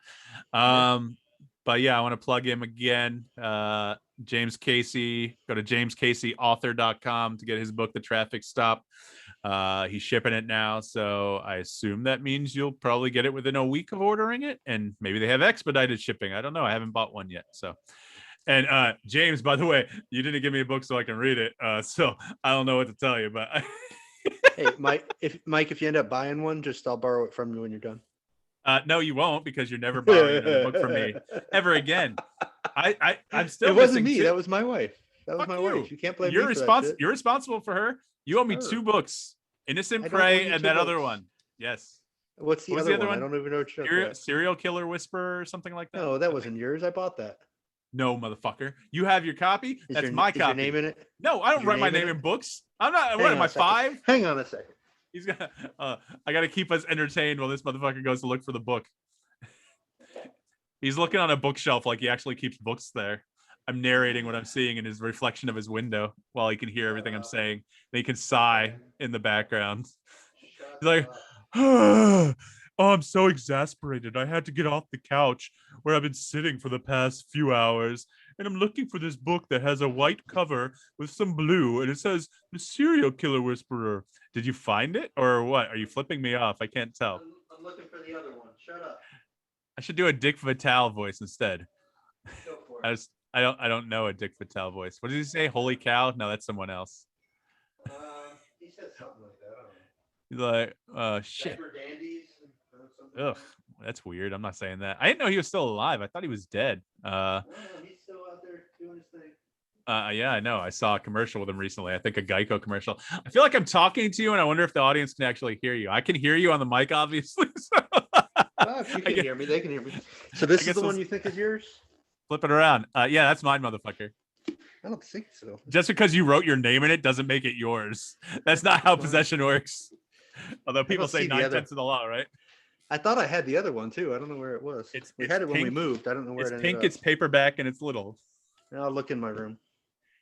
But yeah, I want to plug him again. James Casey. Go to jamescaseyauthor.com to get his book, The Traffic Stop. He's shipping it now, so I assume that means you'll probably get it within a week of ordering it, and maybe they have expedited shipping. I don't know. I haven't bought one yet, so. And James, by the way, you didn't give me a book so I can read it, so I don't know what to tell you. But hey, Mike, if you end up buying one, I'll borrow it from you when you're done. No, you won't, because you're never borrowing a book from me ever again. I'm still. It wasn't me. That was my wife. That was my wife. You can't blame me. You're responsible for her. You owe me 2 books: Innocent Prey and that other one. Yes. What's the other one? I don't even know what you're Serial Killer Whisperer or something like that. No, that wasn't yours. I bought that. No, motherfucker. You have your copy. That's my copy. Is your name in it? No, I don't write my name in books. I'm not. What am I, 5? Hang on a second. He's gonna. I gotta keep us entertained while this motherfucker goes to look for the book. He's looking on a bookshelf like he actually keeps books there. I'm narrating what I'm seeing in his reflection of his window while he can hear everything I'm saying. And he can sigh in the background. He's like, oh, I'm so exasperated. I had to get off the couch where I've been sitting for the past few hours, and I'm looking for this book that has a white cover with some blue, and it says The Serial Killer Whisperer. Did you find it, or what? Are you flipping me off? I can't tell. I'm looking for the other one. Shut up. I should do a Dick Vitale voice instead. Go for it. I don't know a Dick Vitale voice. What did he say? Holy cow? No, that's someone else. He said something like that. He's like, shit. Ugh, that's weird. I'm not saying that. I didn't know he was still alive. I thought he was dead. No, he's still out there doing his thing. Yeah, I know. I saw a commercial with him recently. I think a Geico commercial. I feel like I'm talking to you, and I wonder if the audience can actually hear you. I can hear you on the mic, obviously. So. If you can hear me, they can hear me. So this is the one you think is yours? Flip it around. Yeah, that's mine, motherfucker. I don't think so. Just because you wrote your name in it doesn't make it yours. That's not how possession works. Although people say 9/10 of the law, right? I thought I had the other one too. I don't know where it was. We had it when we moved. I don't know where it ended pink. Up. It's paperback and it's little. I'll look in my room.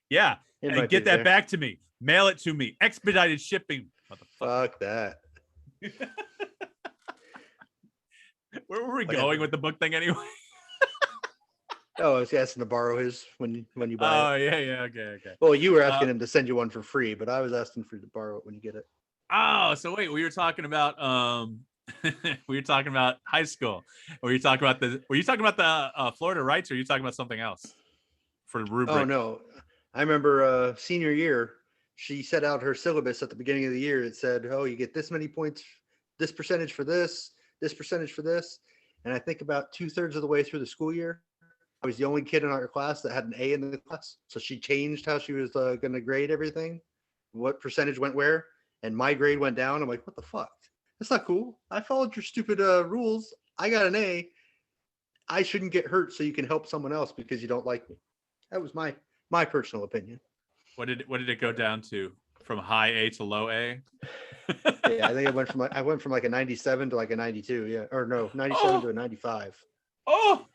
Yeah, and get that back to me. Mail it to me. Expedited shipping. Fuck that. Where were we going with the book thing anyway? Oh, I was asking to borrow his when you buy it. Oh, yeah. Okay. Well, you were asking him to send you one for free, but I was asking for you to borrow it when you get it. Oh, so wait, we were talking about high school. Were you talking about the Florida rights, or are you talking about something else for rubric? Oh no. I remember senior year, she set out her syllabus at the beginning of the year. It said, oh, you get this many points, this percentage for this percentage for this. And I think about 2/3 of the way through the school year, I was the only kid in our class that had an A in the class. So she changed how she was going to grade everything, what percentage went where, and my grade went down. I'm like, what the fuck? That's not cool. I followed your stupid rules. I got an A. I shouldn't get hurt so you can help someone else because you don't like me. That was my personal opinion. What did it go down to? From high A to low A? Yeah, I think I went from like a 97 to like a 92. Yeah, or no, 97 to a 95. Oh,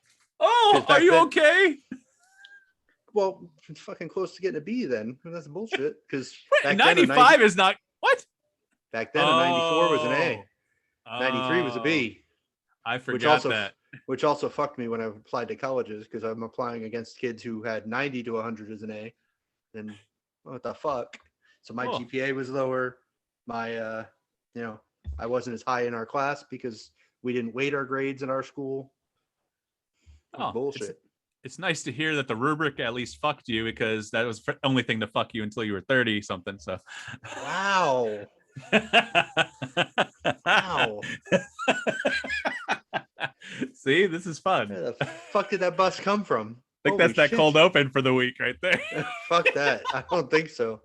are you okay? Well, it's fucking close to getting a B then. That's bullshit. Because 95 is not what? Back then, a 94 was an A. 93 was a B. I forgot that. Which also fucked me when I applied to colleges because I'm applying against kids who had 90 to 100 as an A. And what the fuck? So my GPA was lower. My, I wasn't as high in our class because we didn't weight our grades in our school. Bullshit. It's nice to hear that the rubric at least fucked you, because that was the only thing to fuck you until you were 30 something. So. Wow. Wow. See, this is fun. Where the fuck did that bus come from? I think that's that cold open for the week right there. Fuck that. I don't think so.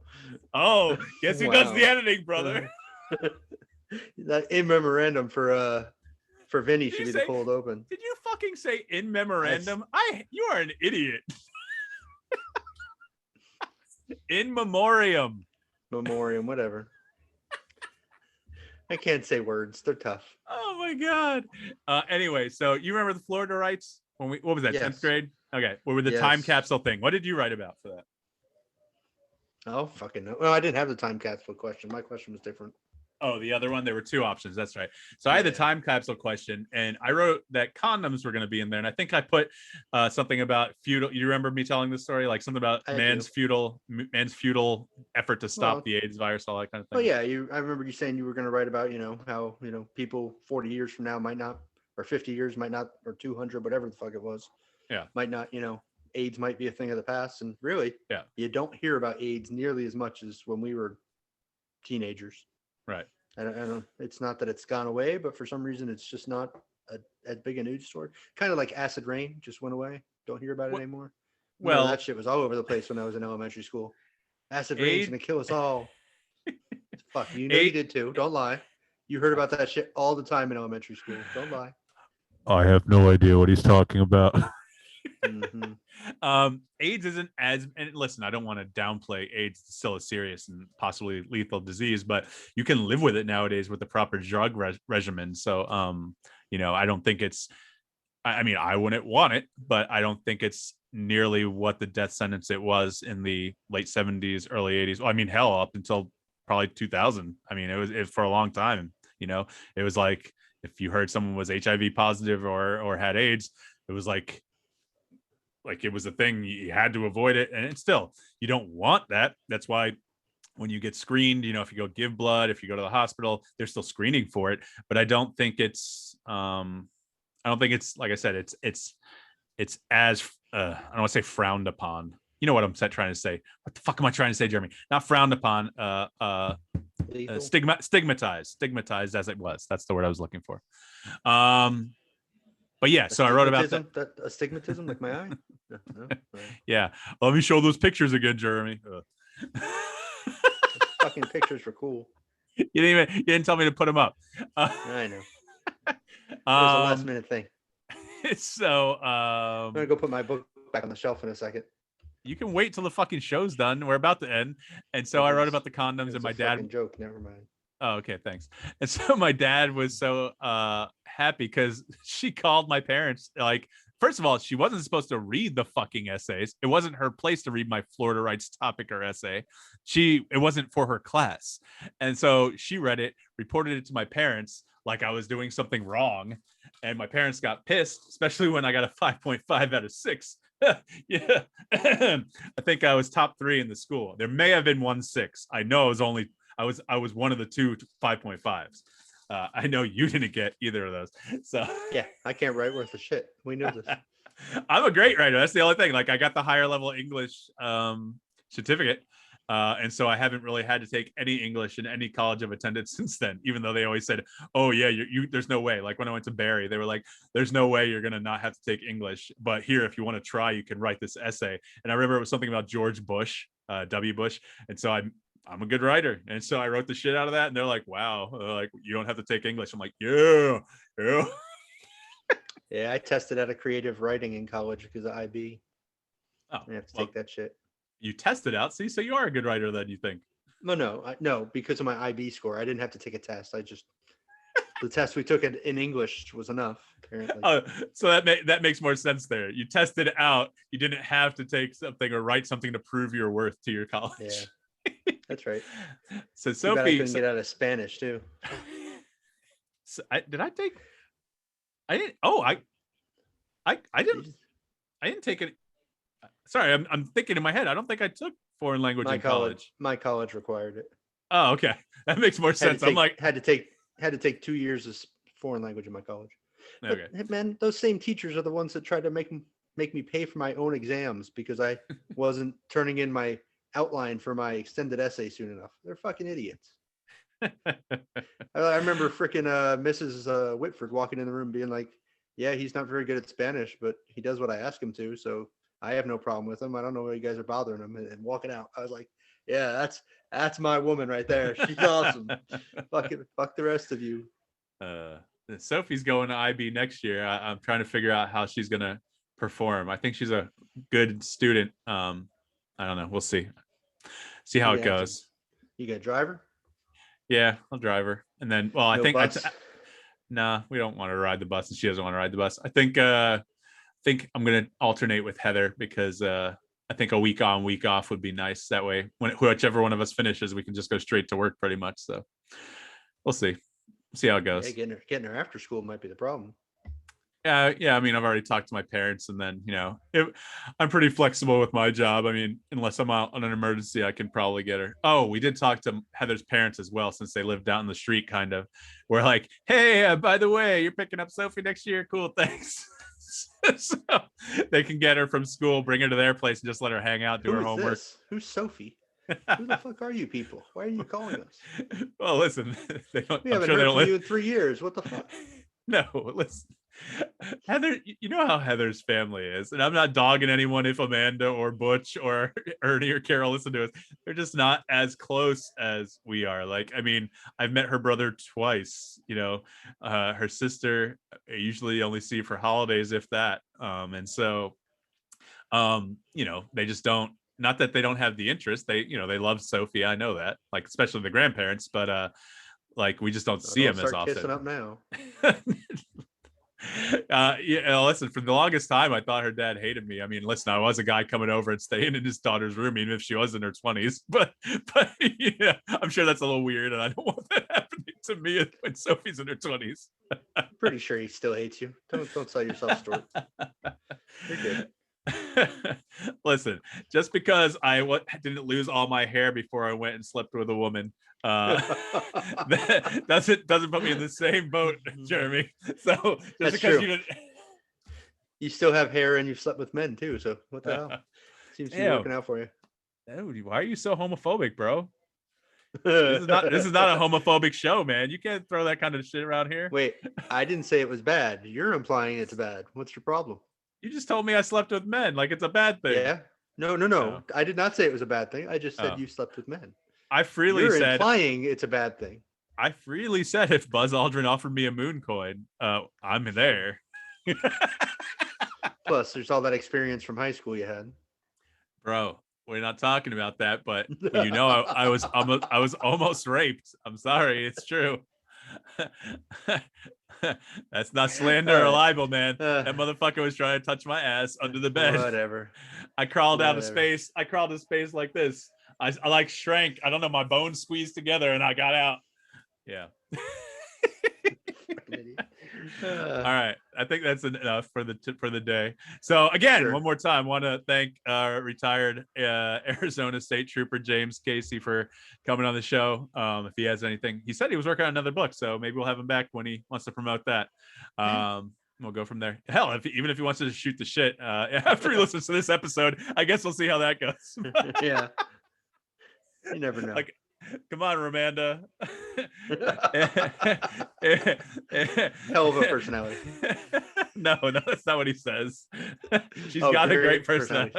Oh, guess who does the editing, brother? That in memorandum for For Vinny Did should you be say- the cold open. Did you fucking say in memorandum? You are an idiot. In memoriam. Memoriam, whatever. I can't say words. They're tough. Oh my god. Anyway, so you remember the Florida rights when what was that? Yes. 10th grade? Okay. What were the time Yes. capsule thing? What did you write about for that? Oh, fucking no. Well, I didn't have the time capsule question. My question was different. Oh, the other one. There were two options. That's right. So I had the Yeah. time capsule question, and I wrote that condoms were going to be in there, and I think I put something about feudal. You remember me telling this story, like something about I do. man's feudal effort to stop Well- the AIDS virus, all that kind of thing. Oh yeah, I remember you saying you were going to write about how people 40 years from now might not, or 50 years might not, or 200, whatever the fuck it was. Yeah. Might not, AIDS might be a thing of the past, and really, Yeah. you don't hear about AIDS nearly as much as when we were teenagers. Right. I don't. It's not that it's gone away, but for some reason, it's just not as big a news story. Kind of like acid rain just went away. Don't hear about it anymore. Remember, Well, that shit was all over the place when I was in elementary school. Acid rain's AIDS- gonna kill us all. Fuck, you know you did too. Don't lie. You heard about that shit all the time in elementary school. Don't lie. I have no idea what he's talking about. hmm AIDS isn't as, and listen, I don't want to downplay AIDS. It's still a serious and possibly lethal disease, but you can live with it nowadays with the proper drug regimen. So, I don't think it's, I mean, I wouldn't want it, but I don't think it's nearly what the death sentence it was in the late 70s, early 80s. Well, I mean, hell, up until probably 2000. I mean, it was for a long time, it was like, if you heard someone was HIV positive or had AIDS, it was like it was a thing. You had to avoid it, and it's still, you don't want that. That's why when you get screened, if you go give blood, if you go to the hospital, they're still screening for it. But I don't think it's like I said, it's as I don't want to say frowned upon. You know what I'm trying to say? What the fuck am I trying to say, Jeremy? Not frowned upon, Lethal. stigmatized as it was. That's the word I was looking for. But yeah, so I wrote about that. Astigmatism, like my eye. No, no? Right. Yeah, let me show those pictures again, Jeremy. Fucking pictures were cool. You didn't tell me to put them up. I know. It was a last minute thing. So I'm gonna go put my book back on the shelf in a second. you can wait till the fucking show's done. We're about to end, and so I wrote about the condoms, It's and a my dad. fucking joke. Never mind. Oh, okay, thanks. And so my dad was so happy because she called my parents. Like, first of all, she wasn't supposed to read the fucking essays. It wasn't her place to read my Florida rights topic or essay. It wasn't for her class. And so she read it, reported it to my parents like I was doing something wrong. And my parents got pissed, especially when I got a 5.5 out of 6. Yeah. I think I was top 3 in the school. There may have been 1 6. I know I was one of the 2 5.5s. I know you didn't get either of those. So Yeah, I can't write worth a shit. We knew this. I'm a great writer. That's the only thing. Like, I got the higher level English certificate. And so I haven't really had to take any English in any college I've attended since then, even though they always said, oh yeah, there's no way. Like when I went to Barry, they were like, there's no way you're going to not have to take English, but here, if you want to try, you can write this essay. And I remember it was something about George Bush, W. Bush. And so I'm a good writer. And so I wrote the shit out of that. And they're like, wow, like, you don't have to take English. I'm like, yeah. Yeah, I tested out of creative writing in college because of IB. Oh, I have to well, take that shit. you tested out. See, so you are a good writer then, you think. No, because of my IB score. I didn't have to take a test. The test we took in English was enough, apparently. Oh, so that makes more sense there. You tested out. You didn't have to take something or write something to prove your worth to your college. Yeah, that's right. So Too bad I Sophie, couldn't get out of Spanish too. so I didn't. Oh, I didn't take it. Sorry, I'm thinking in my head. I don't think I took foreign language in college. My college required it. Oh, okay, that makes more sense. I'm like, had to take 2 years of foreign language in my college. okay. But, man, those same teachers are the ones that tried to make me pay for my own exams because I wasn't turning in my outline for my extended essay soon enough. They're fucking idiots. I remember freaking Mrs. Whitford walking in the room being like, yeah, he's not very good at Spanish, but he does what I ask him to. So I have no problem with him. I don't know why you guys are bothering him, and walking out. I was like, yeah, that's my woman right there. She's awesome. Fuck the rest of you. Sophie's going to IB next year. I'm trying to figure out how she's gonna perform. I think she's a good student. I don't know. We'll see. See how You it gonna have to- goes. You got a driver? Yeah, I'll drive her. And then, well, I No think bus? nah, we don't want to ride the bus, and she doesn't want to ride the bus. I think I'm gonna alternate with Heather because I think a week on, week off would be nice. That way, whichever one of us finishes, we can just go straight to work pretty much. So we'll see how it goes. Yeah, getting her after school might be the problem. Yeah. I mean, I've already talked to my parents, and then I'm pretty flexible with my job. I mean, unless I'm out on an emergency, I can probably get her. Oh, we did talk to Heather's parents as well, since they live down the street. Kind of, we're like, hey, by the way, you're picking up Sophie next year. Cool, thanks. So they can get her from school, bring her to their place, and just let her hang out, do Who her is homework. this? Who's Sophie? Who the fuck are you people? Why are you calling us? Well, listen, they don't. We I'm haven't sure they heard don't from you live. in 3 years. What the fuck? No, listen. Heather, you know how Heather's family is, and I'm not dogging anyone if Amanda or Butch or Ernie or Carol listen to us. They're just not as close as we are. Like, I mean, I've met her brother twice. Her sister I usually only see for holidays, if that. And so, they just don't. Not that they don't have the interest. They love Sophie. I know that. Like, especially the grandparents, but like we just don't see Don't them as start kissing often. up now. Listen, for the longest time I thought her dad hated me. I mean, listen, I was a guy coming over and staying in his daughter's room, even if she was in her 20s, but I'm sure that's a little weird, and I don't want that happening to me when Sophie's in her 20s. I'm pretty sure he still hates you. Don't sell yourself short. You're good. Listen, just because I didn't lose all my hair before I went and slept with a woman, that doesn't put me in the same boat, Jeremy. So just That's because true. you didn't, You still have hair and you've slept with men too. So what the hell? Seems to be Ew. working out for you. Dude, why are you so homophobic, bro? This is not a homophobic show, man. You can't throw that kind of shit around here. Wait, I didn't say it was bad. You're implying it's bad. What's your problem? You just told me I slept with men, like it's a bad thing. Yeah. No. No. I did not say it was a bad thing. I just said Oh. you slept with men. I freely You're said implying it's a bad thing. I freely said if Buzz Aldrin offered me a moon coin, I'm there. Plus, there's all that experience from high school you had. Bro, we're not talking about that, but I was almost raped. I'm sorry, it's true. That's not slander or libel, man. That motherfucker was trying to touch my ass under the bed. Whatever. I crawled out of Whatever. space. I crawled to space like this. I like shrank. I don't know. My bones squeezed together, and I got out. Yeah. All right. I think that's enough for the day. So again, Sure. one more time, want to thank our retired Arizona State Trooper James Casey for coming on the show. If he has anything, he said he was working on another book, so maybe we'll have him back when he wants to promote that. We'll go from there. Hell, even if he wants to just shoot the shit after he listens to this episode, I guess we'll see how that goes. Yeah. You never know. Like, come on, Ramanda. Hell of a personality. No, that's not what he says. She's Oh, got a great great personality.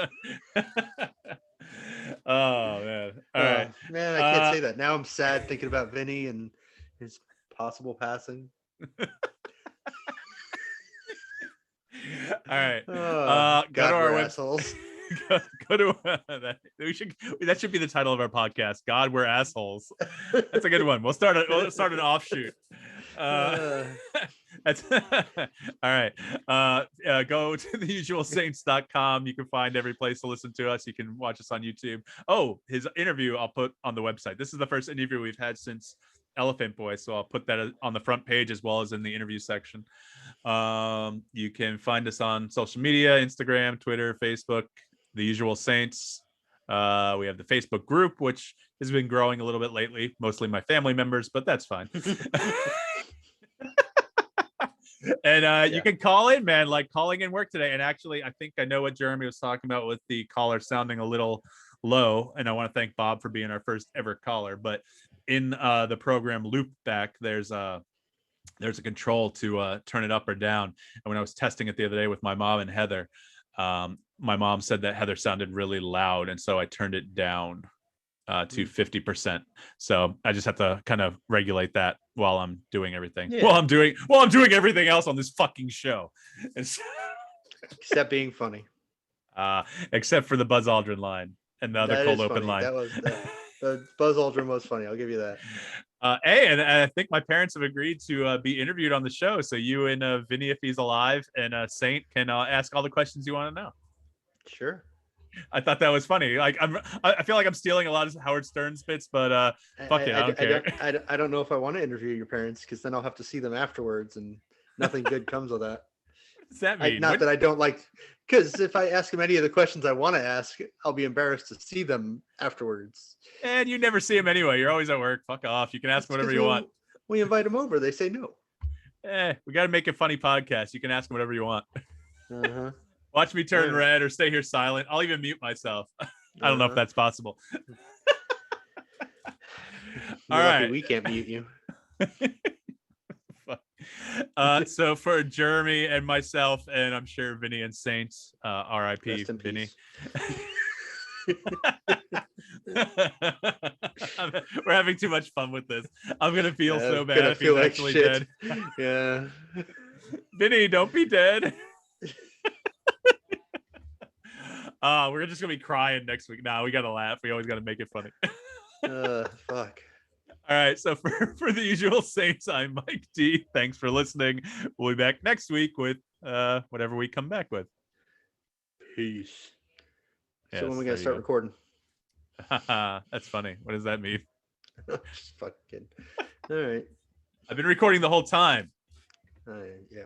Oh man. All right. Man, I can't say that. Now I'm sad thinking about Vinny and his possible passing. All right. Oh, Go to God, our we're website. assholes. Go to that should be the title of our podcast. God, we're assholes. That's a good one. We'll start an offshoot. That's all right. Go to theusualsaints.com. You can find every place to listen to us. You can watch us on YouTube. Oh, his interview I'll put on the website. This is the first interview we've had since Elephant Boy, so I'll put that on the front page as well as in the interview section. You can find us on social media: Instagram, Twitter, Facebook, The Usual Saints. We have the Facebook group, which has been growing a little bit lately, mostly my family members, but that's fine. And you can call in, man. Like, calling in work today. And actually, I think I know what Jeremy was talking about with the caller sounding a little low. And I want to thank Bob for being our first ever caller. But in the program Loopback, there's a control to turn it up or down. And when I was testing it the other day with my mom and Heather, my mom said that Heather sounded really loud, and so I turned it down. to 50%. So I just have to kind of regulate that while I'm doing everything. Yeah. While I'm doing everything else on this fucking show. Except being funny. Except for the Buzz Aldrin line and the other That cold is open funny. line. That was the Buzz Aldrin was funny. I'll give you that. Hey, and I think my parents have agreed to be interviewed on the show. So you and Vinny, if he's alive, and Saint can ask all the questions you want to know. Sure. I thought that was funny. Like I feel like I'm stealing a lot of Howard Stern's bits, but fuck it, I don't care. I don't know if I want to interview your parents because then I'll have to see them afterwards, and nothing good comes of that. What does that mean? Not that I don't like, because if I ask them any of the questions I want to ask, I'll be embarrassed to see them afterwards. And you never see them anyway. You're always at work. Fuck off. You can ask whatever you want. We invite them over. They say no. We got to make a funny podcast. You can ask them whatever you want. Uh-huh. Watch me turn Yeah. red or stay here silent. I'll even mute myself. I don't know if that's possible. All right. We can't mute you. So for Jeremy and myself, and I'm sure Vinny and Saints, R.I.P. Rest in Vinny. peace. We're having too much fun with this. I'm gonna feel so bad Gonna if he's feel like actually shit. dead. Yeah. Vinny, don't be dead. We're just gonna be crying next week. Nah, we gotta laugh. We always gotta make it funny. Fuck. All right. So for the usual Saints, I'm Mike D. Thanks for listening. We'll be back next week with whatever we come back with. Peace. Yes, So when we there gonna you start go. recording? That's funny. What does that mean? Just fucking. All right. I've been recording the whole time. Yeah.